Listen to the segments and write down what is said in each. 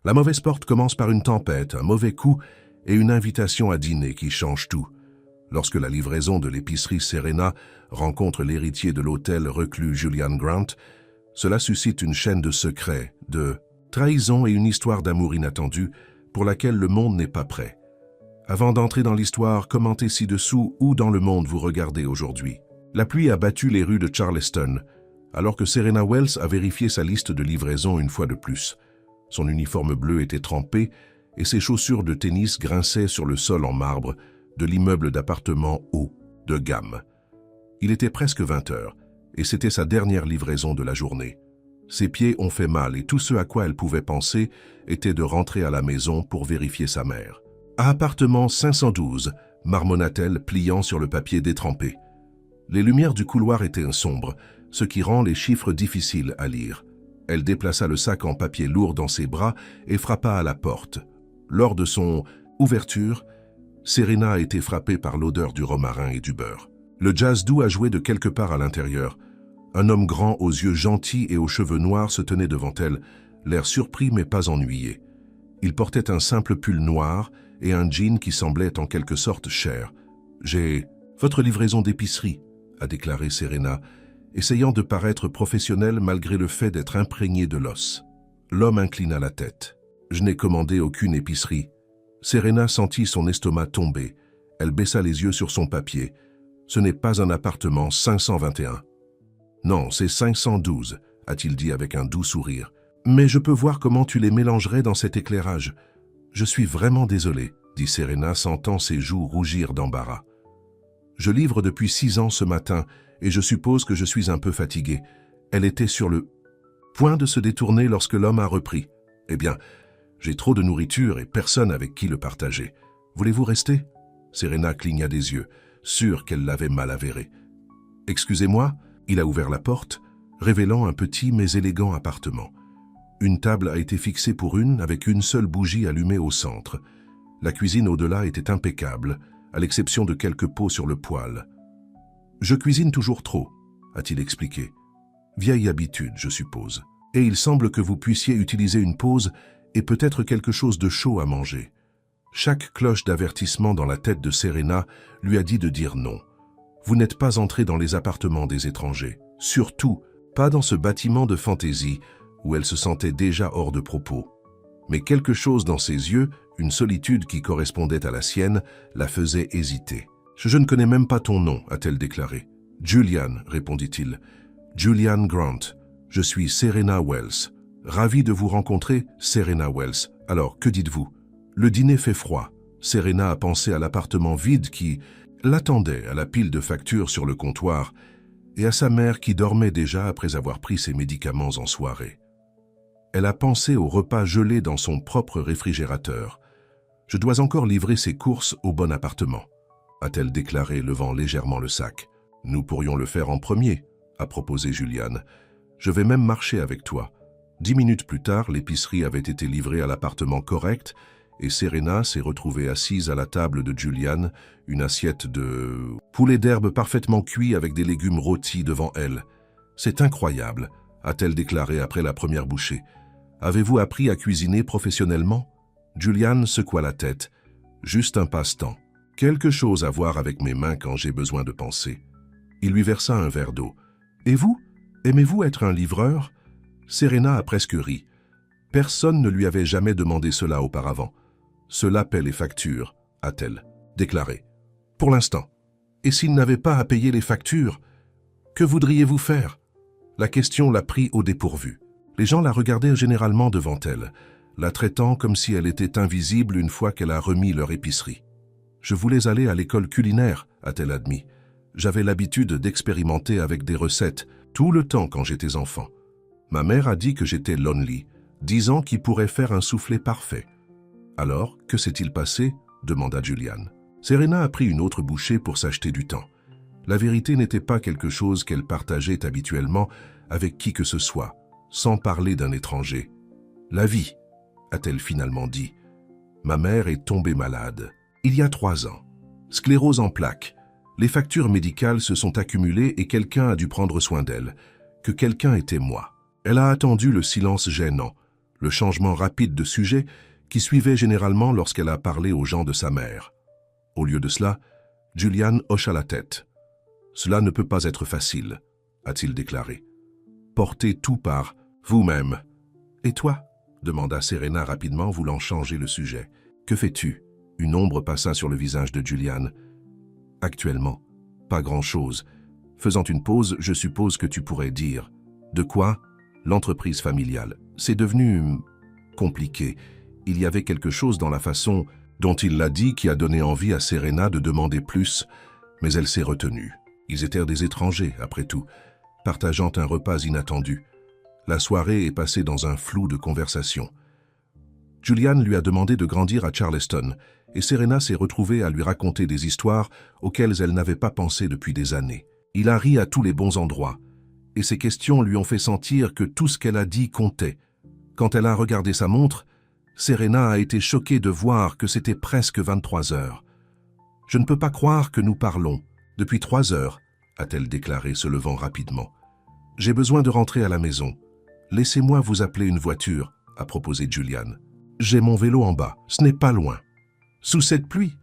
La mauvaise porte commence par une tempête, un mauvais coup et une invitation à dîner qui change tout. Lorsque la livraison de l'épicerie Serena rencontre l'héritier de l'hôtel reclus Julian Grant, cela suscite une chaîne de secrets, de trahison et une histoire d'amour inattendue pour laquelle le monde n'est pas prêt. Avant d'entrer dans l'histoire, commentez ci-dessous où dans le monde vous regardez aujourd'hui. La pluie a battu les rues de Charleston, alors que Serena Wells a vérifié sa liste de livraison une fois de plus. Son uniforme bleu était trempé et ses chaussures de tennis grinçaient sur le sol en marbre de l'immeuble d'appartements haut de gamme. Il était presque 20 heures et c'était sa dernière livraison de la journée. Ses pieds ont fait mal et tout ce à quoi elle pouvait penser était de rentrer à la maison pour vérifier sa mère. « À appartement 512 », marmonna-t-elle, pliant sur le papier détrempé. Les lumières du couloir étaient sombres, ce qui rend les chiffres difficiles à lire. Elle déplaça le sac en papier lourd dans ses bras et frappa à la porte. Lors de son ouverture, Serena a été frappée par l'odeur du romarin et du beurre. Le jazz doux a joué de quelque part à l'intérieur. Un homme grand aux yeux gentils et aux cheveux noirs se tenait devant elle, l'air surpris mais pas ennuyé. Il portait un simple pull noir et un jean qui semblait en quelque sorte cher. « J'ai votre livraison d'épicerie », a déclaré Serena, essayant de paraître professionnelle malgré le fait d'être imprégnée de l'os. L'homme inclina la tête. « Je n'ai commandé aucune épicerie. » Serena sentit son estomac tomber. Elle baissa les yeux sur son papier. « Ce n'est pas un appartement 521. »« Non, c'est 512, » a-t-il dit avec un doux sourire. « Mais je peux voir comment tu les mélangerais dans cet éclairage. »« Je suis vraiment désolée, » dit Serena, sentant ses joues rougir d'embarras. « Je livre depuis 6 ans ce matin et je suppose que je suis un peu fatiguée. » Elle était sur le point de se détourner lorsque l'homme a repris. « Eh bien, j'ai trop de nourriture et personne avec qui le partager. Voulez-vous rester ?» Serena cligna des yeux, sûre qu'elle l'avait mal avéré. « Excusez-moi ?» Il a ouvert la porte, révélant un petit mais élégant appartement. Une table a été fixée pour une avec une seule bougie allumée au centre. La cuisine au-delà était impeccable, à l'exception de quelques pots sur le poêle. « Je cuisine toujours trop », a-t-il expliqué. « Vieille habitude, je suppose. Et il semble que vous puissiez utiliser une pause et peut-être quelque chose de chaud à manger. » Chaque cloche d'avertissement dans la tête de Serena lui a dit de dire non. Vous n'êtes pas entré dans les appartements des étrangers. Surtout, pas dans ce bâtiment de fantaisie où elle se sentait déjà hors de propos. Mais quelque chose dans ses yeux, une solitude qui correspondait à la sienne, la faisait hésiter. « Je ne connais même pas ton nom, » a-t-elle déclaré. « Julian, » répondit-il. « Julian Grant. Je suis Serena Wells. Ravi de vous rencontrer, Serena Wells. Alors, que dites-vous » Le dîner fait froid. Serena a pensé à l'appartement vide qui l'attendait, à la pile de factures sur le comptoir et à sa mère qui dormait déjà après avoir pris ses médicaments en soirée. Elle a pensé au repas gelé dans son propre réfrigérateur. « Je dois encore livrer ses courses au bon appartement », a-t-elle déclaré, levant légèrement le sac. « Nous pourrions le faire en premier », a proposé Julian. « Je vais même marcher avec toi. » 10 minutes plus tard, l'épicerie avait été livrée à l'appartement correct et Serena s'est retrouvée assise à la table de Julian, une assiette de poulet d'herbe parfaitement cuit avec des légumes rôtis devant elle. « C'est incroyable », a-t-elle déclaré après la première bouchée. « Avez-vous appris à cuisiner professionnellement ?» Julian secoua la tête. « Juste un passe-temps. Quelque chose à voir avec mes mains quand j'ai besoin de penser. » Il lui versa un verre d'eau. « Et vous? Aimez-vous être un livreur ?» Serena a presque ri. Personne ne lui avait jamais demandé cela auparavant. « Cela paie les factures », a-t-elle déclaré. « Pour l'instant. Et s'il n'avait pas à payer les factures, que voudriez-vous faire ?» La question l'a pris au dépourvu. Les gens la regardaient généralement devant elle, la traitant comme si elle était invisible une fois qu'elle a remis leur épicerie. « Je voulais aller à l'école culinaire », a-t-elle admis. « J'avais l'habitude d'expérimenter avec des recettes tout le temps quand j'étais enfant. Ma mère a dit que j'étais lonely, disant qu'il pourrait faire un soufflé parfait. » « Alors, que s'est-il passé ?» demanda Julian. Serena a pris une autre bouchée pour s'acheter du temps. La vérité n'était pas quelque chose qu'elle partageait habituellement avec qui que ce soit, sans parler d'un étranger. « La vie », a-t-elle finalement dit. « Ma mère est tombée malade. Il y a 3 ans. Sclérose en plaques. Les factures médicales se sont accumulées et quelqu'un a dû prendre soin d'elle. Que quelqu'un était moi. » Elle a attendu le silence gênant. le changement rapide de sujet qui suivait généralement lorsqu'elle a parlé aux gens de sa mère. Au lieu de cela, Julian hocha la tête. « Cela ne peut pas être facile », a-t-il déclaré. « Portez tout par vous-même. »« Et toi ?» demanda Serena rapidement, voulant changer le sujet. « Que fais-tu » Une ombre passa sur le visage de Julian. « Actuellement, pas grand-chose. Faisant une pause, je suppose que tu pourrais dire. De quoi ? L'entreprise familiale. C'est devenu compliqué. Il y avait quelque chose dans la façon dont il l'a dit qui a donné envie à Serena de demander plus, mais elle s'est retenue. Ils étaient des étrangers, après tout, partageant un repas inattendu. La soirée est passée dans un flou de conversation. Julian lui a demandé de grandir à Charleston, et Serena s'est retrouvée à lui raconter des histoires auxquelles elle n'avait pas pensé depuis des années. Il a ri à tous les bons endroits, et ses questions lui ont fait sentir que tout ce qu'elle a dit comptait. Quand elle a regardé sa montre, Serena a été choquée de voir que c'était presque 23 heures. « Je ne peux pas croire que nous parlons. Depuis 3 heures, a-t-elle déclaré, se levant rapidement. « J'ai besoin de rentrer à la maison. Laissez-moi vous appeler une voiture, a proposé Julian. J'ai mon vélo en bas, ce n'est pas loin. » Sous cette pluie,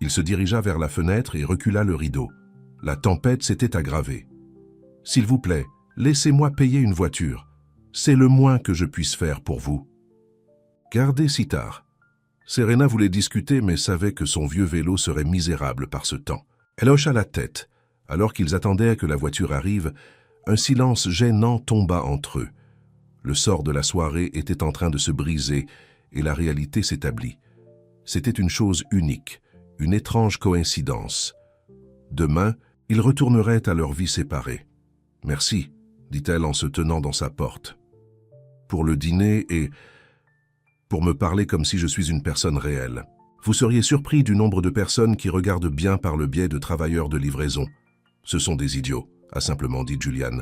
il se dirigea vers la fenêtre et recula le rideau. La tempête s'était aggravée. « S'il vous plaît, laissez-moi payer une voiture. C'est le moins que je puisse faire pour vous. » Gardez si tard. Serena voulait discuter mais savait que son vieux vélo serait misérable par ce temps. Elle hocha la tête. Alors qu'ils attendaient que la voiture arrive, un silence gênant tomba entre eux. Le sort de la soirée était en train de se briser et la réalité s'établit. C'était une chose unique, une étrange coïncidence. Demain, ils retourneraient à leur vie séparée. « Merci », dit-elle en se tenant dans sa porte. « Pour le dîner et pour me parler comme si je suis une personne réelle. Vous seriez surpris du nombre de personnes qui regardent bien par le biais de travailleurs de livraison. Ce sont des idiots, a simplement dit Julian.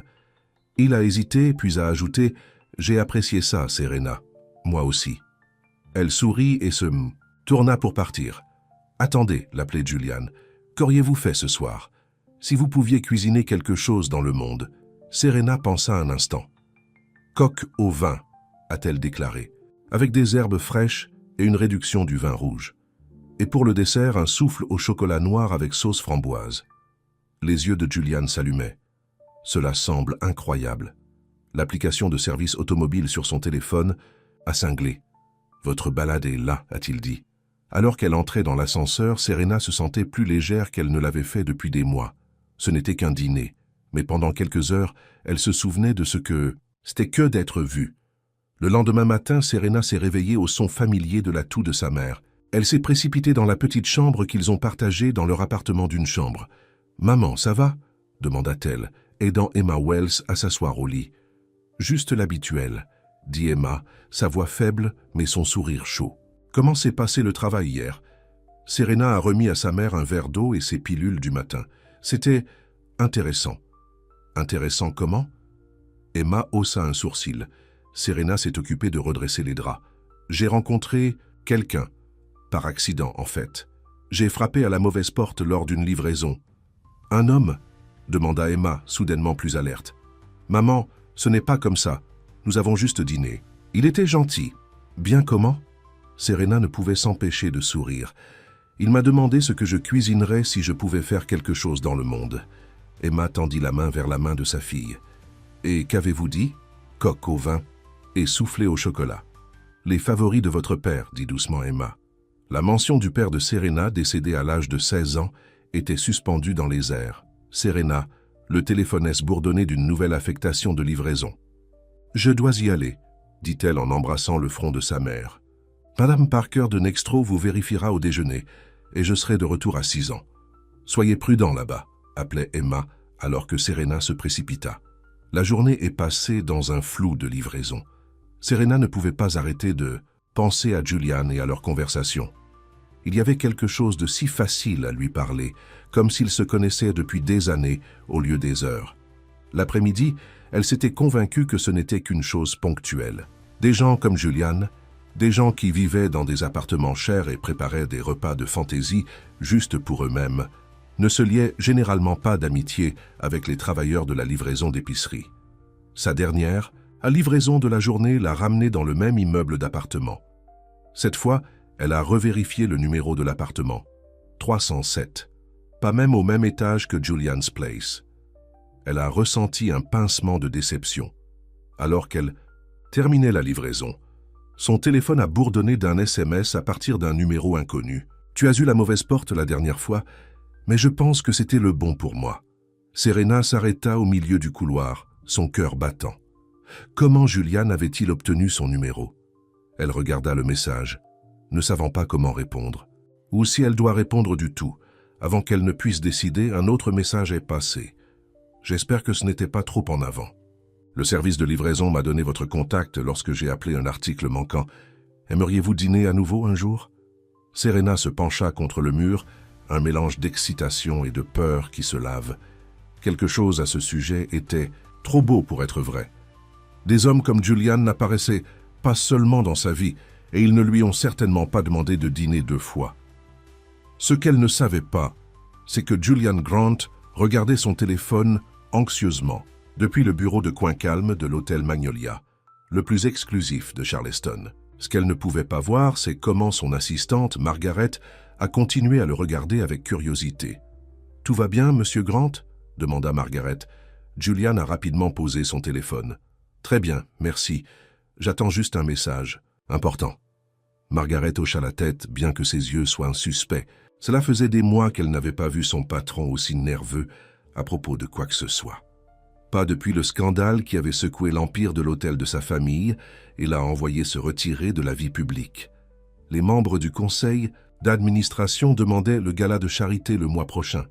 Il a hésité, puis a ajouté « J'ai apprécié ça, Serena. Moi aussi. » Elle sourit et se tourna pour partir. « Attendez, l'appelait Julian. Qu'auriez-vous fait ce soir? Si vous pouviez cuisiner quelque chose dans le monde. » Serena pensa un instant. « Coq au vin, a-t-elle déclaré, avec des herbes fraîches et une réduction du vin rouge. Et pour le dessert, un souffle au chocolat noir avec sauce framboise. » Les yeux de Julian s'allumaient. Cela semble incroyable. L'application de service automobile sur son téléphone a cinglé. « Votre balade est là, a-t-il dit. » Alors qu'elle entrait dans l'ascenseur, Serena se sentait plus légère qu'elle ne l'avait fait depuis des mois. Ce n'était qu'un dîner, mais pendant quelques heures, elle se souvenait de ce que c'était que d'être vue. Le lendemain matin, Serena s'est réveillée au son familier de la toux de sa mère. Elle s'est précipitée dans la petite chambre qu'ils ont partagée dans leur appartement d'une chambre. « Maman, ça va ?» demanda-t-elle, aidant Emma Wells à s'asseoir au lit. « Juste l'habituel », dit Emma, sa voix faible mais son sourire chaud. « Comment s'est passé le travail hier ?» Serena a remis à sa mère un verre d'eau et ses pilules du matin. C'était intéressant. Intéressant comment? Emma haussa un sourcil. Serena s'est occupée de redresser les draps. J'ai rencontré quelqu'un. Par accident, en fait. J'ai frappé à la mauvaise porte lors d'une livraison. Un homme? Demanda Emma, soudainement plus alerte. Maman, ce n'est pas comme ça. Nous avons juste dîné. Il était gentil. Bien comment? Serena ne pouvait s'empêcher de sourire. Il m'a demandé ce que je cuisinerais si je pouvais faire quelque chose dans le monde. Emma tendit la main vers la main de sa fille. Et qu'avez-vous dit? Coq au vin et soufflé au chocolat. Les favoris de votre père, dit doucement Emma. La mention du père de Serena, décédé à l'âge de 16 ans, était suspendue dans les airs. Serena, le téléphonesse bourdonné d'une nouvelle affectation de livraison. Je dois y aller, dit-elle en embrassant le front de sa mère. Madame Parker de Nextro vous vérifiera au déjeuner, et je serai de retour à 6 ans. Soyez prudent là-bas, appelait Emma, alors que Serena se précipita. La journée est passée dans un flou de livraison. Serena ne pouvait pas arrêter de penser à Julian et à leur conversation. Il y avait quelque chose de si facile à lui parler, comme s'ils se connaissaient depuis des années au lieu des heures. L'après-midi, elle s'était convaincue que ce n'était qu'une chose ponctuelle. Des gens comme Julian, des gens qui vivaient dans des appartements chers et préparaient des repas de fantaisie juste pour eux-mêmes, ne se liaient généralement pas d'amitié avec les travailleurs de la livraison d'épicerie. Sa dernière La livraison de la journée l'a ramenée dans le même immeuble d'appartement. Cette fois, elle a revérifié le numéro de l'appartement. 307. Pas même au même étage que Julian's Place. Elle a ressenti un pincement de déception. Alors qu'elle terminait la livraison, son téléphone a bourdonné d'un SMS à partir d'un numéro inconnu. « Tu as eu la mauvaise porte la dernière fois, mais je pense que c'était le bon pour moi. » Serena s'arrêta au milieu du couloir, son cœur battant. Comment Julian avait-il obtenu son numéro? Elle regarda le message, ne savant pas comment répondre. Ou si elle doit répondre du tout. Avant qu'elle ne puisse décider, un autre message est passé. J'espère que ce n'était pas trop en avant. Le service de livraison m'a donné votre contact lorsque j'ai appelé un article manquant. Aimeriez-vous dîner à nouveau un jour? Serena se pencha contre le mur, un mélange d'excitation et de peur qui se lave. Quelque chose à ce sujet était trop beau pour être vrai. Des hommes comme Julian n'apparaissaient pas seulement dans sa vie, et ils ne lui ont certainement pas demandé de dîner 2 fois. Ce qu'elle ne savait pas, c'est que Julian Grant regardait son téléphone anxieusement depuis le bureau de coin calme de l'hôtel Magnolia, le plus exclusif de Charleston. Ce qu'elle ne pouvait pas voir, c'est comment son assistante, Margaret, a continué à le regarder avec curiosité. « Tout va bien, Monsieur Grant ?» demanda Margaret. Julian a rapidement posé son téléphone. « Très bien, merci. J'attends juste un message. Important. » Margaret hocha la tête, bien que ses yeux soient suspects. Cela faisait des mois qu'elle n'avait pas vu son patron aussi nerveux à propos de quoi que ce soit. Pas depuis le scandale qui avait secoué l'empire de l'hôtel de sa famille et l'a envoyé se retirer de la vie publique. Les membres du conseil d'administration demandaient le gala de charité le mois prochain,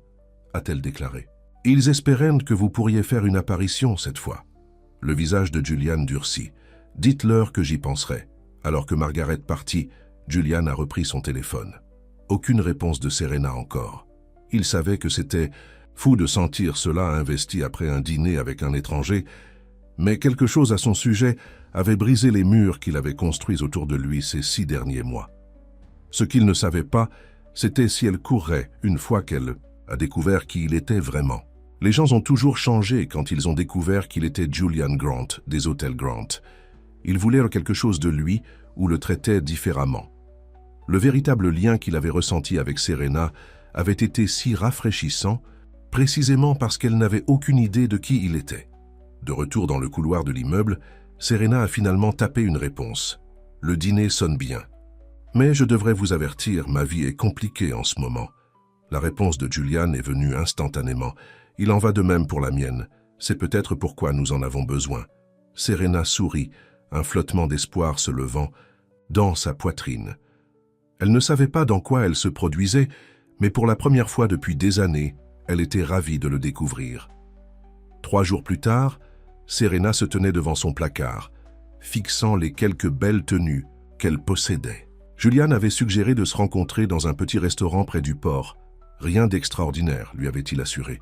a-t-elle déclaré. Ils espéraient que vous pourriez faire une apparition cette fois. Le visage de Julian durcit. Dites-leur que j'y penserai. Alors que Margaret partit, Julian a repris son téléphone. Aucune réponse de Serena encore. Il savait que c'était fou de sentir cela investi après un dîner avec un étranger, mais quelque chose à son sujet avait brisé les murs qu'il avait construits autour de lui ces 6 derniers mois. Ce qu'il ne savait pas, c'était si elle courrait une fois qu'elle a découvert qui il était vraiment. Les gens ont toujours changé quand ils ont découvert qu'il était Julian Grant des hôtels Grant. Ils voulaient quelque chose de lui ou le traitaient différemment. Le véritable lien qu'il avait ressenti avec Serena avait été si rafraîchissant, précisément parce qu'elle n'avait aucune idée de qui il était. De retour dans le couloir de l'immeuble, Serena a finalement tapé une réponse. « Le dîner sonne bien. Mais je devrais vous avertir, ma vie est compliquée en ce moment. » La réponse de Julian est venue instantanément. « Il en va de même pour la mienne. C'est peut-être pourquoi nous en avons besoin. » Serena sourit, un flottement d'espoir se levant dans sa poitrine. Elle ne savait pas dans quoi elle se produisait, mais pour la première fois depuis des années, elle était ravie de le découvrir. 3 jours plus tard, Serena se tenait devant son placard, fixant les quelques belles tenues qu'elle possédait. Julian avait suggéré de se rencontrer dans un petit restaurant près du port. Rien d'extraordinaire, lui avait-il assuré.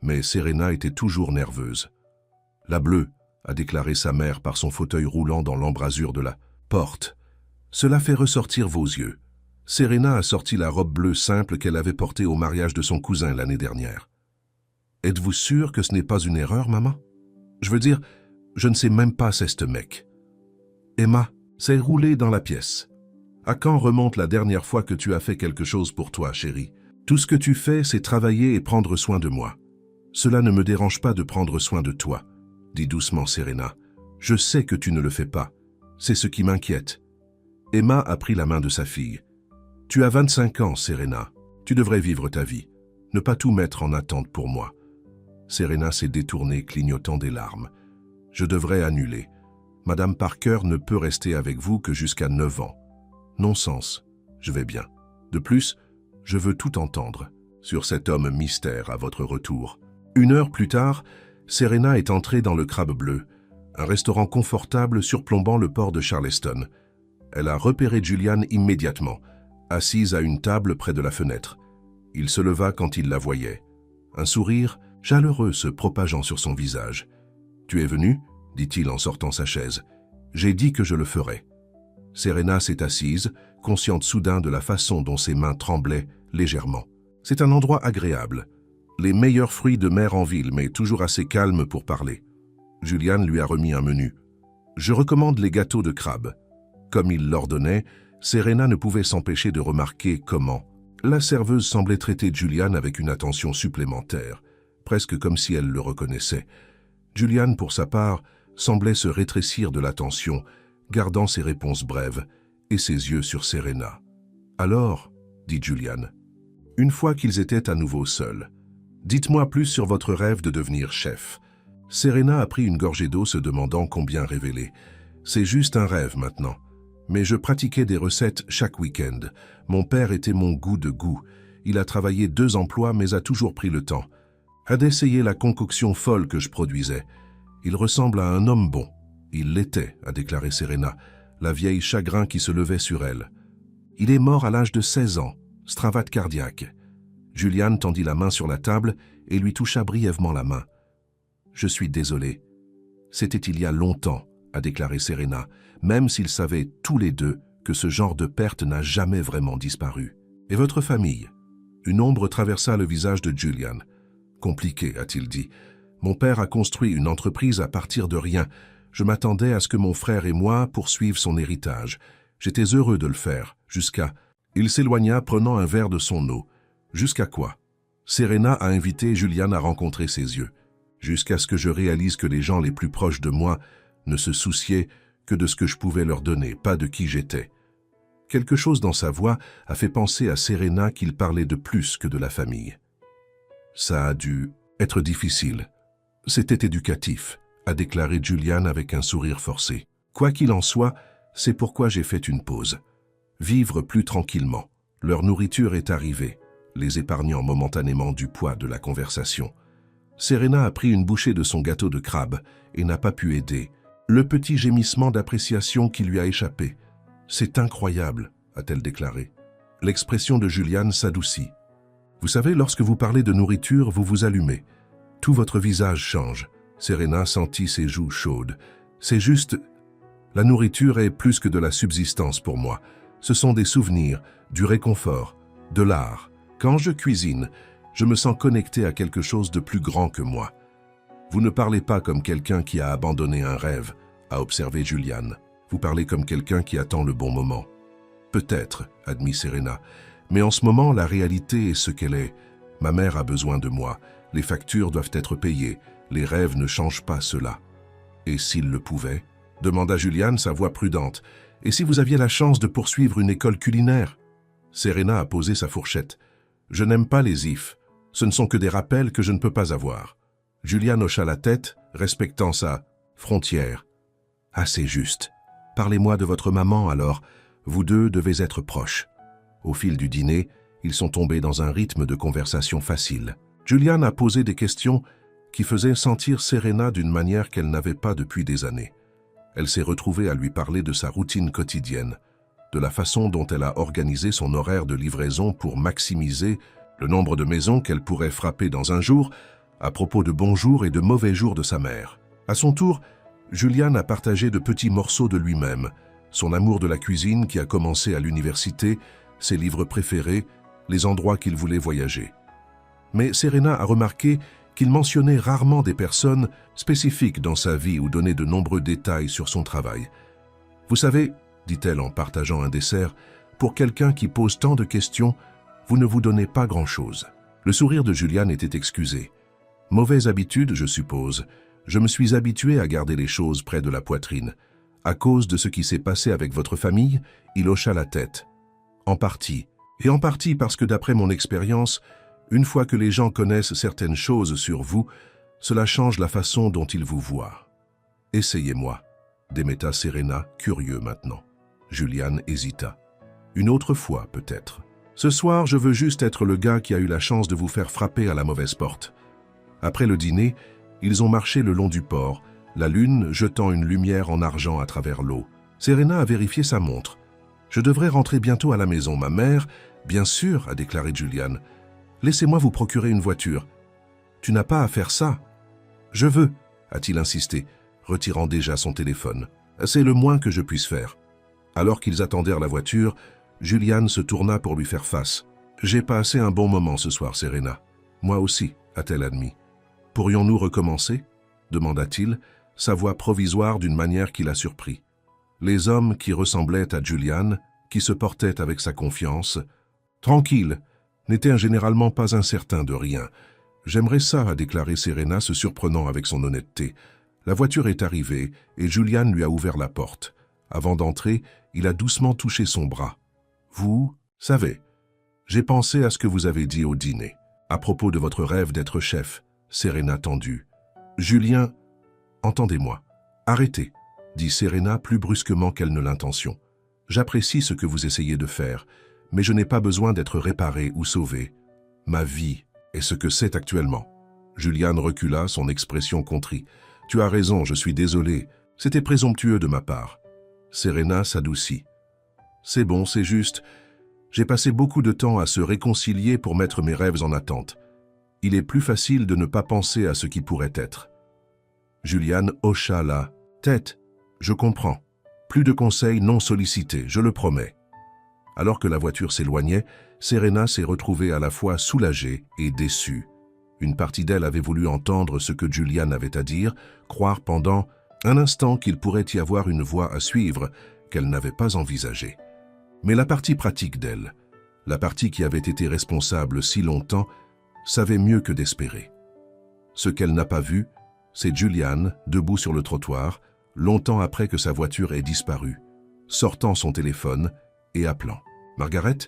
Mais Serena était toujours nerveuse. « La bleue », a déclaré sa mère par son fauteuil roulant dans l'embrasure de la porte. « Cela fait ressortir vos yeux. » Serena a sorti la robe bleue simple qu'elle avait portée au mariage de son cousin l'année dernière. « Êtes-vous sûre que ce n'est pas une erreur, maman? Je veux dire, je ne sais même pas c'est ce mec. » Emma s'est roulée dans la pièce. « À quand remonte la dernière fois que tu as fait quelque chose pour toi, chérie? Tout ce que tu fais, c'est travailler et prendre soin de moi. Cela ne me dérange pas de prendre soin de toi, » dit doucement Serena. « Je sais que tu ne le fais pas. C'est ce qui m'inquiète. » Emma a pris la main de sa fille. « Tu as 25 ans, Serena. Tu devrais vivre ta vie. Ne pas tout mettre en attente pour moi. » Serena s'est détournée, clignotant des larmes. « Je devrais annuler. Madame Parker ne peut rester avec vous que jusqu'à 9 ans. Non-sens. Je vais bien. De plus, je veux tout entendre sur cet homme mystère à votre retour. » 1 heure plus tard, Serena est entrée dans le Crabe Bleu, un restaurant confortable surplombant le port de Charleston. Elle a repéré Julian immédiatement, assise à une table près de la fenêtre. Il se leva quand il la voyait. Un sourire chaleureux se propageant sur son visage. « Tu es venu ?» dit-il en sortant sa chaise. « J'ai dit que je le ferais. » Serena s'est assise, consciente soudain de la façon dont ses mains tremblaient légèrement. C'est un endroit agréable. Les meilleurs fruits de mer en ville, mais toujours assez calme pour parler. Julian lui a remis un menu. Je recommande les gâteaux de crabe. Comme il l'ordonnait, Serena ne pouvait s'empêcher de remarquer comment. La serveuse semblait traiter Julian avec une attention supplémentaire, presque comme si elle le reconnaissait. Julian, pour sa part, semblait se rétrécir de l'attention, gardant ses réponses brèves et ses yeux sur Serena. « Alors, » dit Julian, une fois qu'ils étaient à nouveau seuls, « dites-moi plus sur votre rêve de devenir chef. » Serena a pris une gorgée d'eau se demandant combien révéler. « C'est juste un rêve maintenant. Mais je pratiquais des recettes chaque week-end. Mon père était mon goût de goût. Il a travaillé 2 emplois mais a toujours pris le temps. A d'essayer la concoction folle que je produisais. Il ressemble à un homme bon. Il l'était, a déclaré Serena, la vieille chagrin qui se levait sur elle. Il est mort à l'âge de 16 ans, stravate cardiaque. Julian tendit la main sur la table et lui toucha brièvement la main. Je suis désolé. C'était il y a longtemps, a déclaré Serena, même s'ils savaient tous les deux que ce genre de perte n'a jamais vraiment disparu. Et votre famille? Une ombre traversa le visage de Julian. Compliqué, a-t-il dit. Mon père a construit une entreprise à partir de rien. Je m'attendais à ce que mon frère et moi poursuivions son héritage. J'étais heureux de le faire, jusqu'à... Il s'éloigna prenant un verre de son eau. Jusqu'à quoi? Serena a invité Julian à rencontrer ses yeux. Jusqu'à ce que je réalise que les gens les plus proches de moi ne se souciaient que de ce que je pouvais leur donner, pas de qui j'étais. Quelque chose dans sa voix a fait penser à Serena qu'il parlait de plus que de la famille. Ça a dû être difficile. C'était éducatif, a déclaré Julian avec un sourire forcé. Quoi qu'il en soit, c'est pourquoi j'ai fait une pause. Vivre plus tranquillement. Leur nourriture est arrivée, les épargnant momentanément du poids de la conversation. Serena a pris une bouchée de son gâteau de crabe et n'a pas pu aider. Le petit gémissement d'appréciation qui lui a échappé. « C'est incroyable », a-t-elle déclaré. L'expression de Julian s'adoucit. « Vous savez, lorsque vous parlez de nourriture, vous vous allumez. Tout votre visage change. » Serena sentit ses joues chaudes. « C'est juste... La nourriture est plus que de la subsistance pour moi. Ce sont des souvenirs, du réconfort, de l'art. Quand je cuisine, je me sens connecté à quelque chose de plus grand que moi. » Vous ne parlez pas comme quelqu'un qui a abandonné un rêve, a observé Julian. Vous parlez comme quelqu'un qui attend le bon moment. Peut-être, admit Serena, mais en ce moment, la réalité est ce qu'elle est. Ma mère a besoin de moi, les factures doivent être payées, les rêves ne changent pas cela. Et s'ils le pouvaient? Demanda Julian, sa voix prudente. Et si vous aviez la chance de poursuivre une école culinaire? Serena a posé sa fourchette. Je n'aime pas les ifs. Ce ne sont que des rappels que je ne peux pas avoir. Julian hocha la tête, respectant sa frontière. « Assez juste. Parlez-moi de votre maman alors. Vous deux devez être proches. » Au fil du dîner, ils sont tombés dans un rythme de conversation facile. Julian a posé des questions qui faisaient sentir Serena d'une manière qu'elle n'avait pas depuis des années. Elle s'est retrouvée à lui parler de sa routine quotidienne, de la façon dont elle a organisé son horaire de livraison pour maximiser le nombre de maisons qu'elle pourrait frapper dans un jour, à propos de bons jours et de mauvais jours de sa mère. À son tour, Julian a partagé de petits morceaux de lui-même, son amour de la cuisine qui a commencé à l'université, ses livres préférés, les endroits qu'il voulait voyager. Mais Serena a remarqué qu'il mentionnait rarement des personnes spécifiques dans sa vie ou donnait de nombreux détails sur son travail. « Vous savez, dit-elle en partageant un dessert, pour quelqu'un qui pose tant de questions, vous ne vous donnez pas grand-chose. » Le sourire de Julian était excusé. « Mauvaise habitude, je suppose. Je me suis habitué à garder les choses près de la poitrine. À cause de ce qui s'est passé avec votre famille, il hocha la tête. En partie. Et en partie parce que d'après mon expérience, une fois que les gens connaissent certaines choses sur vous, cela change la façon dont ils vous voient. Essayez-moi, démeta Serena, curieux maintenant. Julian hésita. Une autre fois, peut-être. Ce soir, je veux juste être le gars qui a eu la chance de vous faire frapper à la mauvaise porte. Après le dîner, ils ont marché le long du port, la lune jetant une lumière en argent à travers l'eau. Serena a vérifié sa montre. « Je devrais rentrer bientôt à la maison. Ma mère... »« Bien sûr, a déclaré Julian. Laissez-moi vous procurer une voiture. »« Tu n'as pas à faire ça. »« Je veux, a-t-il insisté, retirant déjà son téléphone. « C'est le moins que je puisse faire. » Alors qu'ils attendèrent la voiture, Julian se tourna pour lui faire face. « J'ai passé un bon moment ce soir, Serena. »« Moi aussi, a-t-elle admis. »« Pourrions-nous recommencer » demanda-t-il, sa voix provisoire d'une manière qui la surprit. Les hommes qui ressemblaient à Julian, qui se portaient avec sa confiance, tranquille, n'étaient généralement pas incertains de rien. « J'aimerais ça », a déclaré Serena, se surprenant avec son honnêteté. La voiture est arrivée et Julian lui a ouvert la porte. Avant d'entrer, il a doucement touché son bras. « Vous savez, j'ai pensé à ce que vous avez dit au dîner, à propos de votre rêve d'être chef. » Serena tendue. « Julien, entendez-moi. Arrêtez, » dit Serena plus brusquement qu'elle ne l'intention. « J'apprécie ce que vous essayez de faire, mais je n'ai pas besoin d'être réparé ou sauvé. Ma vie est ce que c'est actuellement. » Julian recula, son expression contrit. « Tu as raison, je suis désolé. C'était présomptueux de ma part. » Serena s'adoucit. « C'est bon, c'est juste. J'ai passé beaucoup de temps à se réconcilier pour mettre mes rêves en attente. Il est plus facile de ne pas penser à ce qui pourrait être. » Julian hocha la tête. « Je comprends. Plus de conseils non sollicités, je le promets. » Alors que la voiture s'éloignait, Serena s'est retrouvée à la fois soulagée et déçue. Une partie d'elle avait voulu entendre ce que Julian avait à dire, croire pendant un instant qu'il pourrait y avoir une voie à suivre qu'elle n'avait pas envisagée. Mais la partie pratique d'elle, la partie qui avait été responsable si longtemps, savait mieux que d'espérer. Ce qu'elle n'a pas vu, c'est Julian, debout sur le trottoir, longtemps après que sa voiture ait disparu, sortant son téléphone et appelant. « Margaret,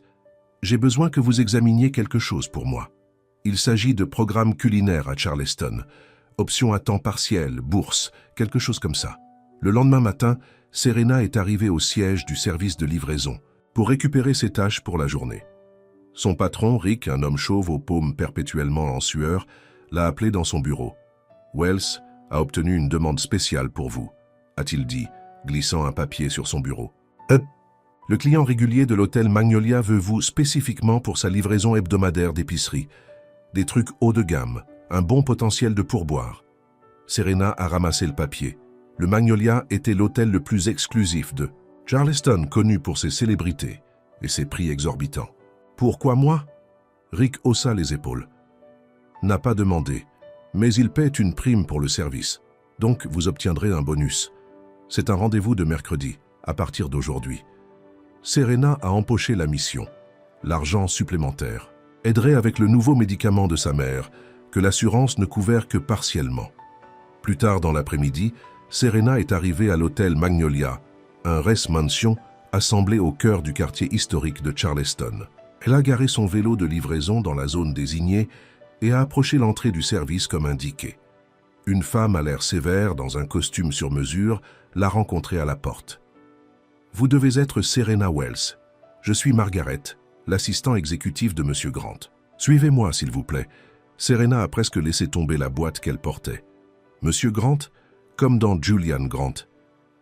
j'ai besoin que vous examiniez quelque chose pour moi. Il s'agit de programme culinaire à Charleston, option à temps partiel, bourse, quelque chose comme ça. » Le lendemain matin, Serena est arrivée au siège du service de livraison pour récupérer ses tâches pour la journée. Son patron, Rick, un homme chauve aux paumes perpétuellement en sueur, l'a appelé dans son bureau. « Wells a obtenu une demande spéciale pour vous, » a-t-il dit, glissant un papier sur son bureau. « Le client régulier de l'hôtel Magnolia veut vous spécifiquement pour sa livraison hebdomadaire d'épicerie. Des trucs haut de gamme, un bon potentiel de pourboire. » Serena a ramassé le papier. Le Magnolia était l'hôtel le plus exclusif de Charleston, connu pour ses célébrités et ses prix exorbitants. « Pourquoi moi ?» Rick haussa les épaules. « N'a pas demandé, mais il paie une prime pour le service, donc vous obtiendrez un bonus. C'est un rendez-vous de mercredi, à partir d'aujourd'hui. » Serena a empoché la mission. L'argent supplémentaire aiderait avec le nouveau médicament de sa mère, que l'assurance ne couvert que partiellement. Plus tard dans l'après-midi, Serena est arrivée à l'hôtel Magnolia, un res mansion assemblé au cœur du quartier historique de Charleston. Elle a garé son vélo de livraison dans la zone désignée et a approché l'entrée du service comme indiqué. Une femme à l'air sévère, dans un costume sur mesure, l'a rencontrée à la porte. « Vous devez être Serena Wells. Je suis Margaret, l'assistant exécutif de M. Grant. Suivez-moi, s'il vous plaît. » Serena a presque laissé tomber la boîte qu'elle portait. « Monsieur Grant ?» Comme dans Julian Grant.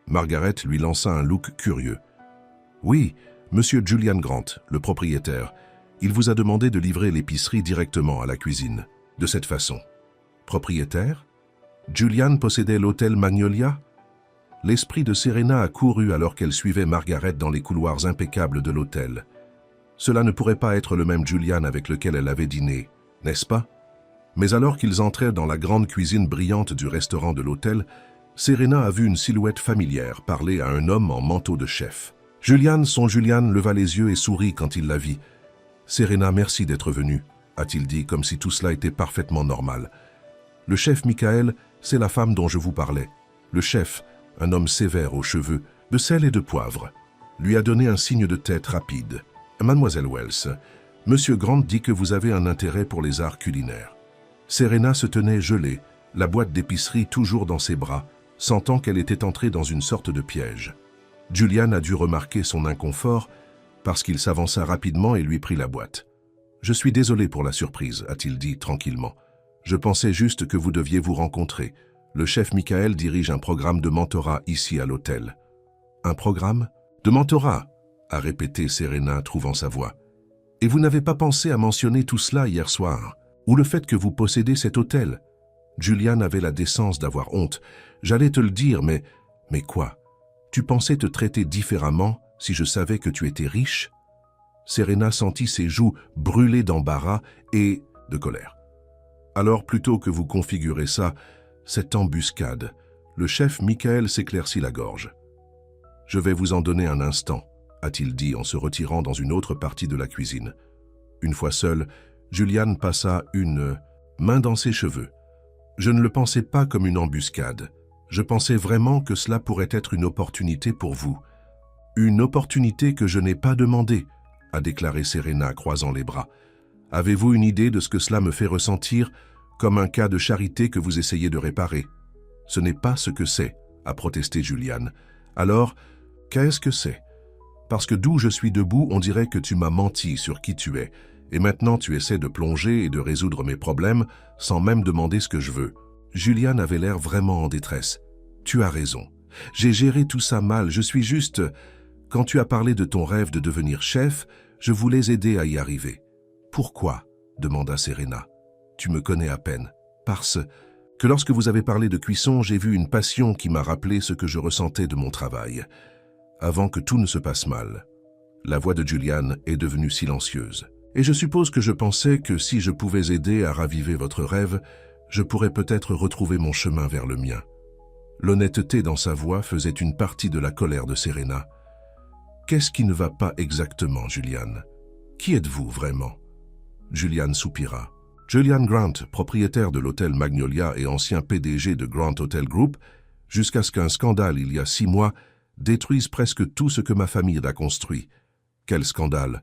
Margaret lui lança un look curieux. « Oui, Monsieur Julian Grant, le propriétaire. Il vous a demandé de livrer l'épicerie directement à la cuisine, de cette façon. » Propriétaire ? Julian possédait l'hôtel Magnolia ? L'esprit de Serena a couru alors qu'elle suivait Margaret dans les couloirs impeccables de l'hôtel. Cela ne pourrait pas être le même Julian avec lequel elle avait dîné, n'est-ce pas? Mais alors qu'ils entraient dans la grande cuisine brillante du restaurant de l'hôtel, Serena a vu une silhouette familière parler à un homme en manteau de chef. Julian, son Julian, leva les yeux et sourit quand il la vit. « Serena, merci d'être venue, » a-t-il dit, comme si tout cela était parfaitement normal. « Le chef Michael, c'est la femme dont je vous parlais. Le chef, un homme sévère aux cheveux, de sel et de poivre, lui a donné un signe de tête rapide. « Mademoiselle Wells, Monsieur Grant dit que vous avez un intérêt pour les arts culinaires. » Serena se tenait gelée, la boîte d'épicerie toujours dans ses bras, sentant qu'elle était entrée dans une sorte de piège. Julian a dû remarquer son inconfort parce qu'il s'avança rapidement et lui prit la boîte. « Je suis désolé pour la surprise, » a-t-il dit tranquillement. « Je pensais juste que vous deviez vous rencontrer. Le chef Michael dirige un programme de mentorat ici à l'hôtel. »« Un programme de mentorat ?» a répété Serena, trouvant sa voix. « Et vous n'avez pas pensé à mentionner tout cela hier soir, ou le fait que vous possédez cet hôtel ?» Julian avait la décence d'avoir honte. « J'allais te le dire, mais... » « Mais quoi? Tu pensais te traiter différemment si je savais que tu étais riche ?» Serena sentit ses joues brûler d'embarras et de colère. « Alors plutôt que vous configurer ça, cette embuscade, Le chef Michael s'éclaircit la gorge. « Je vais vous en donner un instant », a-t-il dit en se retirant dans une autre partie de la cuisine. Une fois seul, Julian passa une main dans ses cheveux. « Je ne le pensais pas comme une embuscade. Je pensais vraiment que cela pourrait être une opportunité pour vous. Une opportunité que je n'ai pas demandée, » a déclaré Serena, croisant les bras. « Avez-vous une idée de ce que cela me fait ressentir, comme un cas de charité que vous essayez de réparer? » « Ce n'est pas ce que c'est, » a protesté Julian. « Alors, qu'est-ce que c'est? Parce que d'où je suis debout, on dirait que tu m'as menti sur qui tu es, et maintenant tu essaies de plonger et de résoudre mes problèmes sans même demander ce que je veux. » Julian avait l'air vraiment en détresse. « Tu as raison. J'ai géré tout ça mal, je suis juste... Quand tu as parlé de ton rêve de devenir chef, je voulais aider à y arriver. »« Pourquoi ?» demanda Serena. « Tu me connais à peine. Parce que lorsque vous avez parlé de cuisson, j'ai vu une passion qui m'a rappelé ce que je ressentais de mon travail. Avant que tout ne se passe mal. » La voix de Julian est devenue silencieuse. « Et je suppose que je pensais que si je pouvais aider à raviver votre rêve, je pourrais peut-être retrouver mon chemin vers le mien. » L'honnêteté dans sa voix faisait une partie de la colère de Serena. « Qu'est-ce qui ne va pas exactement, Julian? Qui êtes-vous vraiment ?» Julian soupira. « Julian Grant, propriétaire de l'hôtel Magnolia et ancien PDG de Grant Hotel Group, jusqu'à ce qu'un scandale il y a 6 mois détruise presque tout ce que ma famille a construit. Quel scandale!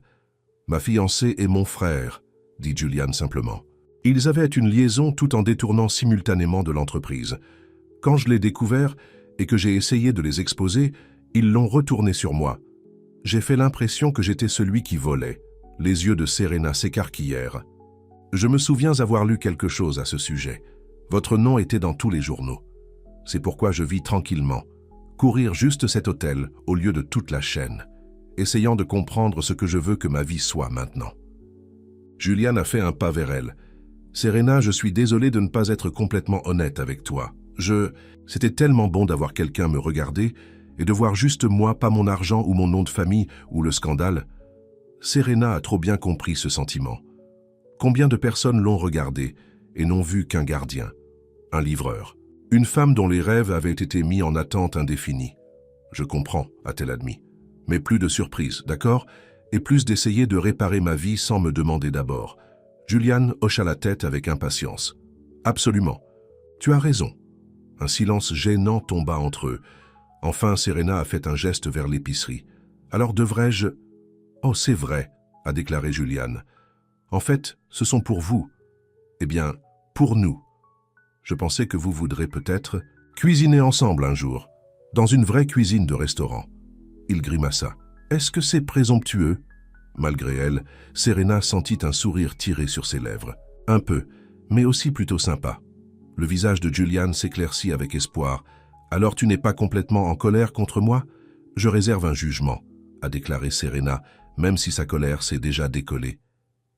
Ma fiancée et mon frère, dit Julian simplement. Ils avaient une liaison tout en détournant simultanément de l'entreprise. Quand je l'ai découvert et que j'ai essayé de les exposer, ils l'ont retourné sur moi. J'ai fait l'impression que j'étais celui qui volait. » Les yeux de Serena s'écarquillèrent. « Je me souviens avoir lu quelque chose à ce sujet. Votre nom était dans tous les journaux. C'est pourquoi je vis tranquillement. Courir juste cet hôtel au lieu de toute la chaîne, essayant de comprendre ce que je veux que ma vie soit maintenant. » Julian a fait un pas vers elle. « Serena, je suis désolé de ne pas être complètement honnête avec toi. C'était tellement bon d'avoir quelqu'un me regarder et de voir juste moi, pas mon argent ou mon nom de famille ou le scandale. » Serena a trop bien compris ce sentiment. Combien de personnes l'ont regardé et n'ont vu qu'un gardien, un livreur, une femme dont les rêves avaient été mis en attente indéfinie. « Je comprends », a-t-elle admis. « Mais plus de surprise, d'accord? Et plus d'essayer de réparer ma vie sans me demander d'abord. » Julian hocha la tête avec impatience. « Absolument. Tu as raison. » Un silence gênant tomba entre eux. Enfin, Serena a fait un geste vers l'épicerie. « Alors devrais-je... »« Oh, c'est vrai, » a déclaré Julian. « En fait, ce sont pour vous. Eh bien, pour nous. Je pensais que vous voudrez peut-être cuisiner ensemble un jour, dans une vraie cuisine de restaurant. » Il grimaça. « Est-ce que c'est présomptueux ?» Malgré elle, Serena sentit un sourire tiré sur ses lèvres. Un peu, mais aussi plutôt sympa. Le visage de Julian s'éclaircit avec espoir. « Alors tu n'es pas complètement en colère contre moi? Je réserve un jugement, » a déclaré Serena, même si sa colère s'est déjà décollée.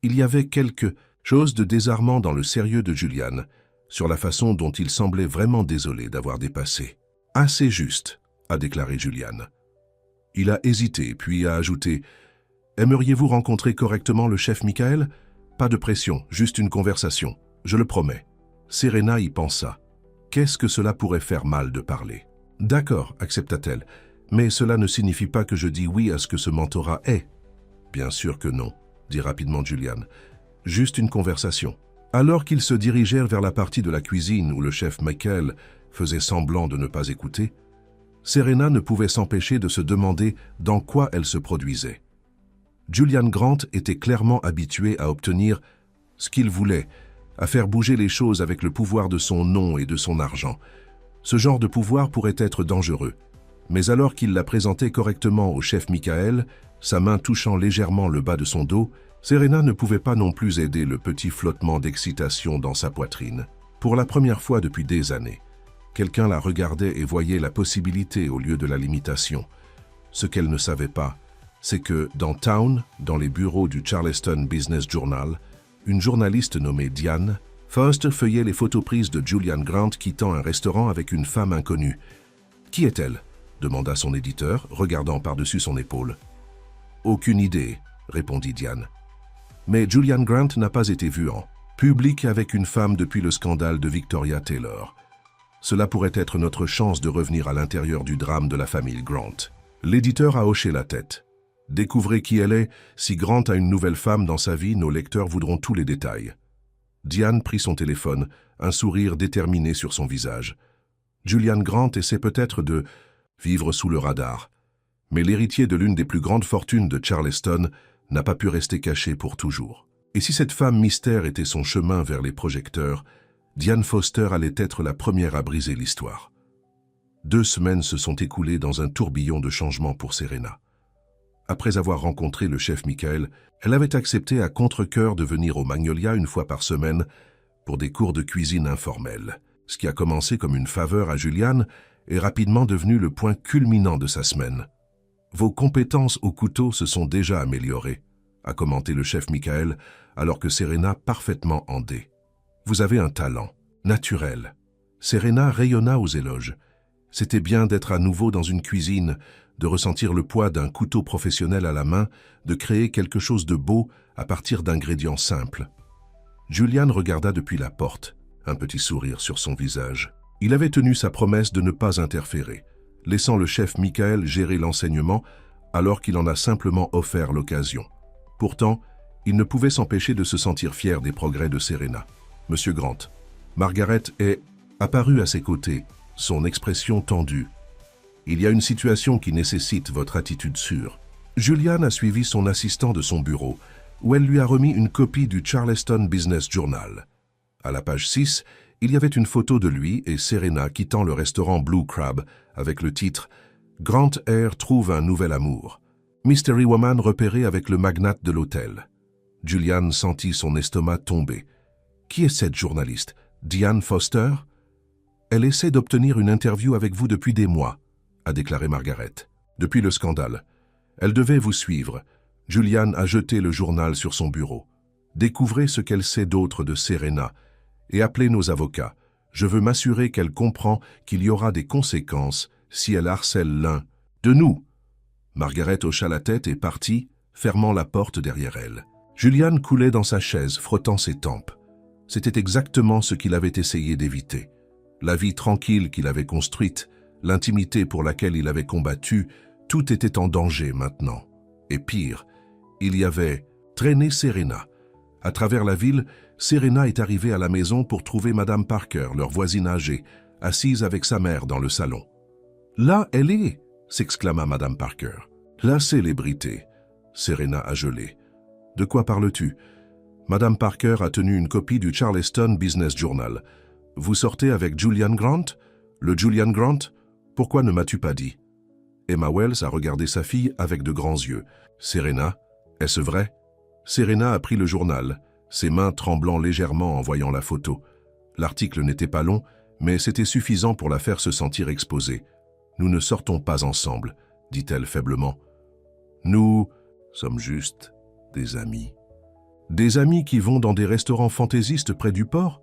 Il y avait quelque chose de désarmant dans le sérieux de Julian, sur la façon dont il semblait vraiment désolé d'avoir dépassé. « Assez juste, » a déclaré Julian. Il a hésité, puis a ajouté « Aimeriez-vous rencontrer correctement le chef Michael? Pas de pression, juste une conversation, je le promets. » Serena y pensa. Qu'est-ce que cela pourrait faire mal de parler? « D'accord, » accepta-t-elle, « mais cela ne signifie pas que je dis oui à ce que ce mentorat est. » « Bien sûr que non, » dit rapidement Julian. « Juste une conversation. » Alors qu'ils se dirigèrent vers la partie de la cuisine où le chef Michael faisait semblant de ne pas écouter, Serena ne pouvait s'empêcher de se demander dans quoi elle se produisait. Julian Grant était clairement habitué à obtenir ce qu'il voulait, à faire bouger les choses avec le pouvoir de son nom et de son argent. Ce genre de pouvoir pourrait être dangereux, mais alors qu'il l'a présenté correctement au chef Michael, sa main touchant légèrement le bas de son dos, Serena ne pouvait pas non plus aider le petit flottement d'excitation dans sa poitrine. Pour la première fois depuis des années, quelqu'un la regardait et voyait la possibilité au lieu de la limitation. Ce qu'elle ne savait pas, c'est que dans Town, dans les bureaux du Charleston Business Journal, une journaliste nommée Diane Foster feuillait les photos prises de Julian Grant quittant un restaurant avec une femme inconnue. « Qui est-elle » demanda son éditeur, regardant par-dessus son épaule. « Aucune idée » répondit Diane. Mais Julian Grant n'a pas été vu en public avec une femme depuis le scandale de Victoria Taylor. Cela pourrait être notre chance de revenir à l'intérieur du drame de la famille Grant. L'éditeur a hoché la tête. Découvrez qui elle est. Si Grant a une nouvelle femme dans sa vie, nos lecteurs voudront tous les détails. Diane prit son téléphone, un sourire déterminé sur son visage. Julian Grant essaie peut-être de vivre sous le radar. Mais l'héritier de l'une des plus grandes fortunes de Charleston n'a pas pu rester caché pour toujours. Et si cette femme mystère était son chemin vers les projecteurs, Diane Foster allait être la première à briser l'histoire. 2 semaines se sont écoulées dans un tourbillon de changements pour Serena. Après avoir rencontré le chef Michael, elle avait accepté à contre-cœur de venir au Magnolia une fois par semaine pour des cours de cuisine informels. Ce qui a commencé comme une faveur à Julian est rapidement devenu le point culminant de sa semaine. « Vos compétences au couteau se sont déjà améliorées », a commenté le chef Michael, alors que Serena parfaitement andait. « Vous avez un talent, naturel. » Serena rayonna aux éloges. C'était bien d'être à nouveau dans une cuisine, de ressentir le poids d'un couteau professionnel à la main, de créer quelque chose de beau à partir d'ingrédients simples. Julian regarda depuis la porte, un petit sourire sur son visage. Il avait tenu sa promesse de ne pas interférer, laissant le chef Michael gérer l'enseignement alors qu'il en a simplement offert l'occasion. Pourtant, il ne pouvait s'empêcher de se sentir fier des progrès de Serena. « Monsieur Grant, Margaret est apparue à ses côtés, son expression tendue. Il y a une situation qui nécessite votre attitude sûre. » Julian a suivi son assistant de son bureau, où elle lui a remis une copie du Charleston Business Journal. À la page 6, il y avait une photo de lui et Serena quittant le restaurant Blue Crab avec le titre « Grant Eyre trouve un nouvel amour ». Mystery Woman repérée avec le magnate de l'hôtel. Julian sentit son estomac tomber. Qui est cette journaliste? Diane Foster? Elle essaie d'obtenir une interview avec vous depuis des mois, a déclaré Margaret. Depuis le scandale. Elle devait vous suivre. Julian a jeté le journal sur son bureau. Découvrez ce qu'elle sait d'autre de Serena et appelez nos avocats. Je veux m'assurer qu'elle comprend qu'il y aura des conséquences si elle harcèle l'un de nous. Margaret hocha la tête et partit, fermant la porte derrière elle. Julian coulait dans sa chaise, frottant ses tempes. C'était exactement ce qu'il avait essayé d'éviter. La vie tranquille qu'il avait construite, l'intimité pour laquelle il avait combattu, tout était en danger maintenant. Et pire, il y avait traîné Serena. À travers la ville, Serena est arrivée à la maison pour trouver Madame Parker, leur voisine âgée, assise avec sa mère dans le salon. « Là, elle est !» s'exclama Madame Parker. « La célébrité !» Serena a gelé. « De quoi parles-tu » Madame Parker a tenu une copie du Charleston Business Journal. « Vous sortez avec Julian Grant ?»« Le Julian Grant ? Pourquoi ne m'as-tu pas dit ?» Emma Wells a regardé sa fille avec de grands yeux. « Serena, est-ce vrai ?» Serena a pris le journal, ses mains tremblant légèrement en voyant la photo. L'article n'était pas long, mais c'était suffisant pour la faire se sentir exposée. « Nous ne sortons pas ensemble, » dit-elle faiblement. « Nous sommes juste des amis. » « Des amis qui vont dans des restaurants fantaisistes près du port ?»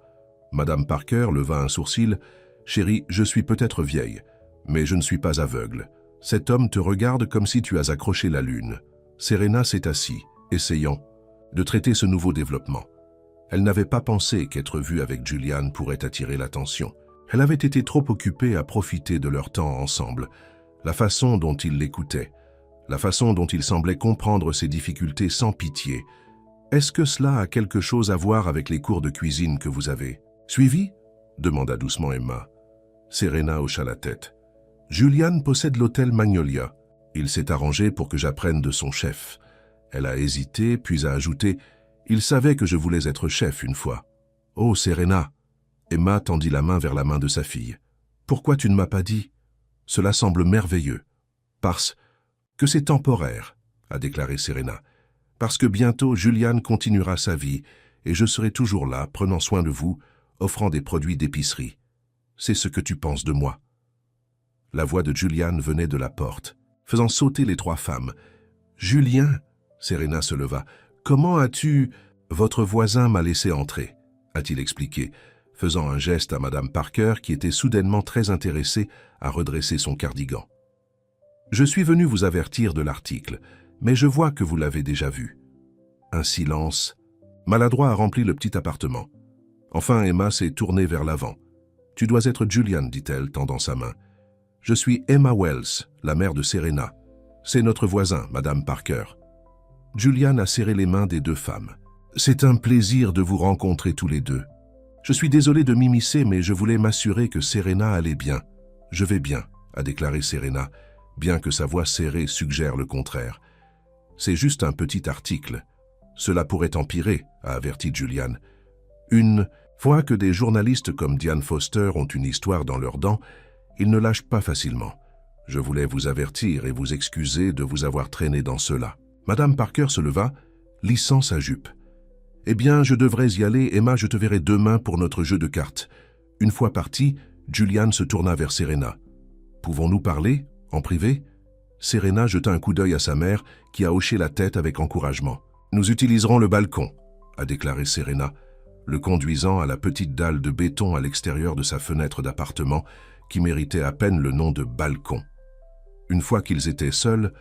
Madame Parker leva un sourcil. « Chérie, je suis peut-être vieille, mais je ne suis pas aveugle. Cet homme te regarde comme si tu as accroché la lune. » Serena s'est assise, essayant de traiter ce nouveau développement. Elle n'avait pas pensé qu'être vue avec Julian pourrait attirer l'attention. Elle avait été trop occupée à profiter de leur temps ensemble, la façon dont il l'écoutait, la façon dont il semblait comprendre ses difficultés sans pitié. « Est-ce que cela a quelque chose à voir avec les cours de cuisine que vous avez suivis ?» demanda doucement Emma. Serena hocha la tête. « Julian possède l'hôtel Magnolia. Il s'est arrangé pour que j'apprenne de son chef. » Elle a hésité, puis a ajouté « Il savait que je voulais être chef une fois. »« Oh, Serena !» Emma tendit la main vers la main de sa fille. « Pourquoi tu ne m'as pas dit ? Cela semble merveilleux. »« Parce que c'est temporaire, » a déclaré Serena. « Parce que bientôt Julian continuera sa vie et je serai toujours là, prenant soin de vous, offrant des produits d'épicerie. C'est ce que tu penses de moi. » La voix de Julian venait de la porte, faisant sauter les 3 femmes. « Julien !» Serena se leva. « Comment as-tu... »« Votre voisin m'a laissé entrer, » a-t-il expliqué, faisant un geste à Madame Parker qui était soudainement très intéressée à redresser son cardigan. « Je suis venu vous avertir de l'article, mais je vois que vous l'avez déjà vu. » Un silence maladroit a rempli le petit appartement. Enfin, Emma s'est tournée vers l'avant. Tu dois être Julian, dit-elle, tendant sa main. Je suis Emma Wells, la mère de Serena. C'est notre voisin, Madame Parker. Julian a serré les mains des deux femmes. C'est un plaisir de vous rencontrer tous les deux. Je suis désolé de m'immiscer, mais je voulais m'assurer que Serena allait bien. Je vais bien, a déclaré Serena, bien que sa voix serrée suggère le contraire. C'est juste un petit article. Cela pourrait empirer, a averti Julian. Une fois que des journalistes comme Diane Foster ont une histoire dans leurs dents, ils ne lâchent pas facilement. Je voulais vous avertir et vous excuser de vous avoir traîné dans cela. Madame Parker se leva, lissant sa jupe. « Eh bien, je devrais y aller, Emma, je te verrai demain pour notre jeu de cartes. » Une fois parti, Julian se tourna vers Serena. « Pouvons-nous parler, en privé ?» Serena jeta un coup d'œil à sa mère, qui a hoché la tête avec encouragement. « Nous utiliserons le balcon, » a déclaré Serena, le conduisant à la petite dalle de béton à l'extérieur de sa fenêtre d'appartement, qui méritait à peine le nom de balcon. Une fois qu'ils étaient seuls,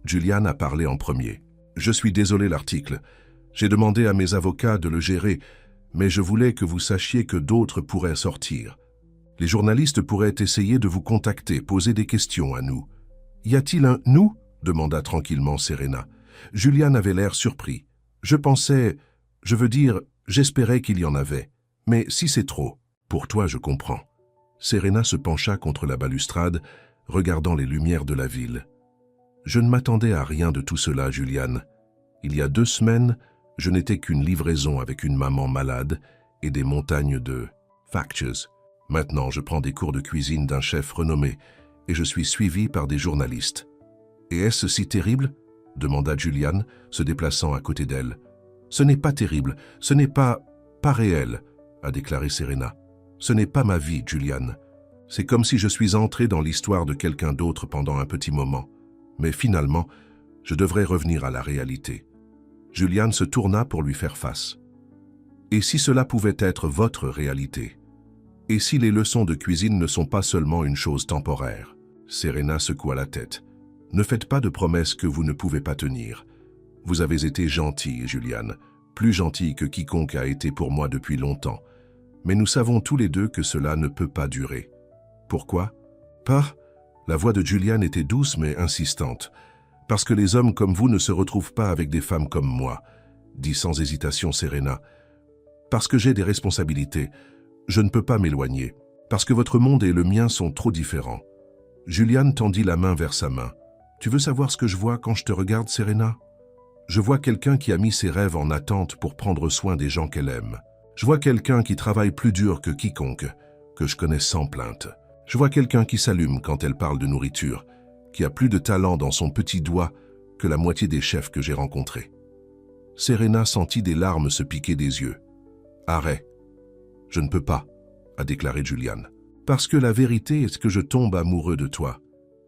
Julian a parlé en premier. « Je suis désolé l'article. J'ai demandé à mes avocats de le gérer, mais je voulais que vous sachiez que d'autres pourraient sortir. Les journalistes pourraient essayer de vous contacter, poser des questions à nous. »« Y a-t-il un « nous » demanda tranquillement Serena. Julian avait l'air surpris. « Je veux dire, j'espérais qu'il y en avait. Mais si c'est trop, pour toi je comprends. » Serena se pencha contre la balustrade, regardant les lumières de la ville. « Je ne m'attendais à rien de tout cela, Julian. Il y a 2 semaines, je n'étais qu'une livraison avec une maman malade et des montagnes de factures. Maintenant, je prends des cours de cuisine d'un chef renommé et je suis suivi par des journalistes. « Et est-ce si terrible ?» demanda Julian, se déplaçant à côté d'elle. « Ce n'est pas terrible, ce n'est pas réel, » a déclaré Serena. « Ce n'est pas ma vie, Julian. C'est comme si je suis entré dans l'histoire de quelqu'un d'autre pendant un petit moment. Mais finalement, je devrais revenir à la réalité. » Julian se tourna pour lui faire face. « Et si cela pouvait être votre réalité? Et si les leçons de cuisine ne sont pas seulement une chose temporaire ?» Serena secoua la tête. « Ne faites pas de promesses que vous ne pouvez pas tenir. Vous avez été gentil, Julian, plus gentil que quiconque a été pour moi depuis longtemps. Mais nous savons tous les deux que cela ne peut pas durer. Pourquoi? Pas. » La voix de Julian était douce mais insistante. « Parce que les hommes comme vous ne se retrouvent pas avec des femmes comme moi, » dit sans hésitation Serena. « Parce que j'ai des responsabilités. Je ne peux pas m'éloigner. Parce que votre monde et le mien sont trop différents. » Julian tendit la main vers sa main. « Tu veux savoir ce que je vois quand je te regarde, Serena? Je vois quelqu'un qui a mis ses rêves en attente pour prendre soin des gens qu'elle aime. Je vois quelqu'un qui travaille plus dur que quiconque, que je connais sans plainte. Je vois quelqu'un qui s'allume quand elle parle de nourriture, qui a plus de talent dans son petit doigt que la moitié des chefs que j'ai rencontrés. » Serena sentit des larmes se piquer des yeux. « Arrête. Je ne peux pas, » a déclaré Julian. « Parce que la vérité est que je tombe amoureux de toi.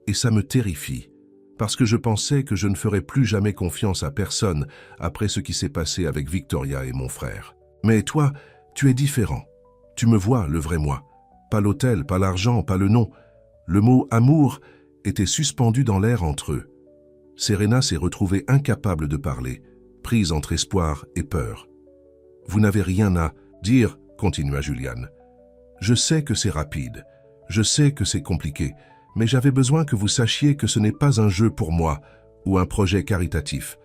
Et ça me terrifie. Parce que je pensais que je ne ferais plus jamais confiance à personne après ce qui s'est passé avec Victoria et mon frère. Mais toi, tu es différent. Tu me vois, le vrai moi. Pas l'hôtel, pas l'argent, pas le nom. Le mot « amour » était suspendu dans l'air entre eux. Serena s'est retrouvée incapable de parler, prise entre espoir et peur. « Vous n'avez rien à dire, » continua Julian. « Je sais que c'est rapide, je sais que c'est compliqué, mais j'avais besoin que vous sachiez que ce n'est pas un jeu pour moi ou un projet caritatif.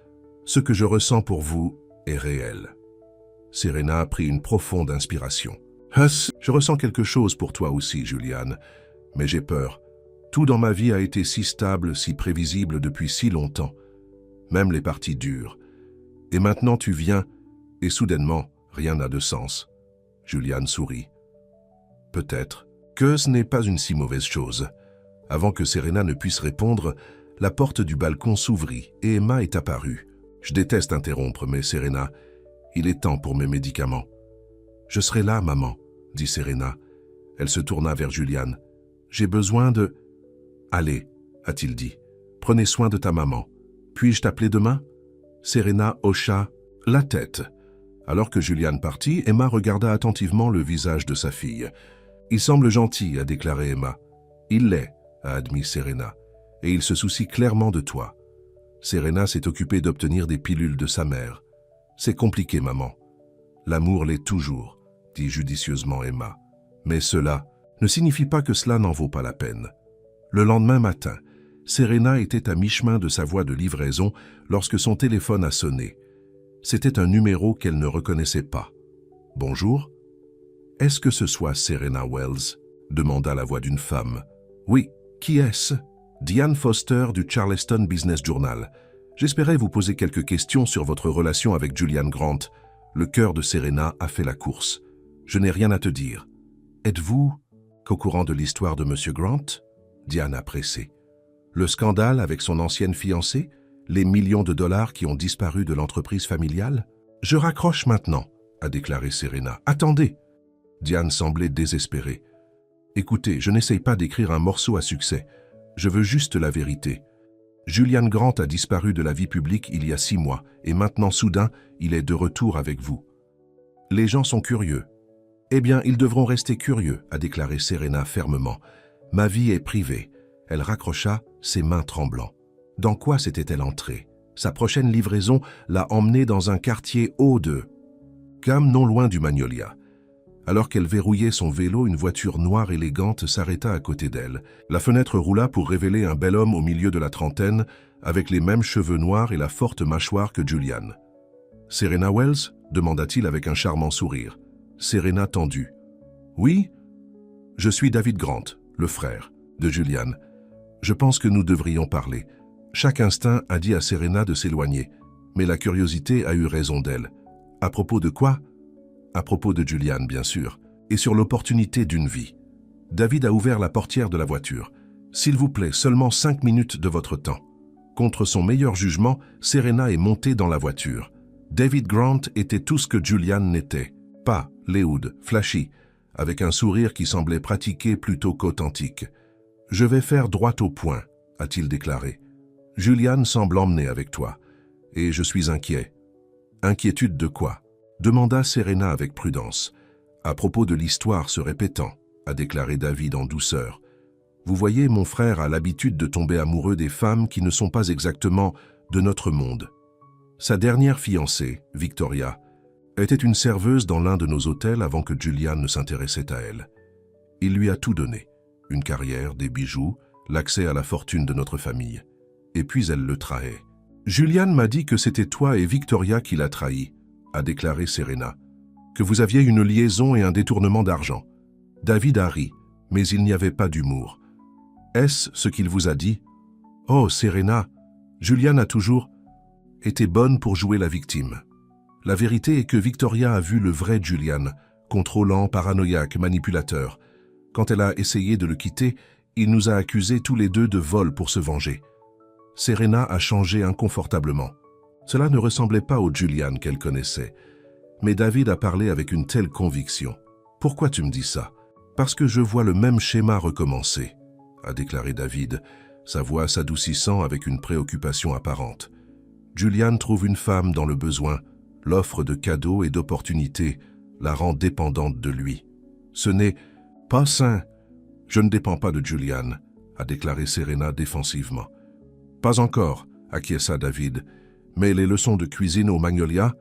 Ce que je ressens pour vous est réel. » Serena prit une profonde inspiration. « Je ressens quelque chose pour toi aussi, Julian, mais j'ai peur. Tout dans ma vie a été si stable, si prévisible depuis si longtemps, même les parties dures. Et maintenant tu viens, et soudainement, rien n'a de sens. » Julian sourit. « Peut-être que ce n'est pas une si mauvaise chose. » Avant que Serena ne puisse répondre, la porte du balcon s'ouvrit et Emma est apparue. « Je déteste interrompre, mais Serena, il est temps pour mes médicaments. »« Je serai là, maman, » dit Serena. Elle se tourna vers Julian. « J'ai besoin de... »« Allez, » a-t-il dit. « Prenez soin de ta maman. Puis-je t'appeler demain ?» Serena hocha la tête. Alors que Julian partit, Emma regarda attentivement le visage de sa fille. « Il semble gentil, » a déclaré Emma. « Il l'est, » a admis Serena. « Et il se soucie clairement de toi. » Serena s'est occupée d'obtenir des pilules de sa mère. « C'est compliqué, maman. »« L'amour l'est toujours, » dit judicieusement Emma. « Mais cela, ne signifie pas que cela n'en vaut pas la peine. Le lendemain matin, Serena était à mi-chemin de sa voie de livraison lorsque son téléphone a sonné. C'était un numéro qu'elle ne reconnaissait pas. « Bonjour. Est-ce que ce soit Serena Wells ?» demanda la voix d'une femme. « Oui. Qui est-ce » ? Diane Foster du Charleston Business Journal. J'espérais vous poser quelques questions sur votre relation avec Julian Grant. Le cœur de Serena a fait la course. Je n'ai rien à te dire. Êtes-vous qu'au courant de l'histoire de M. Grant ? Diane a pressé. Le scandale avec son ancienne fiancée ? Les millions de dollars qui ont disparu de l'entreprise familiale ? Je raccroche maintenant, a déclaré Serena. Attendez. Diane semblait désespérée. Écoutez, je n'essaye pas d'écrire un morceau à succès. Je veux juste la vérité. Julian Grant a disparu de la vie publique il y a 6 mois et maintenant, soudain, il est de retour avec vous. Les gens sont curieux. Eh bien, ils devront rester curieux, a déclaré Serena fermement. Ma vie est privée. Elle raccrocha, ses mains tremblant. Dans quoi s'était-elle entrée? Sa prochaine livraison l'a emmenée dans un quartier haut de Cam, non loin du Magnolia. Alors qu'elle verrouillait son vélo, une voiture noire élégante s'arrêta à côté d'elle. La fenêtre roula pour révéler un bel homme au milieu de la trentaine, avec les mêmes cheveux noirs et la forte mâchoire que Julian. « Serena Wells » demanda-t-il avec un charmant sourire. Serena tendue. « Oui, je suis David Grant, le frère de Julian. Je pense que nous devrions parler. » Chaque instinct a dit à Serena de s'éloigner, mais la curiosité a eu raison d'elle. À propos de quoi ? À propos de Julian, bien sûr, et sur l'opportunité d'une vie. David a ouvert la portière de la voiture. « S'il vous plaît, seulement 5 minutes de votre temps. » Contre son meilleur jugement, Serena est montée dans la voiture. David Grant était tout ce que Julian n'était. Pas léoude, flashy, avec un sourire qui semblait pratiqué plutôt qu'authentique. « Je vais faire droit au point, » a-t-il déclaré. « Julian semble emmener avec toi, et je suis inquiet. » « Inquiétude de quoi ?» demanda Serena avec prudence. « À propos de l'histoire se répétant, » a déclaré David en douceur. « Vous voyez, mon frère a l'habitude de tomber amoureux des femmes qui ne sont pas exactement de notre monde. Sa dernière fiancée, Victoria, était une serveuse dans l'un de nos hôtels avant que Julian ne s'intéressait à elle. Il lui a tout donné, une carrière, des bijoux, l'accès à la fortune de notre famille. Et puis elle le trahait. Julian m'a dit que c'était toi et Victoria qui l'a trahi, a déclaré Serena, que vous aviez une liaison et un détournement d'argent. David a ri, mais il n'y avait pas d'humour. Est-ce ce qu'il vous a dit? Oh, Serena, Julian a toujours été bonne pour jouer la victime. La vérité est que Victoria a vu le vrai Julian, contrôlant, paranoïaque, manipulateur. Quand elle a essayé de le quitter, il nous a accusés tous les deux de vol pour se venger. Serena a changé inconfortablement. Cela ne ressemblait pas au Julian qu'elle connaissait. Mais David a parlé avec une telle conviction. « Pourquoi tu me dis ça ?»« Parce que je vois le même schéma recommencer, » a déclaré David, sa voix s'adoucissant avec une préoccupation apparente. Julian trouve une femme dans le besoin, l'offre de cadeaux et d'opportunités la rend dépendante de lui. Ce n'est pas sain. Je ne dépends pas de Julian, a déclaré Serena défensivement. Pas encore, acquiesça David, mais les leçons de cuisine au Magnolia,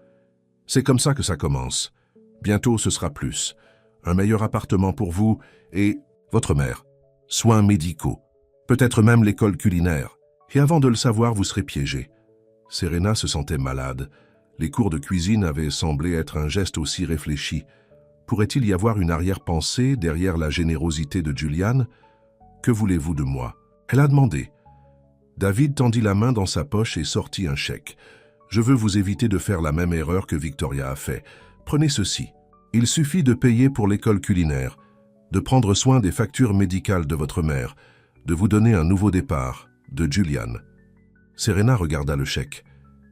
c'est comme ça que ça commence. Bientôt ce sera plus. Un meilleur appartement pour vous et votre mère. Soins médicaux. Peut-être même l'école culinaire. Et avant de le savoir, vous serez piégé. Serena se sentait malade. Les cours de cuisine avaient semblé être un geste aussi réfléchi. Pourrait-il y avoir une arrière-pensée derrière la générosité de Julian? Que voulez-vous de moi? Elle a demandé. David tendit la main dans sa poche et sortit un chèque. Je veux vous éviter de faire la même erreur que Victoria a fait. Prenez ceci. Il suffit de payer pour l'école culinaire, de prendre soin des factures médicales de votre mère, de vous donner un nouveau départ, de Julian. Serena regarda le chèque.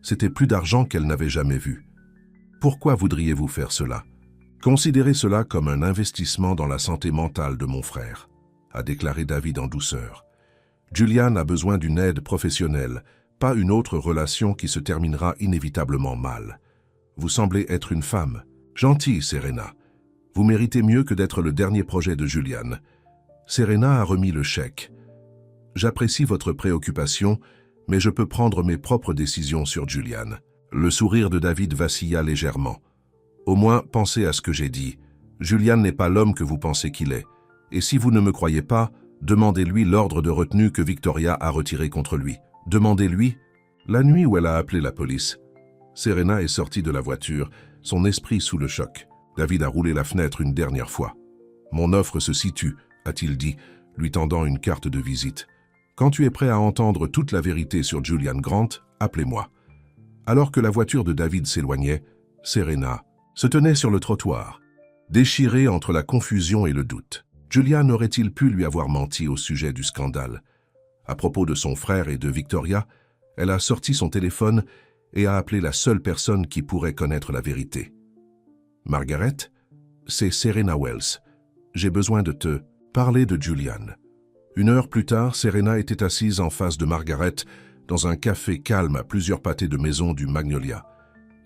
C'était plus d'argent qu'elle n'avait jamais vu. Pourquoi voudriez-vous faire cela? Considérez cela comme un investissement dans la santé mentale de mon frère, a déclaré David en douceur. Julian a besoin d'une aide professionnelle, pas une autre relation qui se terminera inévitablement mal. Vous semblez être une femme. Gentille, Serena. Vous méritez mieux que d'être le dernier projet de Julian. Serena a remis le chèque. J'apprécie votre préoccupation, mais je peux prendre mes propres décisions sur Julian. Le sourire de David vacilla légèrement. Au moins, pensez à ce que j'ai dit. Julian n'est pas l'homme que vous pensez qu'il est. Et si vous ne me croyez pas, demandez-lui l'ordre de retenue que Victoria a retiré contre lui. Demandez-lui. La nuit où elle a appelé la police, Serena est sortie de la voiture, son esprit sous le choc. David a roulé la fenêtre une dernière fois. « Mon offre se situe », a-t-il dit, lui tendant une carte de visite. « Quand tu es prêt à entendre toute la vérité sur Julian Grant, appelez-moi. » Alors que la voiture de David s'éloignait, Serena se tenait sur le trottoir, déchirée entre la confusion et le doute. Julian aurait-il pu lui avoir menti au sujet du scandale? À propos de son frère et de Victoria, elle a sorti son téléphone et a appelé la seule personne qui pourrait connaître la vérité. « Margaret, c'est Serena Wells. J'ai besoin de te parler de Julian. » 1 heure plus tard, Serena était assise en face de Margaret dans un café calme à plusieurs pâtés de maison du Magnolia.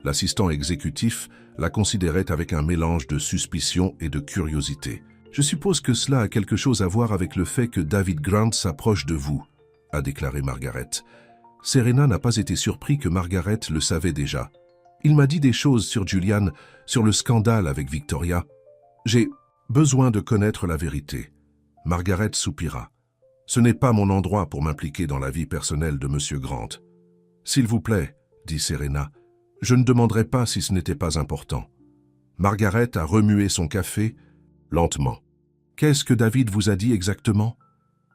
L'assistant exécutif la considérait avec un mélange de suspicion et de curiosité. « Je suppose que cela a quelque chose à voir avec le fait que David Grant s'approche de vous, » a déclaré Margaret. Serena n'a pas été surpris que Margaret le savait déjà. « Il m'a dit des choses sur Julian, sur le scandale avec Victoria. J'ai besoin de connaître la vérité. » Margaret soupira. « Ce n'est pas mon endroit pour m'impliquer dans la vie personnelle de M. Grant. »« S'il vous plaît, » dit Serena, « je ne demanderai pas si ce n'était pas important. » Margaret a remué son café lentement. « Qu'est-ce que David vous a dit exactement ?»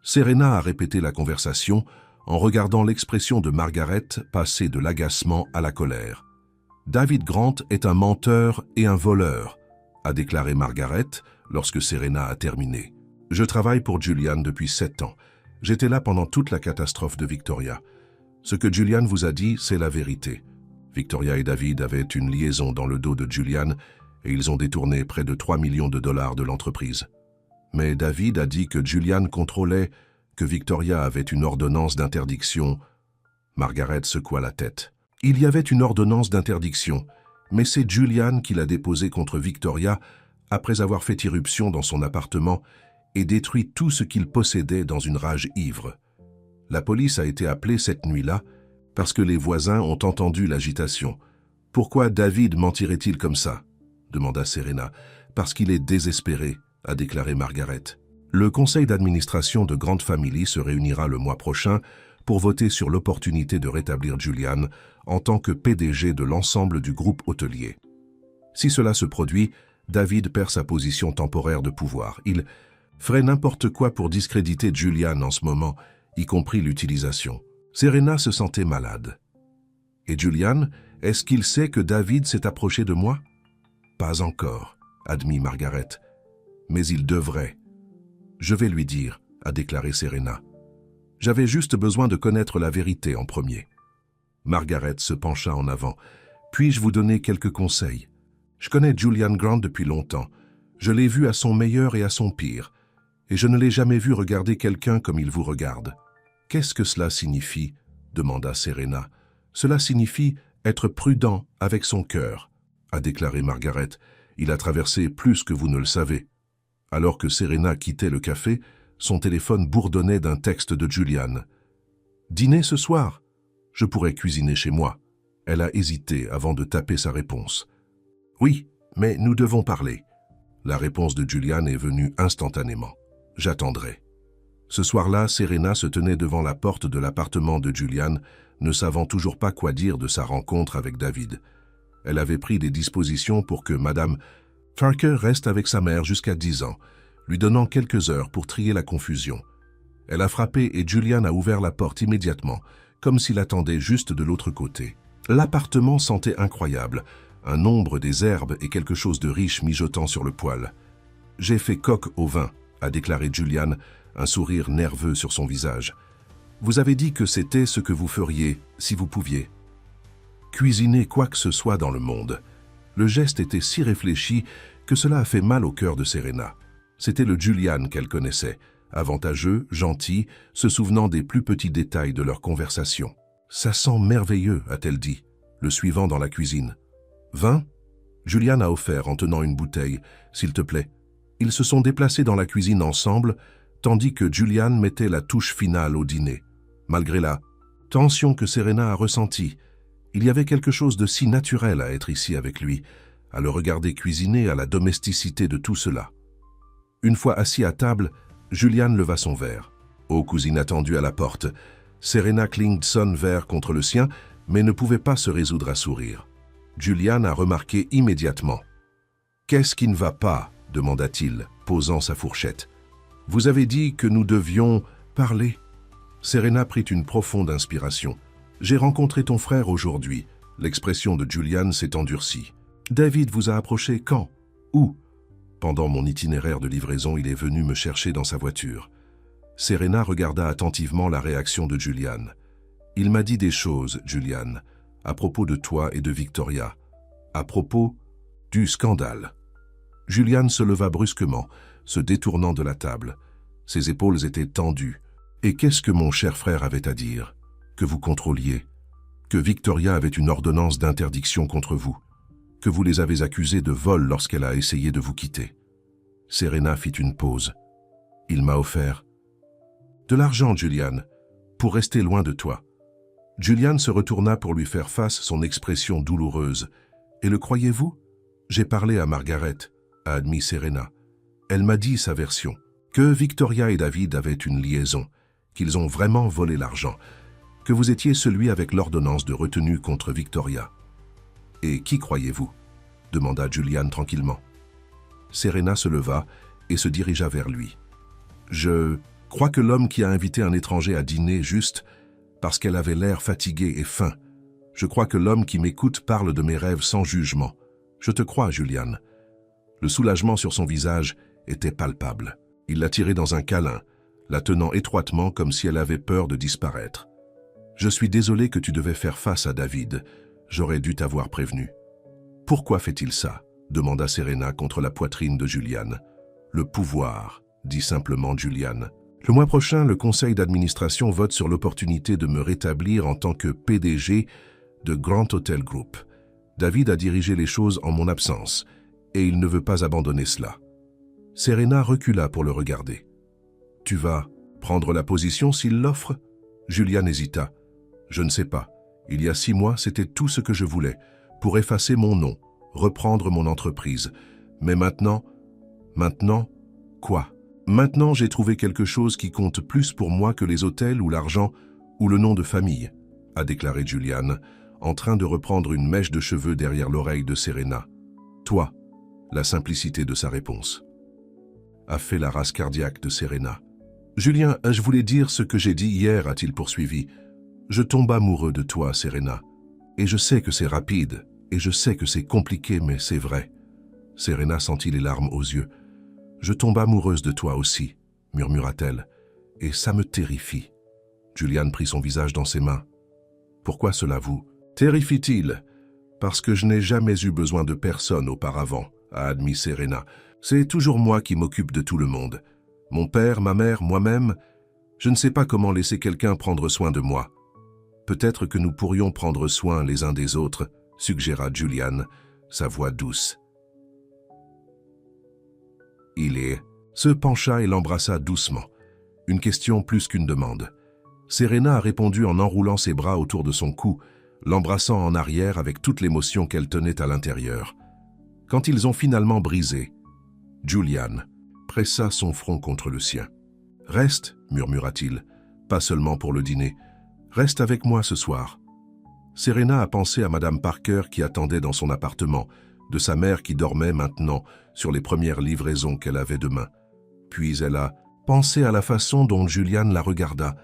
Serena a répété la conversation en regardant l'expression de Margaret passer de l'agacement à la colère. « David Grant est un menteur et un voleur, » a déclaré Margaret lorsque Serena a terminé. « Je travaille pour Julian depuis 7 ans. J'étais là pendant toute la catastrophe de Victoria. Ce que Julian vous a dit, c'est la vérité. Victoria et David avaient une liaison dans le dos de Julian et ils ont détourné près de 3 millions de dollars de l'entreprise. Mais David a dit que Julian contrôlait, que Victoria avait une ordonnance d'interdiction. » Margaret secoua la tête. « Il y avait une ordonnance d'interdiction, mais c'est Julian qui l'a déposée contre Victoria après avoir fait irruption dans son appartement et détruit tout ce qu'il possédait dans une rage ivre. La police a été appelée cette nuit-là parce que les voisins ont entendu l'agitation. « Pourquoi David mentirait-il comme ça ?» demanda Serena. « Parce qu'il est désespéré, » a déclaré Margaret. Le conseil d'administration de Grant Family se réunira le mois prochain pour voter sur l'opportunité de rétablir Julian en tant que PDG de l'ensemble du groupe hôtelier. Si cela se produit, David perd sa position temporaire de pouvoir. Il ferait n'importe quoi pour discréditer Julian en ce moment, y compris l'utilisation. Serena se sentait malade. « Et Julian, est-ce qu'il sait que David s'est approché de moi ?»« Pas encore, » admit Margaret. « Mais il devrait. »« Je vais lui dire, » a déclaré Serena. « J'avais juste besoin de connaître la vérité en premier. » Margaret se pencha en avant. « Puis-je vous donner quelques conseils? Je connais Julian Grant depuis longtemps. Je l'ai vu à son meilleur et à son pire. Et je ne l'ai jamais vu regarder quelqu'un comme il vous regarde. »« Qu'est-ce que cela signifie ?» demanda Serena. « Cela signifie être prudent avec son cœur, » a déclaré Margaret. « Il a traversé plus que vous ne le savez. » Alors que Serena quittait le café, son téléphone bourdonnait d'un texte de Julian. « Dîner ce soir? Je pourrais cuisiner chez moi. » Elle a hésité avant de taper sa réponse. « Oui, mais nous devons parler. » La réponse de Julian est venue instantanément. « J'attendrai. » Ce soir-là, Serena se tenait devant la porte de l'appartement de Julian, ne savant toujours pas quoi dire de sa rencontre avec David. Elle avait pris des dispositions pour que Madame Farker reste avec sa mère jusqu'à 10 ans, lui donnant quelques heures pour trier la confusion. Elle a frappé et Julian a ouvert la porte immédiatement, comme s'il attendait juste de l'autre côté. L'appartement sentait incroyable, un ombre des herbes et quelque chose de riche mijotant sur le poêle. « J'ai fait coque au vin », a déclaré Julian, un sourire nerveux sur son visage. « Vous avez dit que c'était ce que vous feriez si vous pouviez. Cuisiner quoi que ce soit dans le monde. » Le geste était si réfléchi que cela a fait mal au cœur de Serena. C'était le Julian qu'elle connaissait, avantageux, gentil, se souvenant des plus petits détails de leur conversation. « Ça sent merveilleux », a-t-elle dit, le suivant dans la cuisine. « Vin ?» Julian a offert en tenant une bouteille. « S'il te plaît. » Ils se sont déplacés dans la cuisine ensemble, tandis que Julian mettait la touche finale au dîner. Malgré la tension que Serena a ressentie, il y avait quelque chose de si naturel à être ici avec lui, à le regarder cuisiner, à la domesticité de tout cela. Une fois assis à table, Julian leva son verre. Au coup inattendu à la porte, Serena cligne son verre contre le sien, mais ne pouvait pas se résoudre à sourire. Julian a remarqué immédiatement. « Qu'est-ce qui ne va pas ?» demanda-t-il, posant sa fourchette. « Vous avez dit que nous devions parler. » Serena prit une profonde inspiration. « J'ai rencontré ton frère aujourd'hui. » L'expression de Julian s'est endurcie. « David vous a approché quand? Où? » Pendant mon itinéraire de livraison, il est venu me chercher dans sa voiture. Serena regarda attentivement la réaction de Julian. « Il m'a dit des choses, Julian, à propos de toi et de Victoria, à propos du scandale. » Julian se leva brusquement, se détournant de la table. Ses épaules étaient tendues. « Et qu'est-ce que mon cher frère avait à dire? Que vous contrôliez? Que Victoria avait une ordonnance d'interdiction contre vous? Que vous les avez accusés de vol lorsqu'elle a essayé de vous quitter? » Serena fit une pause. « Il m'a offert de l'argent, Julian, pour rester loin de toi. » Julian se retourna pour lui faire face, son expression douloureuse. « Et le croyez-vous? J'ai parlé à Margaret, » a admis Serena. Elle m'a dit sa version, que Victoria et David avaient une liaison, qu'ils ont vraiment volé l'argent, que vous étiez celui avec l'ordonnance de retenue contre Victoria. « Et qui croyez-vous? » demanda Julian tranquillement. Serena se leva et se dirigea vers lui. « Je crois que l'homme qui a invité un étranger à dîner juste parce qu'elle avait l'air fatiguée et faim. Je crois que l'homme qui m'écoute parle de mes rêves sans jugement. Je te crois, Julian. » Le soulagement sur son visage était palpable. Il l'a tirée dans un câlin, la tenant étroitement comme si elle avait peur de disparaître. « Je suis désolé que tu devais faire face à David. J'aurais dû t'avoir prévenu. »« Pourquoi fait-il ça ?» demanda Serena contre la poitrine de Julian. « Le pouvoir, » dit simplement Julian. « Le mois prochain, le conseil d'administration vote sur l'opportunité de me rétablir en tant que PDG de Grand Hotel Group. David a dirigé les choses en mon absence, et il ne veut pas abandonner cela. » Serena recula pour le regarder. « Tu vas prendre la position s'il l'offre ?» Julian hésita. « Je ne sais pas. Il y a 6 mois, c'était tout ce que je voulais, pour effacer mon nom, reprendre mon entreprise. Mais maintenant... Quoi? Maintenant, j'ai trouvé quelque chose qui compte plus pour moi que les hôtels ou l'argent ou le nom de famille, » a déclaré Julian, en train de reprendre une mèche de cheveux derrière l'oreille de Serena. « Toi », la simplicité de sa réponse, a fait la rase cardiaque de Serena. « Julien, je voulais dire ce que j'ai dit hier, a-t-il poursuivi. Je tombe amoureux de toi, Serena. Et je sais que c'est rapide, et je sais que c'est compliqué, mais c'est vrai. » Serena sentit les larmes aux yeux. « Je tombe amoureuse de toi aussi, » murmura-t-elle, « et ça me terrifie. » Julian prit son visage dans ses mains. « Pourquoi cela vous terrifie-t-il? Parce que je n'ai jamais eu besoin de personne auparavant, » a admis Serena. « C'est toujours moi qui m'occupe de tout le monde. Mon père, ma mère, moi-même, je ne sais pas comment laisser quelqu'un prendre soin de moi. Peut-être que nous pourrions prendre soin les uns des autres, » suggéra Julian, sa voix douce. Il se pencha et l'embrassa doucement. Une question plus qu'une demande. Serena a répondu en enroulant ses bras autour de son cou, l'embrassant en arrière avec toute l'émotion qu'elle tenait à l'intérieur. Quand ils ont finalement brisé, Julian pressa son front contre le sien. « Reste, » murmura-t-il, « pas seulement pour le dîner. Reste avec moi ce soir. » Serena a pensé à Madame Parker qui attendait dans son appartement, de sa mère qui dormait maintenant sur les premières livraisons qu'elle avait demain. Puis elle a pensé à la façon dont Julian la regarda,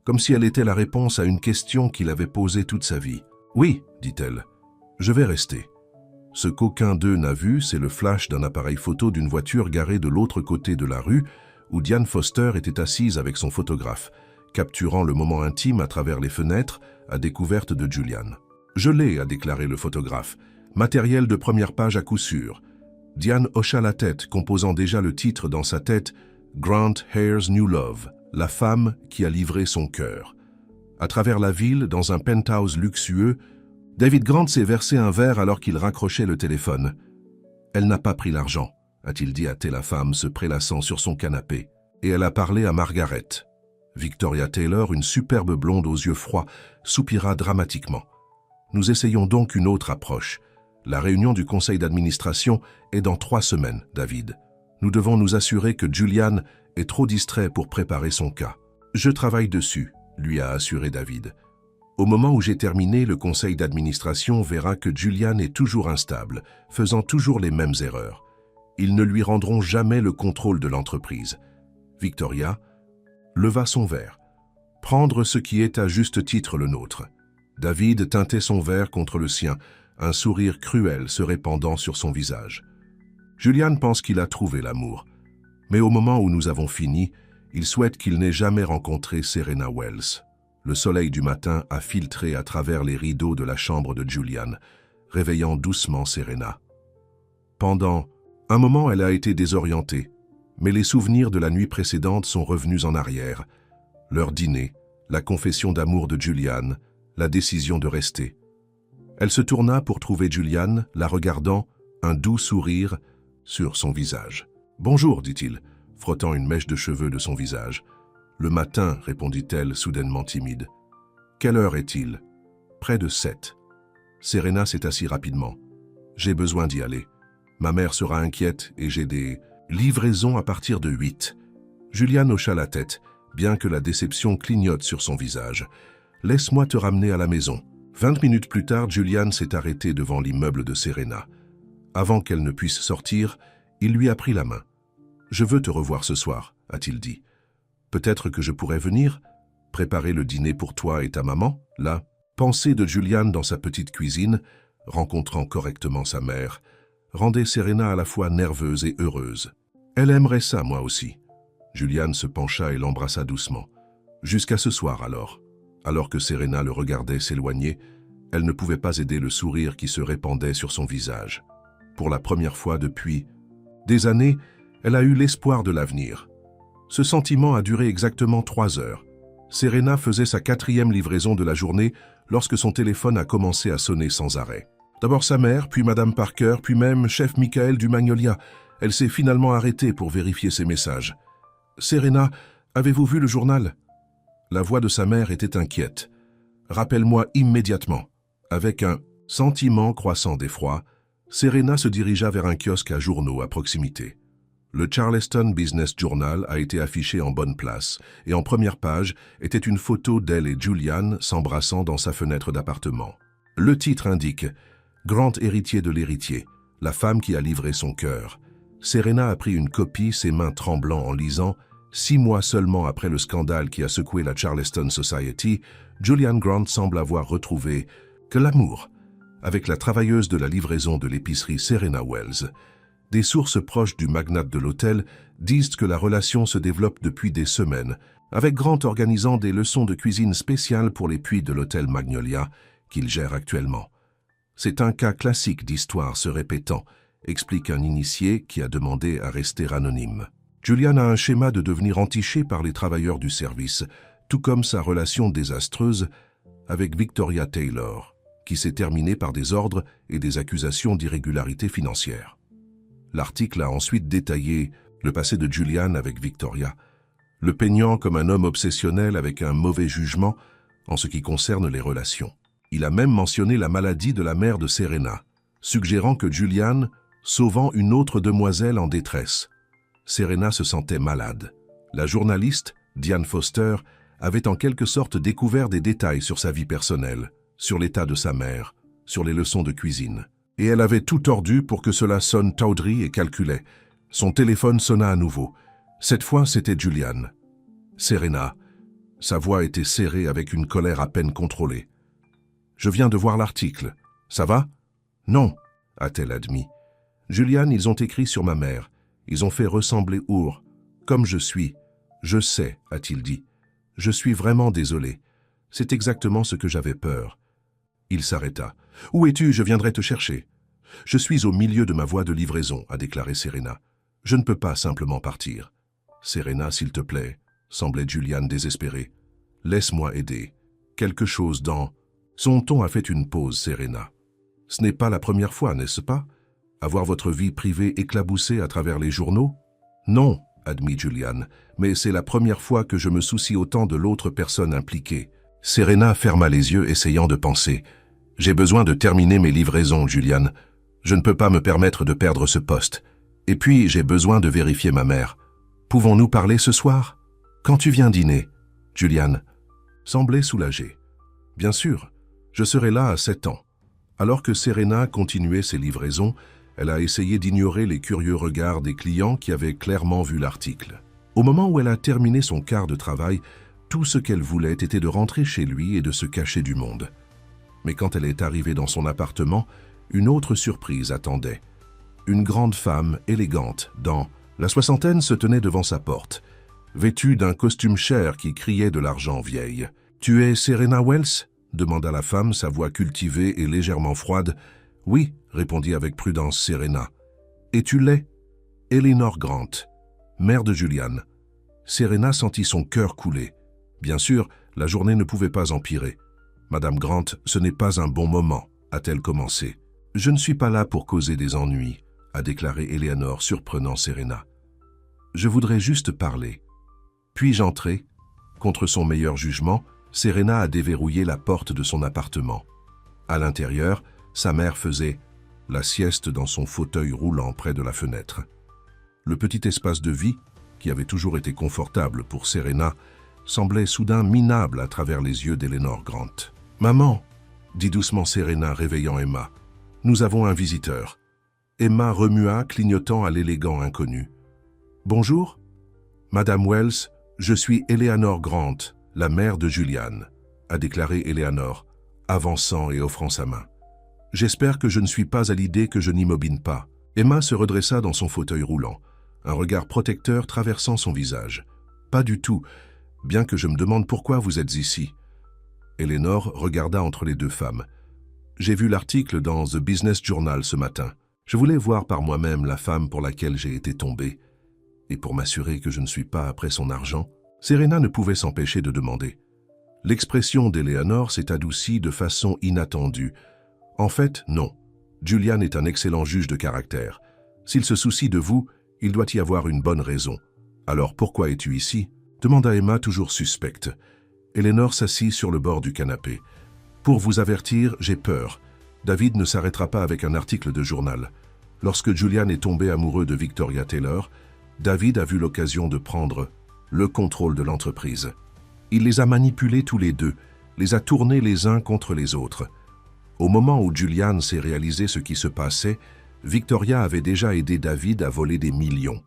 comme si elle était la réponse à une question qu'il avait posée toute sa vie. « Oui, » dit-elle, « je vais rester. » Ce qu'aucun d'eux n'a vu, c'est le flash d'un appareil photo d'une voiture garée de l'autre côté de la rue où Diane Foster était assise avec son photographe, capturant le moment intime à travers les fenêtres à découverte de Julian. « Je l'ai », a déclaré le photographe. « Matériel de première page à coup sûr. » Diane hocha la tête, composant déjà le titre dans sa tête « Grant Hare's New Love », la femme qui a livré son cœur. À travers la ville, dans un penthouse luxueux, David Grant s'est versé un verre alors qu'il raccrochait le téléphone. « Elle n'a pas pris l'argent », a-t-il dit à la femme se prélassant sur son canapé. Et elle a parlé à Margaret. Victoria Taylor, une superbe blonde aux yeux froids, soupira dramatiquement. « Nous essayons donc une autre approche. La réunion du conseil d'administration est dans 3 semaines, David. Nous devons nous assurer que Julian est trop distrait pour préparer son cas. Je travaille dessus, lui a assuré David. Au moment où j'ai terminé, le conseil d'administration verra que Julian est toujours instable, faisant toujours les mêmes erreurs. Ils ne lui rendront jamais le contrôle de l'entreprise. Victoria leva son verre. Prendre ce qui est à juste titre le nôtre. David teintait son verre contre le sien, un sourire cruel se répandant sur son visage. Julian pense qu'il a trouvé l'amour. Mais au moment où nous avons fini, il souhaite qu'il n'ait jamais rencontré Serena Wells. Le soleil du matin a filtré à travers les rideaux de la chambre de Julian, réveillant doucement Serena. Pendant un moment, elle a été désorientée, mais les souvenirs de la nuit précédente sont revenus en arrière. Leur dîner, la confession d'amour de Julian, la décision de rester. Elle se tourna pour trouver Julian, la regardant, un doux sourire sur son visage. « Bonjour, dit-il, frottant une mèche de cheveux de son visage. « Le matin, répondit-elle, soudainement timide. « Quelle heure est-il ?»« Près de 7. » Serena s'est assise rapidement. « J'ai besoin d'y aller. Ma mère sera inquiète et j'ai des livraisons à partir de 8. » Julian hocha la tête, bien que la déception clignote sur son visage. « Laisse-moi te ramener à la maison. » 20 minutes plus tard, Julian s'est arrêté devant l'immeuble de Serena. Avant qu'elle ne puisse sortir, il lui a pris la main. « Je veux te revoir ce soir, a-t-il dit. Peut-être que je pourrais venir, préparer le dîner pour toi et ta maman, là. » Pensée de Julian dans sa petite cuisine, rencontrant correctement sa mère, rendait Serena à la fois nerveuse et heureuse. Elle aimerait ça, moi aussi. Julian se pencha et l'embrassa doucement. Jusqu'à ce soir, alors. Alors que Serena le regardait s'éloigner, elle ne pouvait pas aider le sourire qui se répandait sur son visage. Pour la première fois depuis des années, elle a eu l'espoir de l'avenir. Ce sentiment a duré exactement 3 heures. Serena faisait sa 4e livraison de la journée lorsque son téléphone a commencé à sonner sans arrêt. D'abord sa mère, puis Madame Parker, puis même chef Michael du Magnolia. Elle s'est finalement arrêtée pour vérifier ses messages. « Serena, avez-vous vu le journal ?» La voix de sa mère était inquiète. « Rappelle-moi immédiatement. » Avec un sentiment croissant d'effroi, Serena se dirigea vers un kiosque à journaux à proximité. Le Charleston Business Journal a été affiché en bonne place et en première page était une photo d'elle et Julian s'embrassant dans sa fenêtre d'appartement. Le titre indique « Grant héritier de l'héritier, la femme qui a livré son cœur ». Serena a pris une copie, ses mains tremblant en lisant « 6 mois seulement après le scandale qui a secoué la Charleston Society, Julian Grant semble avoir retrouvé que l'amour » avec la travailleuse de la livraison de l'épicerie Serena Wells. Des sources proches du magnate de l'hôtel disent que la relation se développe depuis des semaines, avec Grant organisant des leçons de cuisine spéciales pour les puits de l'hôtel Magnolia qu'il gère actuellement. C'est un cas classique d'histoire se répétant, explique un initié qui a demandé à rester anonyme. Julian a un schéma de devenir entiché par les travailleurs du service, tout comme sa relation désastreuse avec Victoria Taylor, qui s'est terminée par des ordres et des accusations d'irrégularité financière. L'article a ensuite détaillé le passé de Julian avec Victoria, le peignant comme un homme obsessionnel avec un mauvais jugement en ce qui concerne les relations. Il a même mentionné la maladie de la mère de Serena, suggérant que Julian sauvant une autre demoiselle en détresse. Serena se sentait malade. La journaliste, Diane Foster, avait en quelque sorte découvert des détails sur sa vie personnelle, sur l'état de sa mère, sur les leçons de cuisine. Et elle avait tout tordu pour que cela sonne tawdry et calculé. Son téléphone sonna à nouveau. Cette fois, c'était Julian. « Serena. » Sa voix était serrée avec une colère à peine contrôlée. « Je viens de voir l'article. Ça va ?»« Non, » a-t-elle admis. « Julian, ils ont écrit sur ma mère. Ils ont fait ressembler Our. Comme je suis. Je sais, a-t-il dit. Je suis vraiment désolé. C'est exactement ce que j'avais peur. » Il s'arrêta. « Où es-tu? Je viendrai te chercher. »« Je suis au milieu de ma voie de livraison, » a déclaré Serena. « Je ne peux pas simplement partir. »« Serena, s'il te plaît, » semblait Julian désespéré. « Laisse-moi aider. Quelque chose dans... » Son ton a fait une pause, Serena. « Ce n'est pas la première fois, n'est-ce pas? Avoir votre vie privée éclaboussée à travers les journaux? »« Non, » admit Julian, « mais c'est la première fois que je me soucie autant de l'autre personne impliquée. » Serena ferma les yeux, essayant de penser. « J'ai besoin de terminer mes livraisons, Julian. Je ne peux pas me permettre de perdre ce poste. Et puis, j'ai besoin de vérifier ma mère. Pouvons-nous parler ce soir? Quand tu viens dîner? Julian semblait soulagé. Bien sûr, je serai là à 7 ans. Alors que Serena continuait ses livraisons, elle a essayé d'ignorer les curieux regards des clients qui avaient clairement vu l'article. Au moment où elle a terminé son quart de travail, tout ce qu'elle voulait était de rentrer chez lui et de se cacher du monde. Mais quand elle est arrivée dans son appartement, une autre surprise attendait. Une grande femme élégante, dans la soixantaine, se tenait devant sa porte, vêtue d'un costume cher qui criait de l'argent vieille. « Tu es Serena Wells ?» demanda la femme, sa voix cultivée et légèrement froide. « Oui », répondit avec prudence Serena. « Et tu l'es ?»« Eleanor Grant, mère de Julian. » Serena sentit son cœur couler. Bien sûr, la journée ne pouvait pas empirer. « Madame Grant, ce n'est pas un bon moment, » a-t-elle commencé. « Je ne suis pas là pour causer des ennuis, » a déclaré Eleanor, surprenant Serena. « Je voudrais juste parler. » Puis-je entrer? Contre son meilleur jugement, Serena a déverrouillé la porte de son appartement. À l'intérieur, sa mère faisait la sieste dans son fauteuil roulant près de la fenêtre. Le petit espace de vie, qui avait toujours été confortable pour Serena, semblait soudain minable à travers les yeux d'Eleanor Grant. « Maman !» dit doucement Serena, réveillant Emma. « Nous avons un visiteur. » Emma remua, clignotant à l'élégant inconnu. « Bonjour ? Madame Wells, je suis Eleanor Grant, la mère de Julian, » a déclaré Eleanor, avançant et offrant sa main. « J'espère que je ne suis pas à l'idée que je n'immobine pas. » Emma se redressa dans son fauteuil roulant, un regard protecteur traversant son visage. « Pas du tout, bien que je me demande pourquoi vous êtes ici. » Eleanor regarda entre les deux femmes. « J'ai vu l'article dans The Business Journal ce matin. Je voulais voir par moi-même la femme pour laquelle j'ai été tombée. Et pour m'assurer que je ne suis pas après son argent, » Serena ne pouvait s'empêcher de demander. L'expression d'Eleanor s'est adoucie de façon inattendue. « En fait, non. Julian est un excellent juge de caractère. S'il se soucie de vous, il doit y avoir une bonne raison. Alors pourquoi es-tu ici ?» demanda Emma, toujours suspecte. Eleanor s'assit sur le bord du canapé. « Pour vous avertir, j'ai peur. David ne s'arrêtera pas avec un article de journal. Lorsque Julian est tombé amoureux de Victoria Taylor, David a vu l'occasion de prendre le contrôle de l'entreprise. Il les a manipulés tous les deux, les a tournés les uns contre les autres. Au moment où Julian s'est réalisé ce qui se passait, Victoria avait déjà aidé David à voler des millions.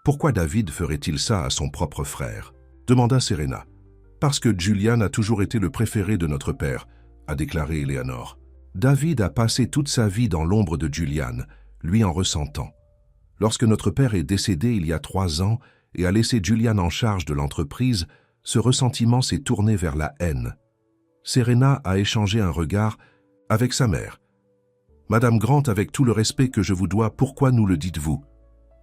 Pourquoi David ferait-il ça à son propre frère ? Demanda Serena. Parce que Julian a toujours été le préféré de notre père, a déclaré Eleanor. David a passé toute sa vie dans l'ombre de Julian, lui en ressentant. Lorsque notre père est décédé il y a 3 ans et a laissé Julian en charge de l'entreprise, ce ressentiment s'est tourné vers la haine. Serena a échangé un regard avec sa mère. « Madame Grant, avec tout le respect que je vous dois, pourquoi nous le dites-vous ?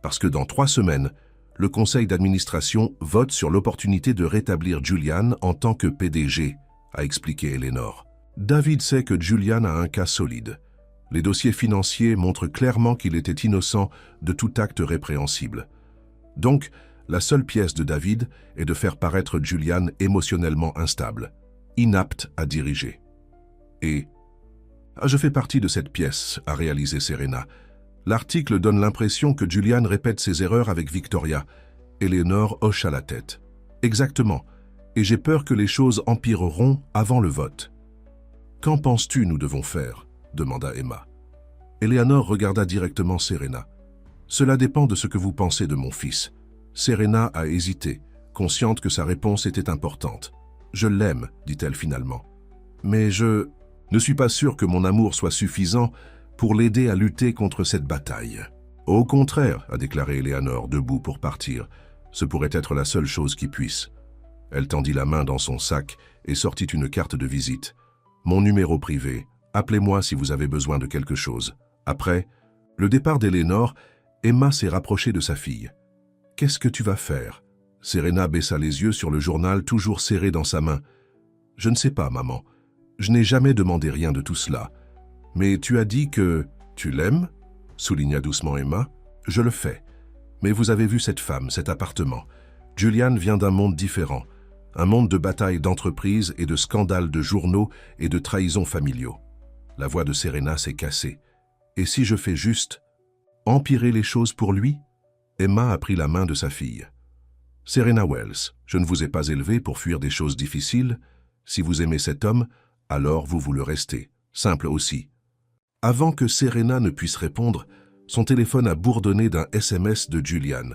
Parce que dans 3 semaines, le conseil d'administration vote sur l'opportunité de rétablir Julian en tant que PDG, a expliqué Eleanor. David sait que Julian a un cas solide. Les dossiers financiers montrent clairement qu'il était innocent de tout acte répréhensible. Donc, la seule pièce de David est de faire paraître Julian émotionnellement instable, inapte à diriger. Et « Je fais partie de cette pièce », a réalisé Serena. L'article donne l'impression que Julian répète ses erreurs avec Victoria. Eleanor hocha la tête. « Exactement, et j'ai peur que les choses empireront avant le vote. »« Qu'en penses-tu nous devons faire ?» demanda Emma. Eleanor regarda directement Serena. « Cela dépend de ce que vous pensez de mon fils. » Serena a hésité, consciente que sa réponse était importante. « Je l'aime, dit-elle finalement. Mais je ne suis pas sûre que mon amour soit suffisant pour l'aider à lutter contre cette bataille. »« Au contraire, » a déclaré Eleanor, debout pour partir. « Ce pourrait être la seule chose qui puisse. » Elle tendit la main dans son sac et sortit une carte de visite. « Mon numéro privé. Appelez-moi si vous avez besoin de quelque chose. » Après le départ d'Eleanor, Emma s'est rapprochée de sa fille. « Qu'est-ce que tu vas faire ?» Serena baissa les yeux sur le journal toujours serré dans sa main. « Je ne sais pas, maman. Je n'ai jamais demandé rien de tout cela. Mais tu as dit que tu l'aimes ?» souligna doucement Emma. « Je le fais. Mais vous avez vu cette femme, cet appartement. Julian vient d'un monde différent. Un monde de batailles d'entreprise et de scandales de journaux et de trahisons familiaux. » La voix de Serena s'est cassée. « Et si je fais juste Empirer les choses pour lui? Emma a pris la main de sa fille. Serena Wells, je ne vous ai pas élevé pour fuir des choses difficiles. Si vous aimez cet homme, alors vous le restez. Simple aussi. Avant que Serena ne puisse répondre, son téléphone a bourdonné d'un SMS de Julian.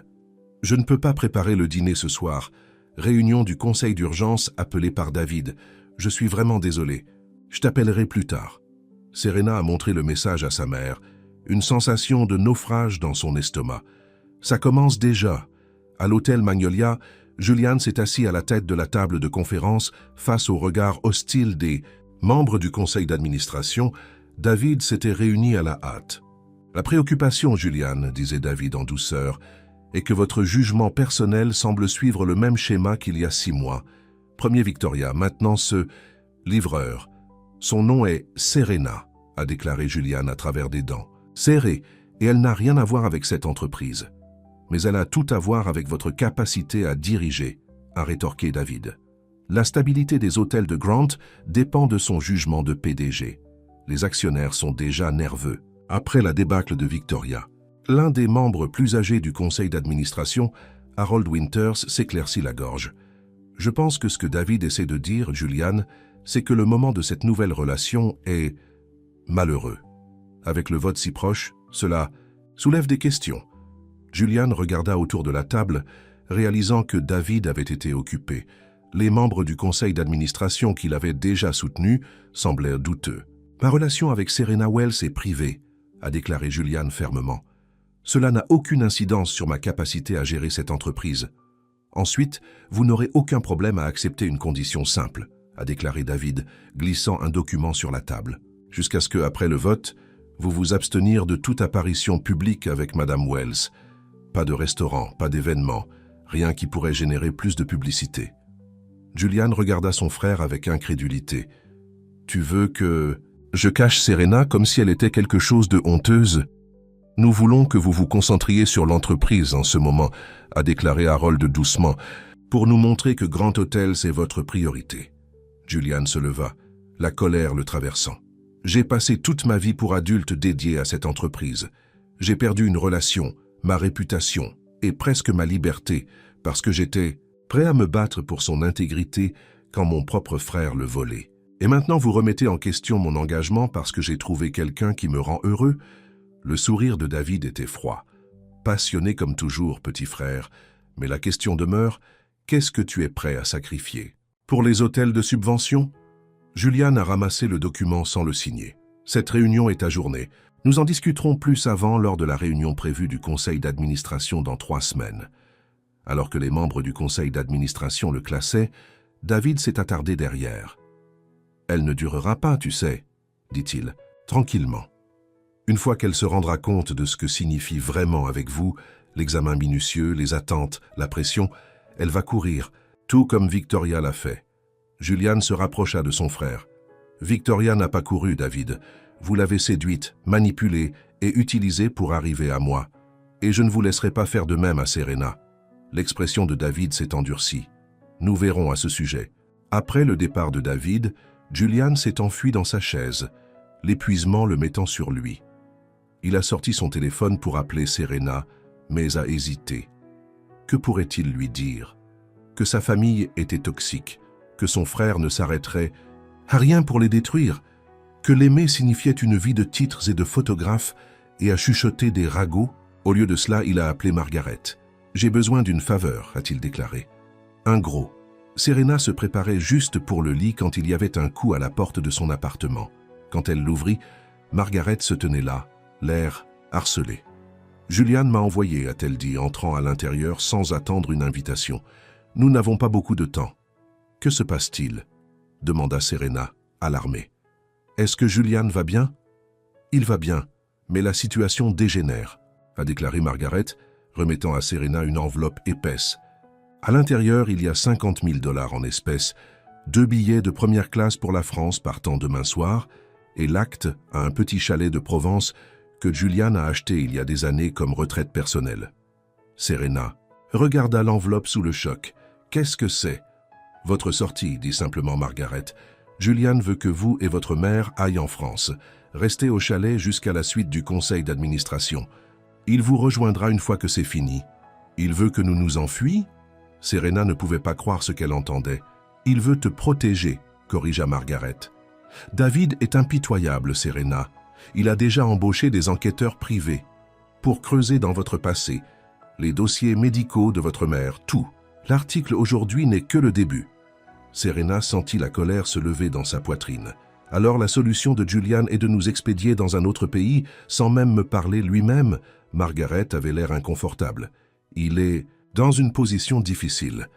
Je ne peux pas préparer le dîner ce soir. Réunion du conseil d'urgence appelée par David. Je suis vraiment désolé. Je t'appellerai plus tard. Serena a montré le message à sa mère. Une sensation de naufrage dans son estomac. Ça commence déjà. À l'hôtel Magnolia, Julian s'est assis à la tête de la table de conférence face au regard hostile des membres du conseil d'administration. David s'était réuni à la hâte. La préoccupation, Julian, disait David en douceur, est que votre jugement personnel semble suivre le même schéma qu'il y a 6 mois. Premier Victoria, maintenant ce livreur. Son nom est Serena, a déclaré Julian à travers des dents. Serré, et elle n'a rien à voir avec cette entreprise. Mais elle a tout à voir avec votre capacité à diriger, a rétorqué David. La stabilité des hôtels de Grant dépend de son jugement de PDG. Les actionnaires sont déjà nerveux. Après la débâcle de Victoria, l'un des membres plus âgés du conseil d'administration, Harold Winters, s'éclaircit la gorge. Je pense que ce que David essaie de dire, Julian, c'est que le moment de cette nouvelle relation est malheureux. Avec le vote si proche, cela soulève des questions. Julian regarda autour de la table, réalisant que David avait été occupé. Les membres du conseil d'administration qu'il avait déjà soutenu semblèrent douteux. « Ma relation avec Serena Wells est privée », a déclaré Julian fermement. « Cela n'a aucune incidence sur ma capacité à gérer cette entreprise. Ensuite, vous n'aurez aucun problème à accepter une condition simple, » a déclaré David, glissant un document sur la table. « Jusqu'à ce que, après le vote, vous vous abstenir de toute apparition publique avec Madame Wells. Pas de restaurant, pas d'événement, rien qui pourrait générer plus de publicité. » Julian regarda son frère avec incrédulité. « Tu veux que je cache Serena comme si elle était quelque chose de honteuse? Nous voulons que vous vous concentriez sur l'entreprise en ce moment, » a déclaré Harold doucement, « pour nous montrer que Grand Hôtel, c'est votre priorité. » Julian se leva, la colère le traversant. « J'ai passé toute ma vie pour adulte dédiée à cette entreprise. J'ai perdu une relation, ma réputation et presque ma liberté parce que j'étais prêt à me battre pour son intégrité quand mon propre frère le volait. Et maintenant vous remettez en question mon engagement parce que j'ai trouvé quelqu'un qui me rend heureux ?» Le sourire de David était froid. « Passionné comme toujours, petit frère, mais la question demeure, qu'est-ce que tu es prêt à sacrifier? Pour les hôtels de subvention ?» Julian a ramassé le document sans le signer. « Cette réunion est ajournée. Nous en discuterons plus avant lors de la réunion prévue du conseil d'administration dans 3 semaines. » Alors que les membres du conseil d'administration le classaient, David s'est attardé derrière. « Elle ne durera pas, tu sais, » dit-il, tranquillement. « Une fois qu'elle se rendra compte de ce que signifie vraiment avec vous, l'examen minutieux, les attentes, la pression, elle va courir, tout comme Victoria l'a fait. » Julian se rapprocha de son frère. « Victoria n'a pas couru, David. Vous l'avez séduite, manipulée et utilisée pour arriver à moi. Et je ne vous laisserai pas faire de même à Serena. » L'expression de David s'est endurcie. Nous verrons à ce sujet. Après le départ de David, Julian s'est enfui dans sa chaise, l'épuisement le mettant sur lui. Il a sorti son téléphone pour appeler Serena, mais a hésité. Que pourrait-il lui dire? Que sa famille était toxique, que son frère ne s'arrêterait à rien pour les détruire, que l'aimer signifiait une vie de titres et de photographes et à chuchoter des ragots. Au lieu de cela, il a appelé Margaret. « J'ai besoin d'une faveur », a-t-il déclaré. Un gros. Serena se préparait juste pour le lit quand il y avait un coup à la porte de son appartement. Quand elle l'ouvrit, Margaret se tenait là, l'air harcelé. « Julian m'a envoyé », a-t-elle dit, entrant à l'intérieur sans attendre une invitation. « Nous n'avons pas beaucoup de temps. »« Que se passe-t-il » demanda Serena, alarmée. « Est-ce que Julian va bien ?»« Il va bien, mais la situation dégénère », a déclaré Margaret, remettant à Serena une enveloppe épaisse. À l'intérieur, il y a 50 000 $ en espèces, 2 billets de première classe pour la France partant demain soir et l'acte à un petit chalet de Provence que Julian a acheté il y a des années comme retraite personnelle. Serena regarda l'enveloppe sous le choc. « Qu'est-ce que c'est ?»« Votre sortie, » dit simplement Margaret. « Julian veut que vous et votre mère aillent en France. Restez au chalet jusqu'à la suite du conseil d'administration. Il vous rejoindra une fois que c'est fini. Il veut que nous nous enfuions? Serena ne pouvait pas croire ce qu'elle entendait. Il veut te protéger, corrigea Margaret. David est impitoyable, Serena. Il a déjà embauché des enquêteurs privés pour creuser dans votre passé, les dossiers médicaux de votre mère, tout. L'article aujourd'hui n'est que le début. Serena sentit la colère se lever dans sa poitrine. Alors la solution de Julian est de nous expédier dans un autre pays, sans même me parler lui-même. Margaret avait l'air inconfortable. Il est dans une position difficile.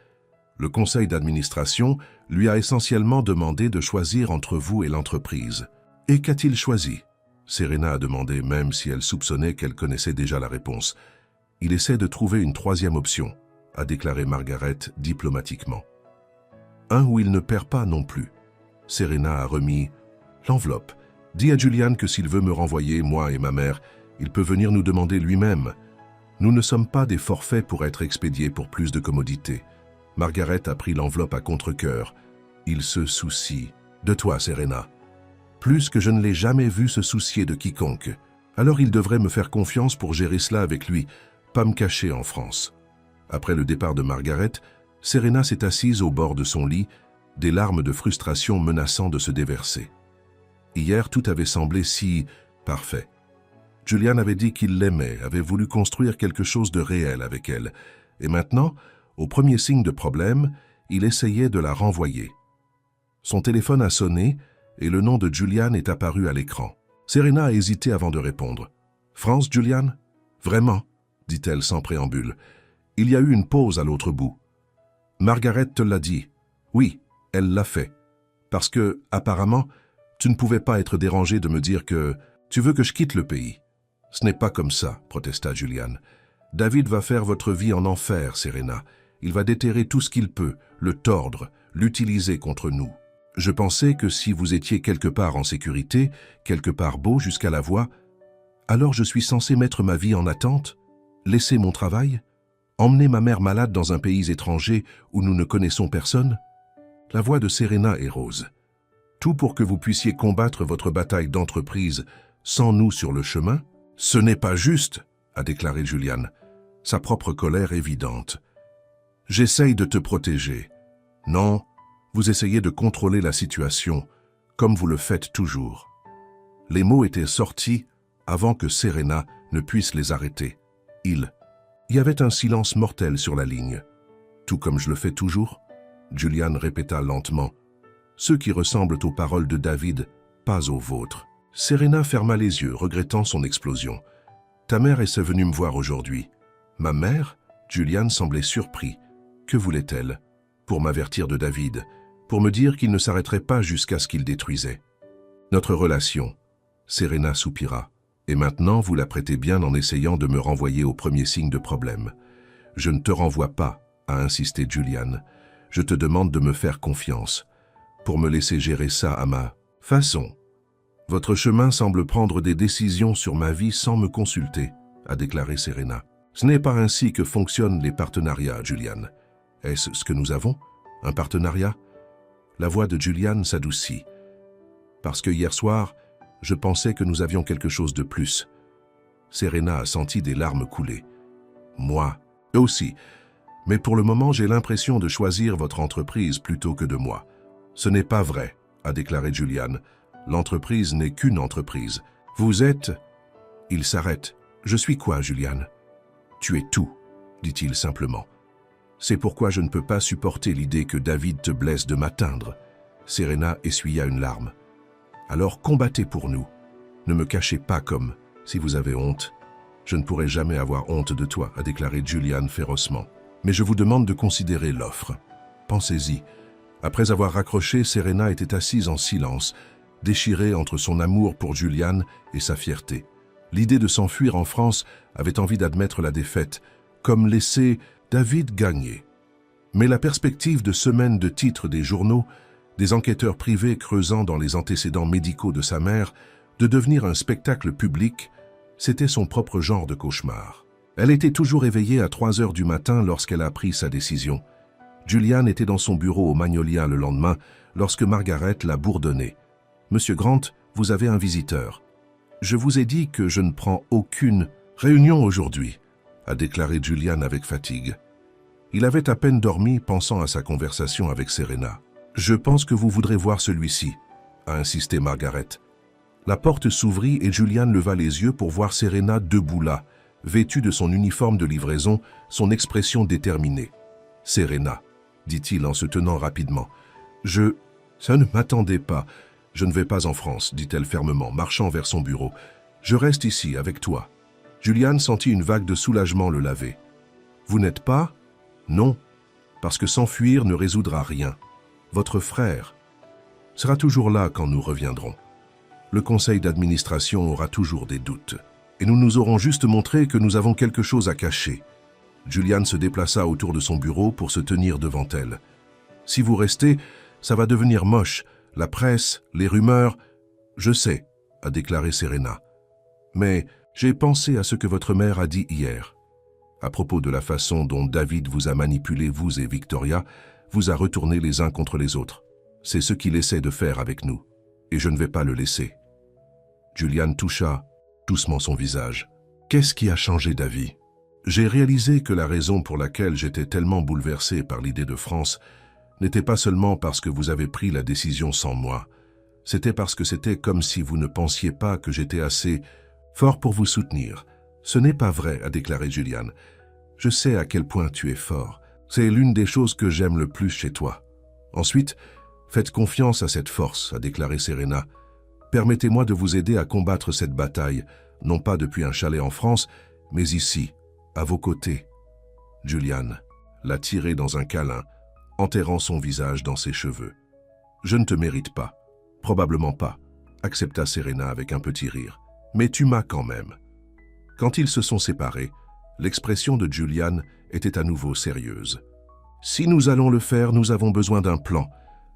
Le conseil d'administration lui a essentiellement demandé de choisir entre vous et l'entreprise. Et qu'a-t-il choisi? Serena a demandé, même si elle soupçonnait qu'elle connaissait déjà la réponse. Il essaie de trouver une troisième option, a déclaré Margaret diplomatiquement. Un où il ne perd pas non plus. Serena a remis l'enveloppe. Dis à Julian que s'il veut me renvoyer, moi et ma mère, il peut venir nous demander lui-même. Nous ne sommes pas des forfaits pour être expédiés pour plus de commodité. Margaret a pris l'enveloppe à contre-cœur. Il se soucie de toi, Serena. Plus que je ne l'ai jamais vu se soucier de quiconque. Alors il devrait me faire confiance pour gérer cela avec lui, pas me cacher en France. Après le départ de Margaret, Serena s'est assise au bord de son lit, des larmes de frustration menaçant de se déverser. Hier, tout avait semblé si parfait. Julian avait dit qu'il l'aimait, avait voulu construire quelque chose de réel avec elle. Et maintenant, au premier signe de problème, il essayait de la renvoyer. Son téléphone a sonné et le nom de Julian est apparu à l'écran. Serena a hésité avant de répondre. « France, Julian ?»« Vraiment ?» dit-elle sans préambule. « Il y a eu une pause à l'autre bout. »« Margaret te l'a dit. »« Oui, elle l'a fait. Parce que, apparemment, tu ne pouvais pas être dérangé de me dire que tu veux que je quitte le pays. »« Ce n'est pas comme ça, » protesta Julian. « David va faire votre vie en enfer, Serena. Il va déterrer tout ce qu'il peut, le tordre, l'utiliser contre nous. Je pensais que si vous étiez quelque part en sécurité, quelque part beau jusqu'à la voix, alors je suis censé mettre ma vie en attente, laisser mon travail, emmener ma mère malade dans un pays étranger où nous ne connaissons personne. » La voix de Serena est rose. « Tout pour que vous puissiez combattre votre bataille d'entreprise sans nous sur le chemin? Ce n'est pas juste, » a déclaré Julian, sa propre colère évidente. « J'essaye de te protéger. Non, vous essayez de contrôler la situation, comme vous le faites toujours. » Les mots étaient sortis avant que Serena ne puisse les arrêter. Il y avait un silence mortel sur la ligne. « Tout comme je le fais toujours ?» Julian répéta lentement. « Ceux qui ressemblent aux paroles de David, pas aux vôtres. » Serena ferma les yeux, regrettant son explosion. « Ta mère est venue me voir aujourd'hui. »« Ma mère ?» Julian semblait surpris. Que voulait-elle? Pour m'avertir de David, pour me dire qu'il ne s'arrêterait pas jusqu'à ce qu'il détruisait. Notre relation, Serena soupira. Et maintenant, vous la prêtez bien en essayant de me renvoyer au premier signe de problème. Je ne te renvoie pas, a insisté Julian. Je te demande de me faire confiance, pour me laisser gérer ça à ma façon. Votre chemin semble prendre des décisions sur ma vie sans me consulter, a déclaré Serena. Ce n'est pas ainsi que fonctionnent les partenariats, Julian. Est-ce ce que nous avons? Un partenariat? La voix de Julian s'adoucit. Parce que hier soir, je pensais que nous avions quelque chose de plus. Serena a senti des larmes couler. Moi, eux aussi. Mais pour le moment, j'ai l'impression de choisir votre entreprise plutôt que de moi. Ce n'est pas vrai, a déclaré Julian. L'entreprise n'est qu'une entreprise. Vous êtes... Il s'arrête. Je suis quoi, Julian? Tu es tout, dit-il simplement. C'est pourquoi je ne peux pas supporter l'idée que David te blesse de m'atteindre. Serena essuya une larme. Alors combattez pour nous. Ne me cachez pas comme, si vous avez honte. Je ne pourrai jamais avoir honte de toi, a déclaré Julian férocement. Mais je vous demande de considérer l'offre. Pensez-y. Après avoir raccroché, Serena était assise en silence, déchirée entre son amour pour Julian et sa fierté. L'idée de s'enfuir en France avait envie d'admettre la défaite, comme laisser David gagner. Mais la perspective de semaines de titres des journaux, des enquêteurs privés creusant dans les antécédents médicaux de sa mère, de devenir un spectacle public, c'était son propre genre de cauchemar. Elle était toujours éveillée à 3 heures du matin lorsqu'elle a pris sa décision. Julian était dans son bureau au Magnolia le lendemain lorsque Margaret l'a bourdonné. « Monsieur Grant, vous avez un visiteur. Je vous ai dit que je ne prends aucune Réunion aujourd'hui, a déclaré Julian avec fatigue. Il avait à peine dormi pensant à sa conversation avec Serena. Je pense que vous voudrez voir celui-ci, a insisté Margaret. La porte s'ouvrit et Julian leva les yeux pour voir Serena debout là, vêtue de son uniforme de livraison, son expression déterminée. « Serena », dit-il en se tenant rapidement. « Ça ne m'attendait pas. Je ne vais pas en France, dit-elle fermement, marchant vers son bureau. Je reste ici, avec toi. » Julian sentit une vague de soulagement le laver. « Vous n'êtes pas ?»« Non, parce que s'enfuir ne résoudra rien. Votre frère sera toujours là quand nous reviendrons. Le conseil d'administration aura toujours des doutes. Et nous nous aurons juste montré que nous avons quelque chose à cacher. » Julian se déplaça autour de son bureau pour se tenir devant elle. « Si vous restez, ça va devenir moche. La presse, les rumeurs... »« Je sais, » a déclaré Serena. « Mais j'ai pensé à ce que votre mère a dit hier. À propos de la façon dont David vous a manipulé, vous et Victoria, vous a retourné les uns contre les autres. C'est ce qu'il essaie de faire avec nous. Et je ne vais pas le laisser. » Julian toucha doucement son visage. « Qu'est-ce qui a changé d'avis ?» J'ai réalisé que la raison pour laquelle j'étais tellement bouleversé par l'idée de France n'était pas seulement parce que vous avez pris la décision sans moi. C'était parce que c'était comme si vous ne pensiez pas que j'étais assez fort pour vous soutenir. « Ce n'est pas vrai, » a déclaré Julian. « Je sais à quel point tu es fort. C'est l'une des choses que j'aime le plus chez toi. Ensuite, faites confiance à cette force, » a déclaré Serena. « Permettez-moi de vous aider à combattre cette bataille, non pas depuis un chalet en France, mais ici, à vos côtés. » Julian l'a tiré dans un câlin, enterrant son visage dans ses cheveux. « Je ne te mérite pas. Probablement pas, » accepta Serena avec un petit rire. « Mais tu m'as quand même. » Quand ils se sont séparés, l'expression de Julian était à nouveau sérieuse. « Si nous allons le faire, nous avons besoin d'un plan.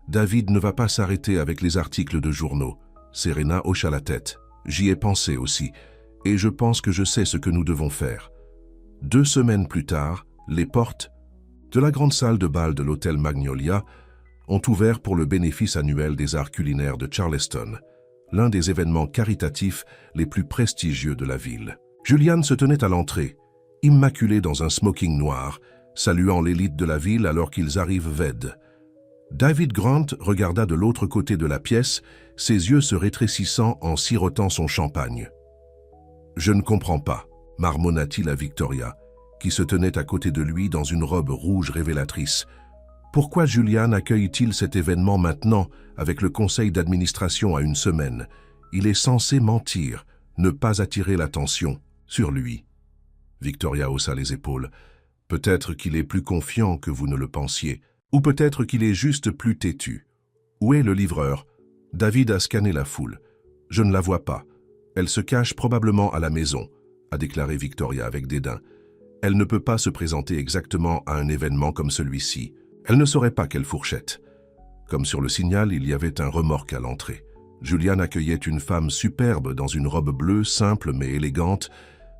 David ne va pas s'arrêter avec les articles de journaux. » Serena hocha la tête. « J'y ai pensé aussi, et je pense que je sais ce que nous devons faire. » 2 semaines plus tard, les portes de la grande salle de bal de l'hôtel Magnolia ont ouvert pour le bénéfice annuel des arts culinaires de Charleston, l'un des événements caritatifs les plus prestigieux de la ville. Julian se tenait à l'entrée, immaculé dans un smoking noir, saluant l'élite de la ville alors qu'ils arrivent vaides. David Grant regarda de l'autre côté de la pièce, ses yeux se rétrécissant en sirotant son champagne. « Je ne comprends pas, » marmonna-t-il à Victoria, qui se tenait à côté de lui dans une robe rouge révélatrice. « Pourquoi Julian accueille-t-il cet événement maintenant, avec le conseil d'administration à 1 semaine? Il est censé mentir, ne pas attirer l'attention sur lui. » Victoria haussa les épaules. « Peut-être qu'il est plus confiant que vous ne le pensiez, ou peut-être qu'il est juste plus têtu. Où est le livreur? » David a scanné la foule. « Je ne la vois pas. Elle se cache probablement à la maison, » a déclaré Victoria avec dédain. « Elle ne peut pas se présenter exactement à un événement comme celui-ci. Elle ne saurait pas quelle fourchette. » Comme sur le signal, il y avait un remorque à l'entrée. Julian accueillait une femme superbe dans une robe bleue, simple mais élégante.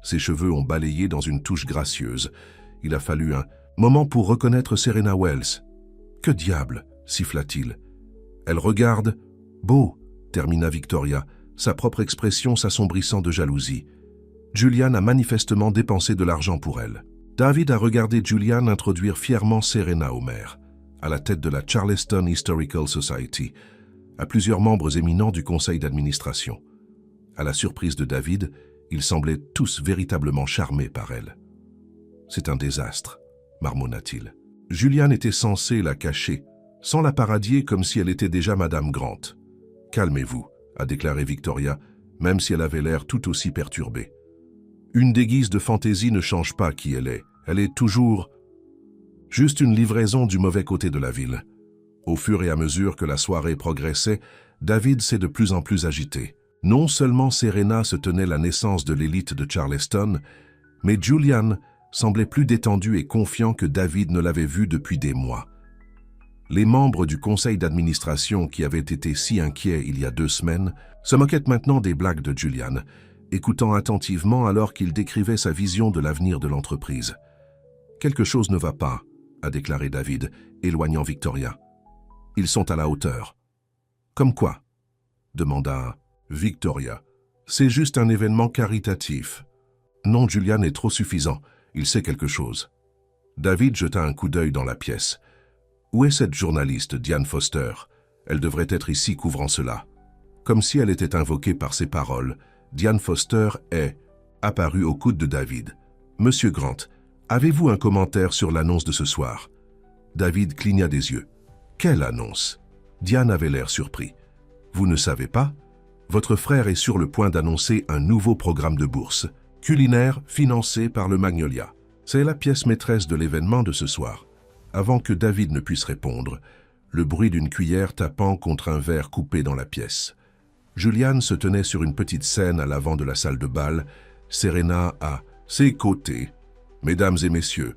Ses cheveux ont balayé dans une touche gracieuse. Il a fallu un moment pour reconnaître Serena Wells. « Que diable !» siffla-t-il. « Elle regarde. Beau !» termina Victoria, sa propre expression s'assombrissant de jalousie. Julian a manifestement dépensé de l'argent pour elle. David a regardé Julian introduire fièrement Serena au maire, à la tête de la Charleston Historical Society, à plusieurs membres éminents du conseil d'administration. À la surprise de David, ils semblaient tous véritablement charmés par elle. « C'est un désastre, » marmonna-t-il. Julian était censé la cacher, sans la paradier comme si elle était déjà Madame Grant. « Calmez-vous, » a déclaré Victoria, même si elle avait l'air tout aussi perturbée. « Une déguise de fantaisie ne change pas qui elle est toujours juste une livraison du mauvais côté de la ville. » Au fur et à mesure que la soirée progressait, David s'est de plus en plus agité. Non seulement Serena se tenait la naissance de l'élite de Charleston, mais Julian semblait plus détendu et confiant que David ne l'avait vu depuis des mois. Les membres du conseil d'administration qui avaient été si inquiets il y a 2 semaines se moquaient maintenant des blagues de Julian, écoutant attentivement alors qu'il décrivait sa vision de l'avenir de l'entreprise. « Quelque chose ne va pas, » a déclaré David, éloignant Victoria. « Ils sont à la hauteur. »« Comme quoi ?» demanda Victoria. « C'est juste un événement caritatif. » Non, Julian est trop suffisant. Il sait quelque chose. David jeta un coup d'œil dans la pièce. Où est cette journaliste, Diane Foster? Elle devrait être ici couvrant cela. Comme si elle était invoquée par ses paroles, Diane Foster est apparue au coude de David. Monsieur Grant, avez-vous un commentaire sur l'annonce de ce soir? David cligna des yeux. Quelle annonce? Diane avait l'air surpris. Vous ne savez pas? Votre frère est sur le point d'annoncer un nouveau programme de bourse, culinaire financé par le Magnolia. C'est la pièce maîtresse de l'événement de ce soir. Avant que David ne puisse répondre, le bruit d'une cuillère tapant contre un verre coupé dans la pièce. Julian se tenait sur une petite scène à l'avant de la salle de bal, Serena à ses côtés. « Mesdames et messieurs »,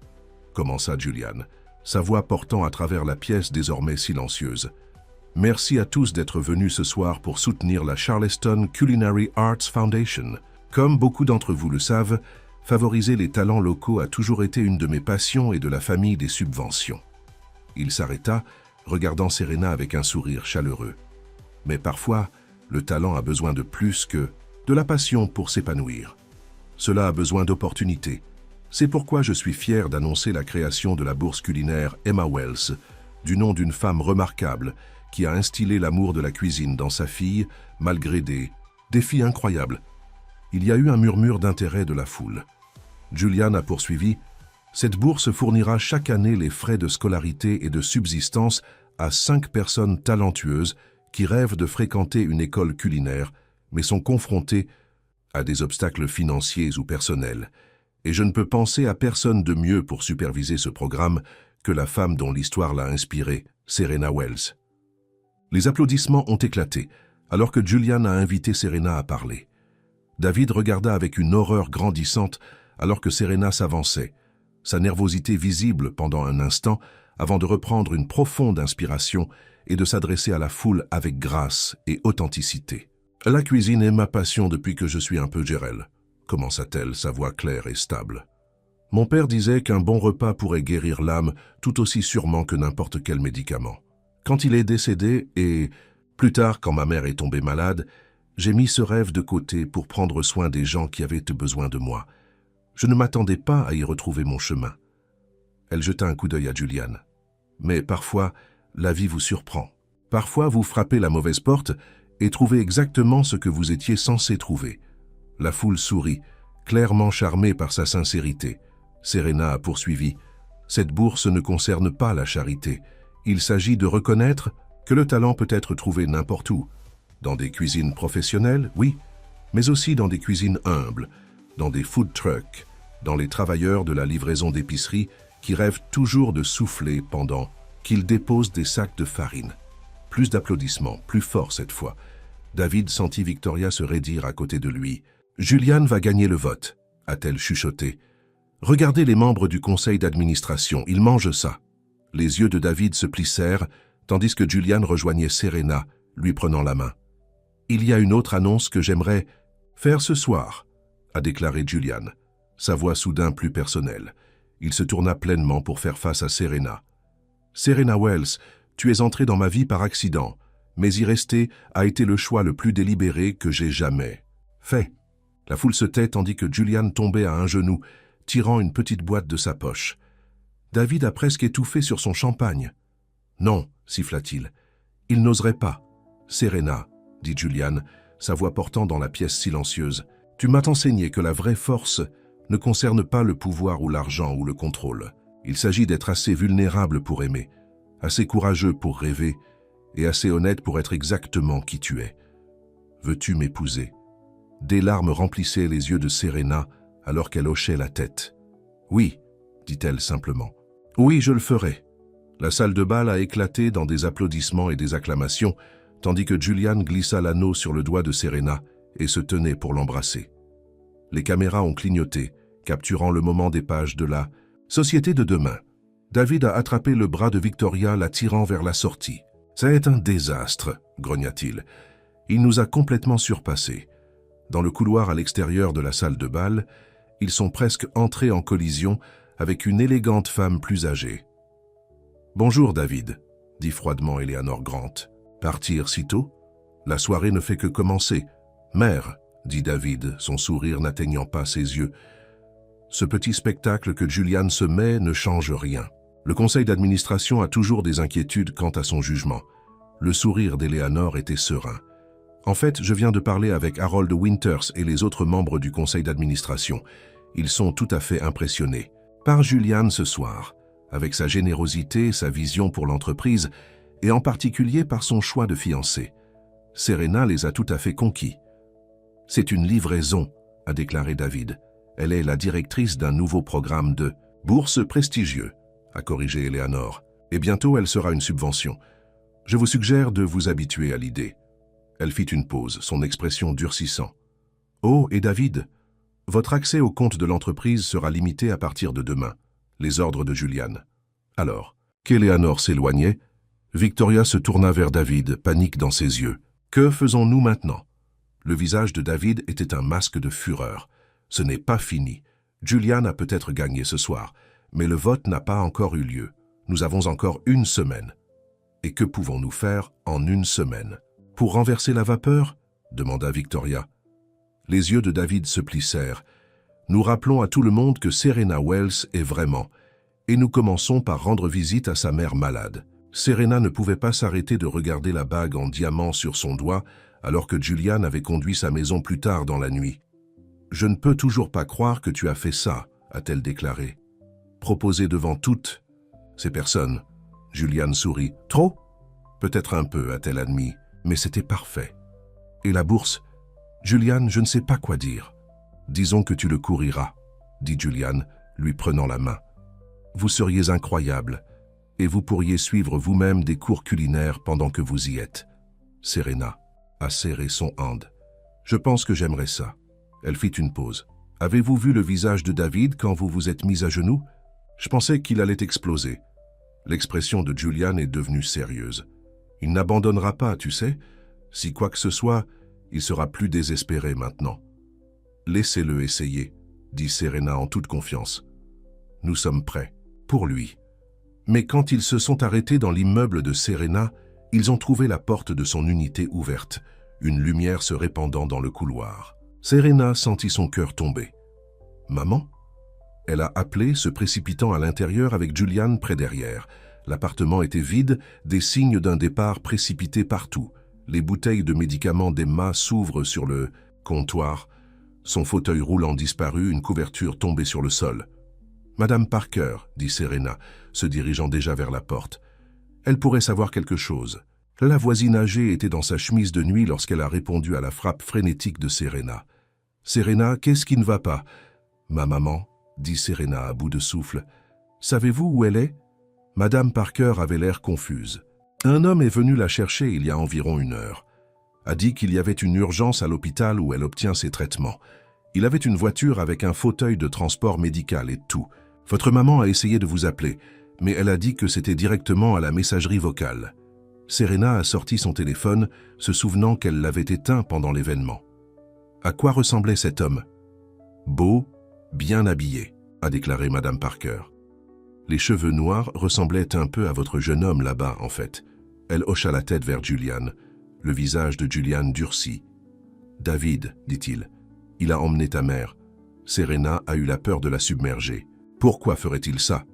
commença Julian, sa voix portant à travers la pièce désormais silencieuse. « Merci à tous d'être venus ce soir pour soutenir la Charleston Culinary Arts Foundation. Comme beaucoup d'entre vous le savent, favoriser les talents locaux a toujours été une de mes passions et de la famille des subventions. » Il s'arrêta, regardant Serena avec un sourire chaleureux. Mais parfois, le talent a besoin de plus que de la passion pour s'épanouir. Cela a besoin d'opportunités. C'est pourquoi je suis fier d'annoncer la création de la bourse culinaire Emma Wells, du nom d'une femme remarquable qui a instillé l'amour de la cuisine dans sa fille, malgré des défis incroyables. Il y a eu un murmure d'intérêt de la foule. Julian a poursuivi. Cette bourse fournira chaque année les frais de scolarité et de subsistance à 5 personnes talentueuses qui rêvent de fréquenter une école culinaire, mais sont confrontées à des obstacles financiers ou personnels. Et je ne peux penser à personne de mieux pour superviser ce programme que la femme dont l'histoire l'a inspirée, Serena Wells. Les applaudissements ont éclaté, alors que Julian a invité Serena à parler. David regarda avec une horreur grandissante alors que Serena s'avançait, sa nervosité visible pendant un instant avant de reprendre une profonde inspiration et de s'adresser à la foule avec grâce et authenticité. « La cuisine est ma passion depuis que je suis un peu Jérel », commença-t-elle, sa voix claire et stable. « Mon père disait qu'un bon repas pourrait guérir l'âme tout aussi sûrement que n'importe quel médicament. Quand il est décédé et, plus tard, quand ma mère est tombée malade, j'ai mis ce rêve de côté pour prendre soin des gens qui avaient besoin de moi. Je ne m'attendais pas à y retrouver mon chemin. » Elle jeta un coup d'œil à Julian. « Mais parfois, la vie vous surprend. Parfois, vous frappez la mauvaise porte et trouvez exactement ce que vous étiez censé trouver. » La foule sourit, clairement charmée par sa sincérité. Serena a poursuivi. « Cette bourse ne concerne pas la charité. Il s'agit de reconnaître que le talent peut être trouvé n'importe où. Dans des cuisines professionnelles, oui, mais aussi dans des cuisines humbles, dans des food trucks, dans les travailleurs de la livraison d'épicerie qui rêvent toujours de souffler pendant qu'ils déposent des sacs de farine. » Plus d'applaudissements, plus fort cette fois. David sentit Victoria se raidir à côté de lui. « Julian va gagner le vote », a-t-elle chuchoté. « Regardez les membres du conseil d'administration, ils mangent ça. » Les yeux de David se plissèrent, tandis que Julian rejoignait Serena, lui prenant la main. « Il y a une autre annonce que j'aimerais faire ce soir », a déclaré Julian, sa voix soudain plus personnelle. Il se tourna pleinement pour faire face à Serena. « Serena Wells, tu es entrée dans ma vie par accident, mais y rester a été le choix le plus délibéré que j'ai jamais fait. » La foule se tait tandis que Julian tombait à un genou, tirant une petite boîte de sa poche. David a presque étouffé sur son champagne. « Non, siffla-t-il. Il n'oserait pas. »« Serena, » dit Julian, sa voix portant dans la pièce silencieuse, « tu m'as enseigné que la vraie force ne concerne pas le pouvoir ou l'argent ou le contrôle. Il s'agit d'être assez vulnérable pour aimer, assez courageux pour rêver et assez honnête pour être exactement qui tu es. Veux-tu m'épouser ?» Des larmes remplissaient les yeux de Serena alors qu'elle hochait la tête. « Oui, » dit-elle simplement. « Oui, je le ferai. » La salle de bal a éclaté dans des applaudissements et des acclamations, tandis que Julian glissa l'anneau sur le doigt de Serena et se tenait pour l'embrasser. Les caméras ont clignoté, capturant le moment des pages de la « Société de demain ». David a attrapé le bras de Victoria, la tirant vers la sortie. « C'est un désastre », grogna-t-il. « Il nous a complètement surpassés. » Dans le couloir à l'extérieur de la salle de bal, ils sont presque entrés en collision avec une élégante femme plus âgée. « Bonjour, David », dit froidement Eleanor Grant. « Partir si tôt ? La soirée ne fait que commencer. »« Mère », dit David, son sourire n'atteignant pas ses yeux, Ce petit spectacle que Julian se met ne change rien. Le conseil d'administration a toujours des inquiétudes quant à son jugement. Le sourire d'Eleanor était serein. En fait, je viens de parler avec Harold Winters et les autres membres du conseil d'administration. Ils sont tout à fait impressionnés par Julian ce soir, avec sa générosité, sa vision pour l'entreprise et en particulier par son choix de fiancée. Serena les a tout à fait conquis. « C'est une livraison », a déclaré David. « Elle est la directrice d'un nouveau programme de bourse prestigieux », a corrigé Eleanor. « Et bientôt, elle sera une subvention. Je vous suggère de vous habituer à l'idée. » Elle fit une pause, son expression durcissant. « Oh, et David, votre accès au compte de l'entreprise sera limité à partir de demain. » Les ordres de Julian. Alors, qu'Eleanor s'éloignait, Victoria se tourna vers David, panique dans ses yeux. « Que faisons-nous maintenant ?» Le visage de David était un masque de fureur. « Ce n'est pas fini. Julian a peut-être gagné ce soir, mais le vote n'a pas encore eu lieu. Nous avons encore une semaine. Et que pouvons-nous faire en une semaine ? Pour renverser la vapeur ? Demanda Victoria. Les yeux de David se plissèrent. Nous rappelons à tout le monde que Serena Wells est vraiment, et nous commençons par rendre visite à sa mère malade. Serena ne pouvait pas s'arrêter de regarder la bague en diamant sur son doigt alors que Julian avait conduit sa maison plus tard dans la nuit. « Je ne peux toujours pas croire que tu as fait ça », a-t-elle déclaré. Proposé devant toutes ces personnes, Julian sourit. « Trop ? Peut-être un peu », a-t-elle admis, mais c'était parfait. « Et la bourse ? Julian, je ne sais pas quoi dire. » « Disons que tu le couriras, » dit Julian, lui prenant la main. « Vous seriez incroyable, et vous pourriez suivre vous-même des cours culinaires pendant que vous y êtes. » Serena a serré son hand. « Je pense que j'aimerais ça. » Elle fit une pause. « Avez-vous vu le visage de David quand vous vous êtes mis à genoux ? Je pensais qu'il allait exploser. » L'expression de Julian est devenue sérieuse. « Il n'abandonnera pas, tu sais. Si quoi que ce soit, il sera plus désespéré maintenant. » « Laissez-le essayer, » dit Serena en toute confiance. « Nous sommes prêts, pour lui. » Mais quand ils se sont arrêtés dans l'immeuble de Serena, ils ont trouvé la porte de son unité ouverte, une lumière se répandant dans le couloir. Serena sentit son cœur tomber. « Maman ?» Elle a appelé, se précipitant à l'intérieur avec Julian près derrière. L'appartement était vide, des signes d'un départ précipité partout. Les bouteilles de médicaments d'Emma s'ouvrent sur le comptoir. Son fauteuil roulant disparut, une couverture tombée sur le sol. « Madame Parker, » dit Serena, se dirigeant déjà vers la porte. « Elle pourrait savoir quelque chose. » La voisine âgée était dans sa chemise de nuit lorsqu'elle a répondu à la frappe frénétique de Serena. « Serena, qu'est-ce qui ne va pas ?»« Ma maman, » dit Serena à bout de souffle. « Savez-vous où elle est ?» Madame Parker avait l'air confuse. « Un homme est venu la chercher il y a environ 1 heure. A dit qu'il y avait une urgence à l'hôpital où elle obtient ses traitements. Il avait une voiture avec un fauteuil de transport médical et tout. Votre maman a essayé de vous appeler, mais elle a dit que c'était directement à la messagerie vocale. » Serena a sorti son téléphone, se souvenant qu'elle l'avait éteint pendant l'événement. À quoi ressemblait cet homme ? Beau, bien habillé, a déclaré Madame Parker. Les cheveux noirs ressemblaient un peu à votre jeune homme là-bas, en fait. Elle hocha la tête vers Julian. Le visage de Julian durcit. « David, dit-il, il a emmené ta mère. » Serena a eu la peur de la submerger. « Pourquoi ferait-il ça ?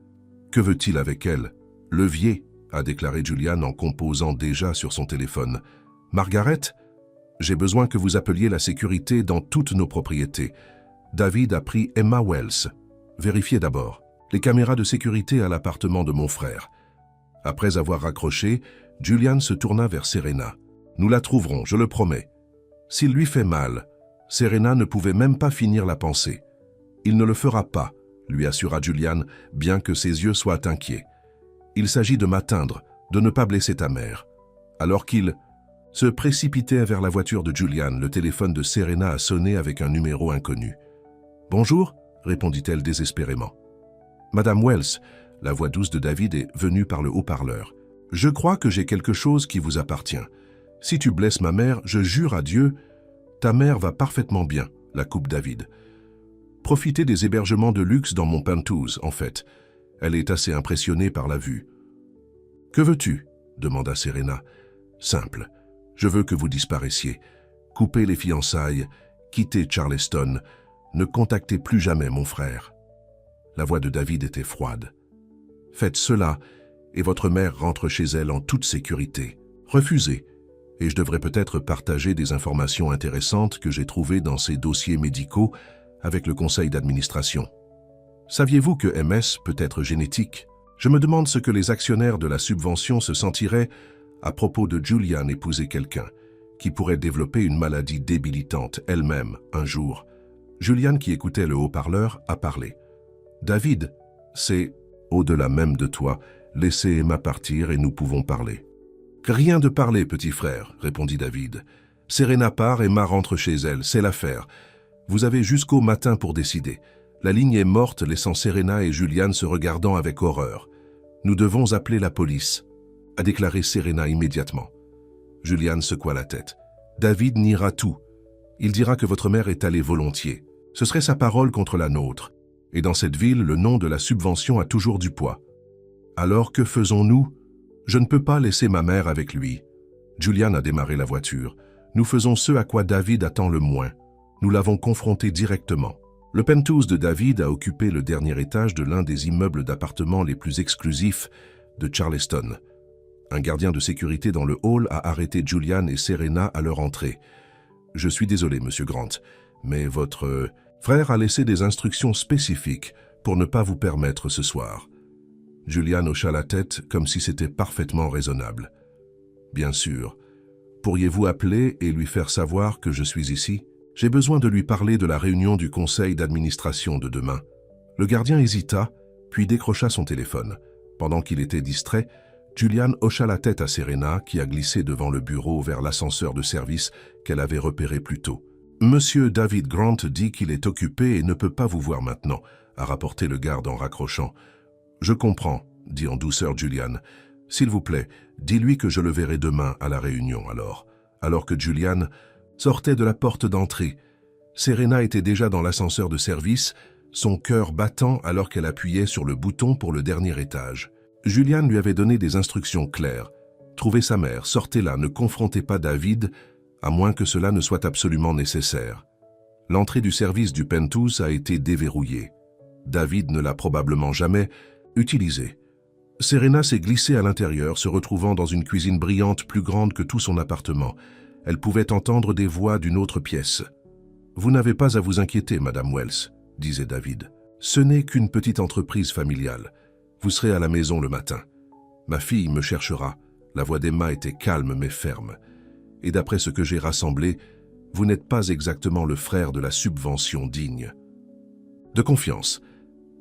Que veut-il avec elle ? Levier, a déclaré Julian en composant déjà sur son téléphone. « Margaret, j'ai besoin que vous appeliez la sécurité dans toutes nos propriétés. David a pris Emma Wells. Vérifiez d'abord. Les caméras de sécurité à l'appartement de mon frère. » Après avoir raccroché, Julian se tourna vers Serena. « Nous la trouverons, je le promets. S'il lui fait mal, » Serena ne pouvait même pas finir la pensée. « Il ne le fera pas, » lui assura Julian, bien que ses yeux soient inquiets. « Il s'agit de m'atteindre, de ne pas blesser ta mère. » Alors qu'il se précipitait vers la voiture de Julian, le téléphone de Serena a sonné avec un numéro inconnu. « Bonjour » répondit-elle désespérément. « Madame Wells », la voix douce de David est venue par le haut-parleur. « Je crois que j'ai quelque chose qui vous appartient. Si tu blesses ma mère, je jure à Dieu, ta mère va parfaitement bien, » la coupe David. « Profitez des hébergements de luxe dans mon penthouse, en fait. Elle est assez impressionnée par la vue. »« Que veux-tu » demanda Serena. « Simple. Je veux que vous disparaissiez. Coupez les fiançailles, quittez Charleston. Ne contactez plus jamais mon frère. » La voix de David était froide. « Faites cela, et votre mère rentre chez elle en toute sécurité. Refusez, et je devrais peut-être partager des informations intéressantes que j'ai trouvées dans ces dossiers médicaux avec le conseil d'administration. Saviez-vous que MS peut être génétique? Je me demande ce que les actionnaires de la subvention se sentiraient à propos de Julian épouser quelqu'un qui pourrait développer une maladie débilitante elle-même un jour. » Julian, qui écoutait le haut-parleur, a parlé. « David, c'est au-delà même de toi. Laissez Emma partir et nous pouvons parler. » « Rien de parler, petit frère, » répondit David. « Serena part, Emma rentre chez elle, c'est l'affaire. Vous avez jusqu'au matin pour décider. La ligne est morte, laissant Serena et Julian se regardant avec horreur. Nous devons appeler la police, » a déclaré Serena immédiatement. Julian secoua la tête. « David niera tout. Il dira que votre mère est allée volontiers. Ce serait sa parole contre la nôtre. Et dans cette ville, le nom de la subvention a toujours du poids. Alors que faisons-nous ? Je ne peux pas laisser ma mère avec lui. » Julian a démarré la voiture. « Nous faisons ce à quoi David attend le moins. Nous l'avons confronté directement. » Le penthouse de David a occupé le dernier étage de l'un des immeubles d'appartements les plus exclusifs de Charleston. Un gardien de sécurité dans le hall a arrêté Julian et Serena à leur entrée. « Je suis désolé, Monsieur Grant, mais votre frère a laissé des instructions spécifiques pour ne pas vous permettre ce soir. » Julian hocha la tête comme si c'était parfaitement raisonnable. « Bien sûr. Pourriez-vous appeler et lui faire savoir que je suis ici? J'ai besoin de lui parler de la réunion du conseil d'administration de demain. » Le gardien hésita, puis décrocha son téléphone. Pendant qu'il était distrait, Julian hocha la tête à Serena, qui a glissé devant le bureau vers l'ascenseur de service qu'elle avait repéré plus tôt. « Monsieur David Grant dit qu'il est occupé et ne peut pas vous voir maintenant », a rapporté le garde en raccrochant. « Je comprends, » dit en douceur Julian. « S'il vous plaît, dis-lui que je le verrai demain à la réunion alors. » Alors que Julian sortait de la porte d'entrée, Serena était déjà dans l'ascenseur de service, son cœur battant alors qu'elle appuyait sur le bouton pour le dernier étage. Julian lui avait donné des instructions claires. Trouvez sa mère, sortez-la, ne confrontez pas David, à moins que cela ne soit absolument nécessaire. L'entrée du service du penthouse a été déverrouillée. David ne l'a probablement jamais utilisée. Serena s'est glissée à l'intérieur, se retrouvant dans une cuisine brillante plus grande que tout son appartement. Elle pouvait entendre des voix d'une autre pièce. « Vous n'avez pas à vous inquiéter, Madame Wells, » disait David. « Ce n'est qu'une petite entreprise familiale. Vous serez à la maison le matin. Ma fille me cherchera. » La voix d'Emma était calme mais ferme. « Et d'après ce que j'ai rassemblé, vous n'êtes pas exactement le frère de la subvention digne. » De confiance,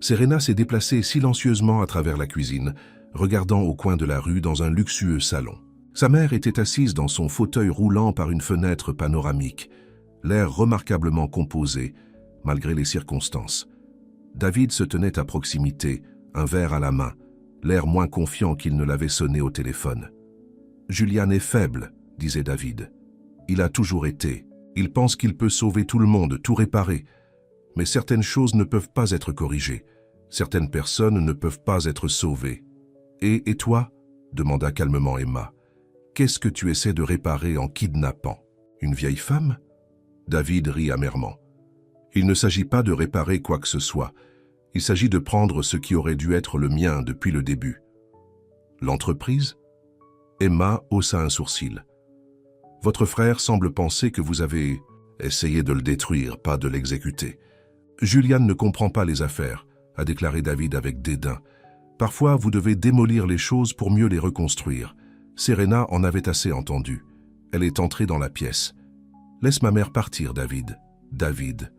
Serena s'est déplacée silencieusement à travers la cuisine, regardant au coin de la rue dans un luxueux salon. Sa mère était assise dans son fauteuil roulant par une fenêtre panoramique, l'air remarquablement composé, malgré les circonstances. David se tenait à proximité, un verre à la main, l'air moins confiant qu'il ne l'avait sonné au téléphone. « Julian est faible, » disait David. « Il a toujours été. Il pense qu'il peut sauver tout le monde, tout réparer. Mais certaines choses ne peuvent pas être corrigées. Certaines personnes ne peuvent pas être sauvées. »« Et toi ?» demanda calmement Emma. « Qu'est-ce que tu essaies de réparer en kidnappant? Une vieille femme ?» David rit amèrement. « Il ne s'agit pas de réparer quoi que ce soit. Il s'agit de prendre ce qui aurait dû être le mien depuis le début. »« L'entreprise ?» Emma haussa un sourcil. « Votre frère semble penser que vous avez essayé de le détruire, pas de l'exécuter. »« Julian ne comprend pas les affaires, » a déclaré David avec dédain. « Parfois, vous devez démolir les choses pour mieux les reconstruire. » Serena en avait assez entendu. Elle est entrée dans la pièce. « Laisse ma mère partir, David. » David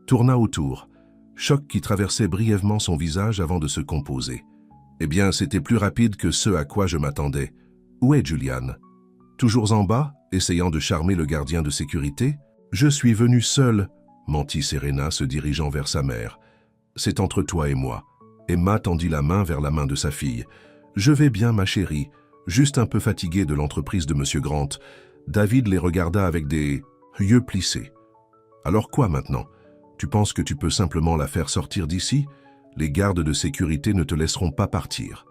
tourna autour, choc qui traversait brièvement son visage avant de se composer. « Eh bien, c'était plus rapide que ce à quoi je m'attendais. Où est Julian? Toujours en bas, essayant de charmer le gardien de sécurité? Je suis venu seul, » mentit Serena, se dirigeant vers sa mère. « C'est entre toi et moi. » Emma tendit la main vers la main de sa fille. « Je vais bien, ma chérie. Juste un peu fatigué de l'entreprise de M. Grant. » David les regarda avec des yeux plissés. « Alors quoi maintenant? Tu penses que tu peux simplement la faire sortir d'ici? Les gardes de sécurité ne te laisseront pas partir. »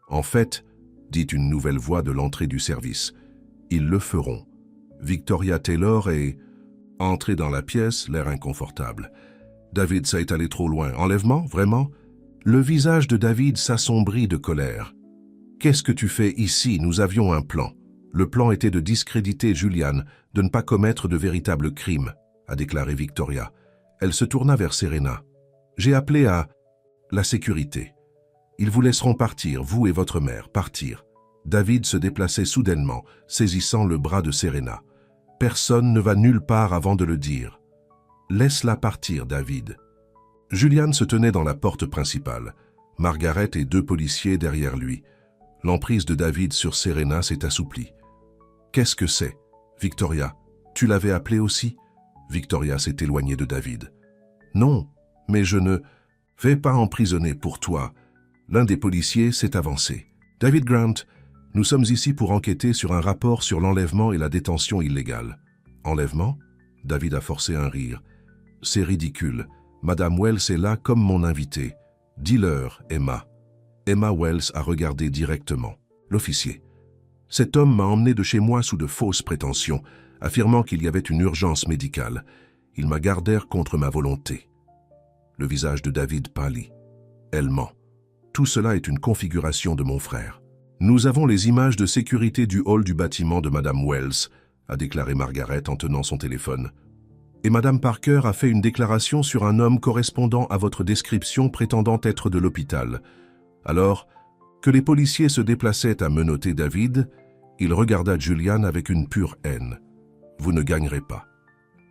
« En fait, » dit une nouvelle voix de l'entrée du service, « ils le feront. » Victoria Taylor est entrée dans la pièce, l'air inconfortable. David, ça est allé trop loin. Enlèvement, vraiment? Le visage de David s'assombrit de colère. Qu'est-ce que tu fais ici? Nous avions un plan. Le plan était de discréditer Julian, de ne pas commettre de véritables crimes, a déclaré Victoria. Elle se tourna vers Serena. J'ai appelé à la sécurité. Ils vous laisseront partir, vous et votre mère, partir. David se déplaçait soudainement, saisissant le bras de Serena. Personne ne va nulle part avant de le dire. Laisse-la partir, David. Julian se tenait dans la porte principale. Margaret et 2 policiers derrière lui. L'emprise de David sur Serena s'est assouplie. Qu'est-ce que c'est? Victoria, tu l'avais appelé aussi? Victoria s'est éloignée de David. Non, mais je ne vais pas emprisonner pour toi. L'un des policiers s'est avancé. David Grant, nous sommes ici pour enquêter sur un rapport sur l'enlèvement et la détention illégale. Enlèvement? David a forcé un rire. C'est ridicule. Madame Wells est là comme mon invitée. Dis-leur, Emma. Emma Wells a regardé directement. L'officier. Cet homme m'a emmené de chez moi sous de fausses prétentions, affirmant qu'il y avait une urgence médicale. Ils m'a gardèrent contre ma volonté. Le visage de David pâlit. Elle ment. Tout cela est une configuration de mon frère. Nous avons les images de sécurité du hall du bâtiment de Madame Wells, a déclaré Margaret en tenant son téléphone. Et Madame Parker a fait une déclaration sur un homme correspondant à votre description prétendant être de l'hôpital. Alors que les policiers se déplaçaient à menotter David, il regarda Julian avec une pure haine. Vous ne gagnerez pas.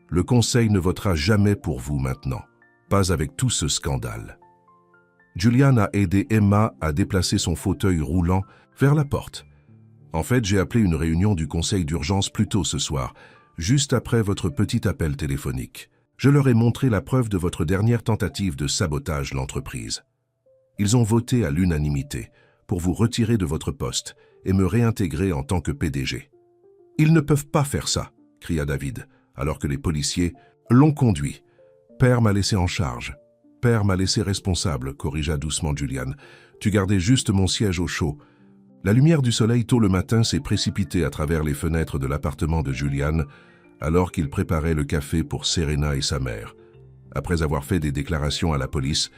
Le conseil ne votera jamais pour vous maintenant. Pas avec tout ce scandale. Julian a aidé Emma à déplacer son fauteuil roulant vers la porte. En fait, j'ai appelé une réunion du conseil d'urgence plus tôt ce soir, juste après votre petit appel téléphonique. Je leur ai montré la preuve de votre dernière tentative de sabotage de l'entreprise. Ils ont voté à l'unanimité pour vous retirer de votre poste et me réintégrer en tant que PDG. Ils ne peuvent pas faire ça, cria David, alors que les policiers l'ont conduit. Père m'a laissé en charge. Père m'a laissé responsable, corrigea doucement Julian. Tu gardais juste mon siège au chaud. La lumière du soleil tôt le matin s'est précipitée à travers les fenêtres de l'appartement de Julian alors qu'il préparait le café pour Serena et sa mère. Après avoir fait des déclarations à la police,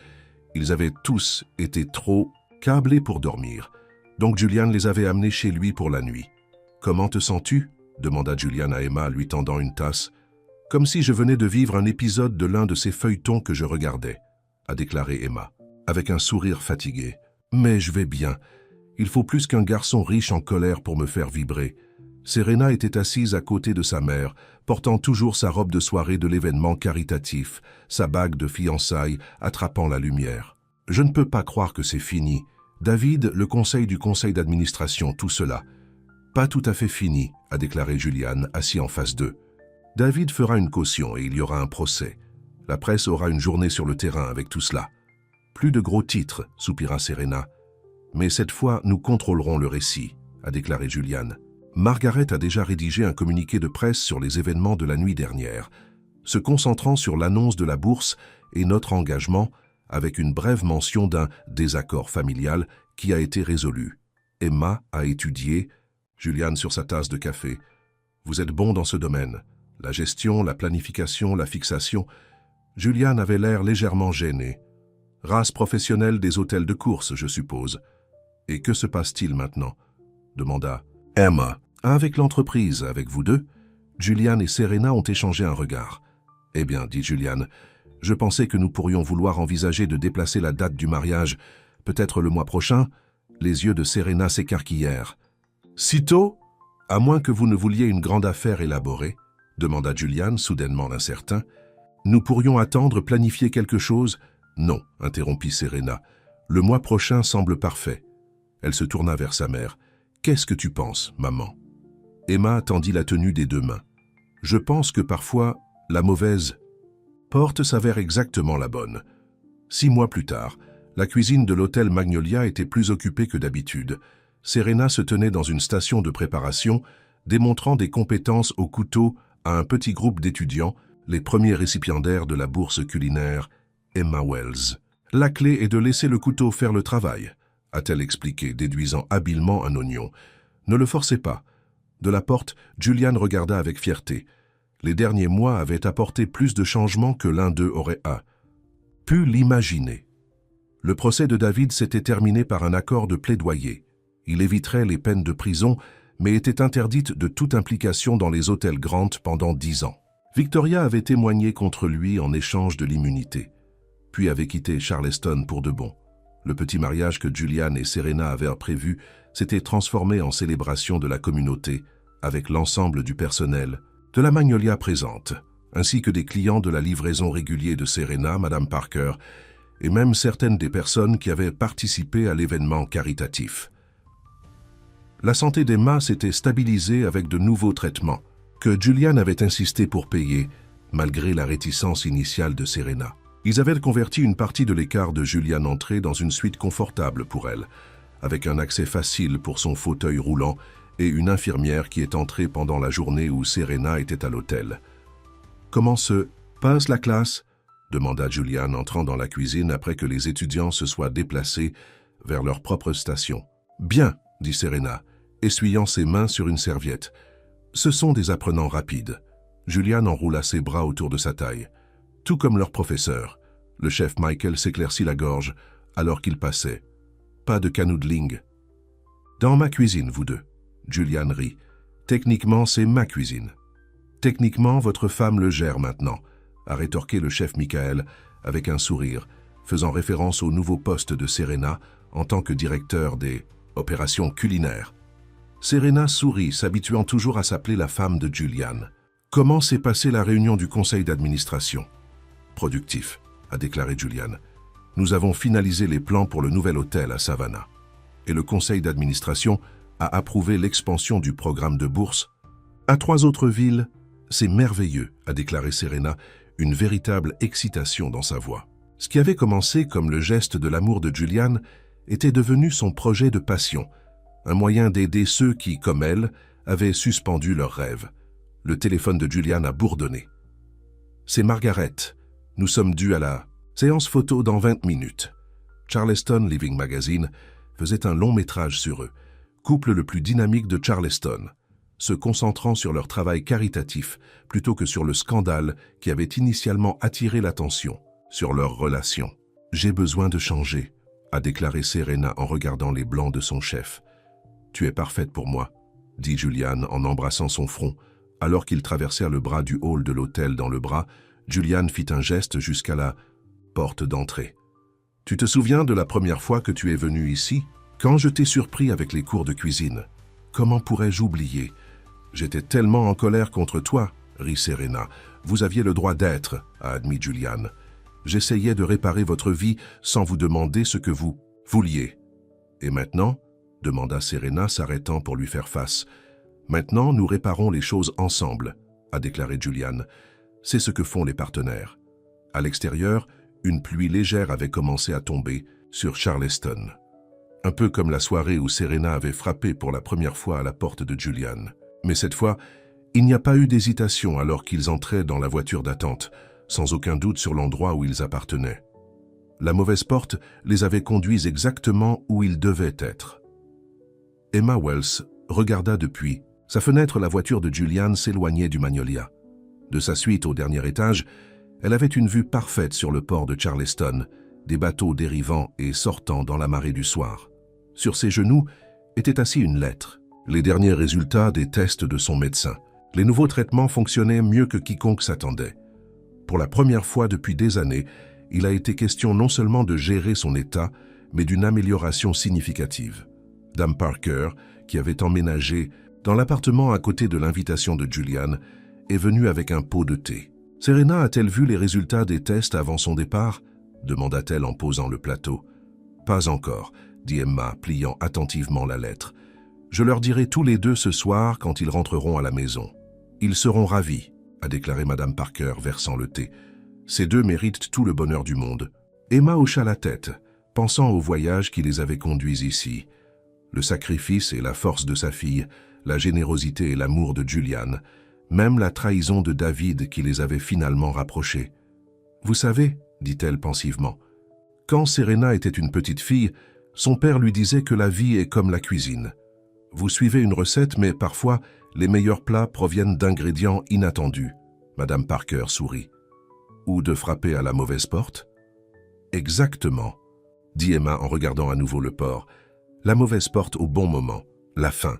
ils avaient tous été trop câblés pour dormir. Donc Julian les avait amenés chez lui pour la nuit. « Comment te sens-tu » demanda Julian à Emma lui tendant une tasse. « Comme si je venais de vivre un épisode de l'un de ces feuilletons que je regardais », a déclaré Emma, avec un sourire fatigué. « Mais je vais bien. Il faut plus qu'un garçon riche en colère pour me faire vibrer. » Serena était assise à côté de sa mère, portant toujours sa robe de soirée de l'événement caritatif, sa bague de fiançailles attrapant la lumière. « Je ne peux pas croire que c'est fini. David, le conseil du conseil d'administration, tout cela. »« Pas tout à fait fini, » a déclaré Julian, assis en face d'eux. « David fera une caution et il y aura un procès. La presse aura une journée sur le terrain avec tout cela. »« Plus de gros titres, » soupira Serena. « Mais cette fois, nous contrôlerons le récit, » a déclaré Julian. Margaret a déjà rédigé un communiqué de presse sur les événements de la nuit dernière, se concentrant sur l'annonce de la bourse et notre engagement, avec une brève mention d'un désaccord familial qui a été résolu. Emma a étudié, Julian sur sa tasse de café. Vous êtes bon dans ce domaine. La gestion, la planification, la fixation. Julian avait l'air légèrement gêné. Race professionnelle des hôtels de course, je suppose. Et que se passe-t-il maintenant? Demanda Emma. Avec l'entreprise, avec vous deux, Julian et Serena ont échangé un regard. Eh bien, dit Julian, je pensais que nous pourrions vouloir envisager de déplacer la date du mariage, peut-être le mois prochain. Les yeux de Serena s'écarquillèrent. Si tôt? À moins que vous ne vouliez une grande affaire élaborée, demanda Julian, soudainement incertain. Nous pourrions attendre, planifier quelque chose? Non, interrompit Serena. Le mois prochain semble parfait. Elle se tourna vers sa mère. Qu'est-ce que tu penses, maman? Emma tendit la tenue des 2 mains. Je pense que parfois, la mauvaise porte s'avère exactement la bonne. 6 mois plus tard, la cuisine de l'hôtel Magnolia était plus occupée que d'habitude. Serena se tenait dans une station de préparation, démontrant des compétences au couteau à un petit groupe d'étudiants, les premiers récipiendaires de la bourse culinaire Emma Wells. La clé est de laisser le couteau faire le travail, a-t-elle expliqué, déduisant habilement un oignon. Ne le forcez pas. De la porte, Julian regarda avec fierté. Les derniers mois avaient apporté plus de changements que l'un d'eux aurait à. pu l'imaginer. Le procès de David s'était terminé par un accord de plaidoyer. Il éviterait les peines de prison, mais était interdite de toute implication dans les hôtels Grant pendant 10 ans. Victoria avait témoigné contre lui en échange de l'immunité, puis avait quitté Charleston pour de bon. Le petit mariage que Julian et Serena avaient prévu s'était transformé en célébration de la communauté, avec l'ensemble du personnel de la Magnolia présente, ainsi que des clients de la livraison régulière de Serena, Madame Parker, et même certaines des personnes qui avaient participé à l'événement caritatif. La santé d'Emma s'était stabilisée avec de nouveaux traitements, que Julian avait insisté pour payer, malgré la réticence initiale de Serena. Ils avaient converti une partie de l'écart de Julian entrée dans une suite confortable pour elle, avec un accès facile pour son fauteuil roulant et une infirmière qui est entrée pendant la journée où Serena était à l'hôtel. « Comment se passe la classe ?» demanda Julian entrant dans la cuisine après que les étudiants se soient déplacés vers leur propre station. « Bien, » dit Serena, essuyant ses mains sur une serviette. « Ce sont des apprenants rapides. » Julian enroula ses bras autour de sa taille. Tout comme leur professeur, le chef Michael s'éclaircit la gorge alors qu'il passait. Pas de canoodling. « Dans ma cuisine, vous deux. » Julian rit. « Techniquement, c'est ma cuisine. »« Techniquement, votre femme le gère maintenant, » a rétorqué le chef Michael avec un sourire, faisant référence au nouveau poste de Serena en tant que directeur des opérations culinaires. Serena sourit, s'habituant toujours à s'appeler la femme de Julian. « Comment s'est passée la réunion du conseil d'administration ?»« Productif, » a déclaré Julian. « Nous avons finalisé les plans pour le nouvel hôtel à Savannah. Et le conseil d'administration a approuvé l'expansion du programme de bourse. À 3 autres villes, c'est merveilleux, a déclaré Serena, une véritable excitation dans sa voix. Ce qui avait commencé comme le geste de l'amour de Julian était devenu son projet de passion, un moyen d'aider ceux qui, comme elle, avaient suspendu leurs rêves. Le téléphone de Julian a bourdonné. « C'est Margaret. Nous sommes dus à la séance photo dans 20 minutes. » Charleston Living Magazine faisait un long métrage sur eux, couple le plus dynamique de Charleston, se concentrant sur leur travail caritatif plutôt que sur le scandale qui avait initialement attiré l'attention sur leur relation. « J'ai besoin de changer, » a déclaré Serena en regardant les blancs de son chef. « Tu es parfaite pour moi, » dit Julian en embrassant son front. Alors qu'ils traversèrent le bras du hall de l'hôtel dans le bras, Julian fit un geste jusqu'à la porte d'entrée. « Tu te souviens de la première fois que tu es venu ici ? Quand je t'ai surpris avec les cours de cuisine. Comment pourrais-je oublier ? J'étais tellement en colère contre toi, » rit Serena. « Vous aviez le droit d'être, » a admis Julian. « J'essayais de réparer votre vie sans vous demander ce que vous vouliez. »« Et maintenant ?» demanda Serena, s'arrêtant pour lui faire face. « Maintenant, nous réparons les choses ensemble, » a déclaré Julian. « C'est ce que font les partenaires. » À l'extérieur, une pluie légère avait commencé à tomber sur Charleston. Un peu comme la soirée où Serena avait frappé pour la première fois à la porte de Julian. Mais cette fois, il n'y a pas eu d'hésitation alors qu'ils entraient dans la voiture d'attente, sans aucun doute sur l'endroit où ils appartenaient. La mauvaise porte les avait conduits exactement où ils devaient être. Emma Wells regarda depuis. Sa fenêtre, la voiture de Julian s'éloignait du Magnolia. De sa suite au dernier étage, elle avait une vue parfaite sur le port de Charleston, des bateaux dérivant et sortant dans la marée du soir. Sur ses genoux était assis une lettre, les derniers résultats des tests de son médecin. Les nouveaux traitements fonctionnaient mieux que quiconque s'attendait. Pour la première fois depuis des années, il a été question non seulement de gérer son état, mais d'une amélioration significative. Dame Parker, qui avait emménagé dans l'appartement à côté de l'invitation de Julian, est venue avec un pot de thé. « Serena a-t-elle vu les résultats des tests avant son départ ?» demanda-t-elle en posant le plateau. « Pas encore, » dit Emma, pliant attentivement la lettre. « Je leur dirai tous les deux ce soir quand ils rentreront à la maison. Ils seront ravis, » a déclaré Madame Parker, versant le thé. « Ces deux méritent tout le bonheur du monde. » Emma hocha la tête, pensant au voyage qui les avait conduits ici. Le sacrifice et la force de sa fille, la générosité et l'amour de Julian, même la trahison de David qui les avait finalement rapprochés. « Vous savez, » dit-elle pensivement, « quand Serena était une petite fille, son père lui disait que la vie est comme la cuisine. Vous suivez une recette, mais parfois, les meilleurs plats proviennent d'ingrédients inattendus. » Madame Parker sourit. « Ou de frapper à la mauvaise porte ?» Exactement, dit Emma en regardant à nouveau le port. La mauvaise porte au bon moment, la fin.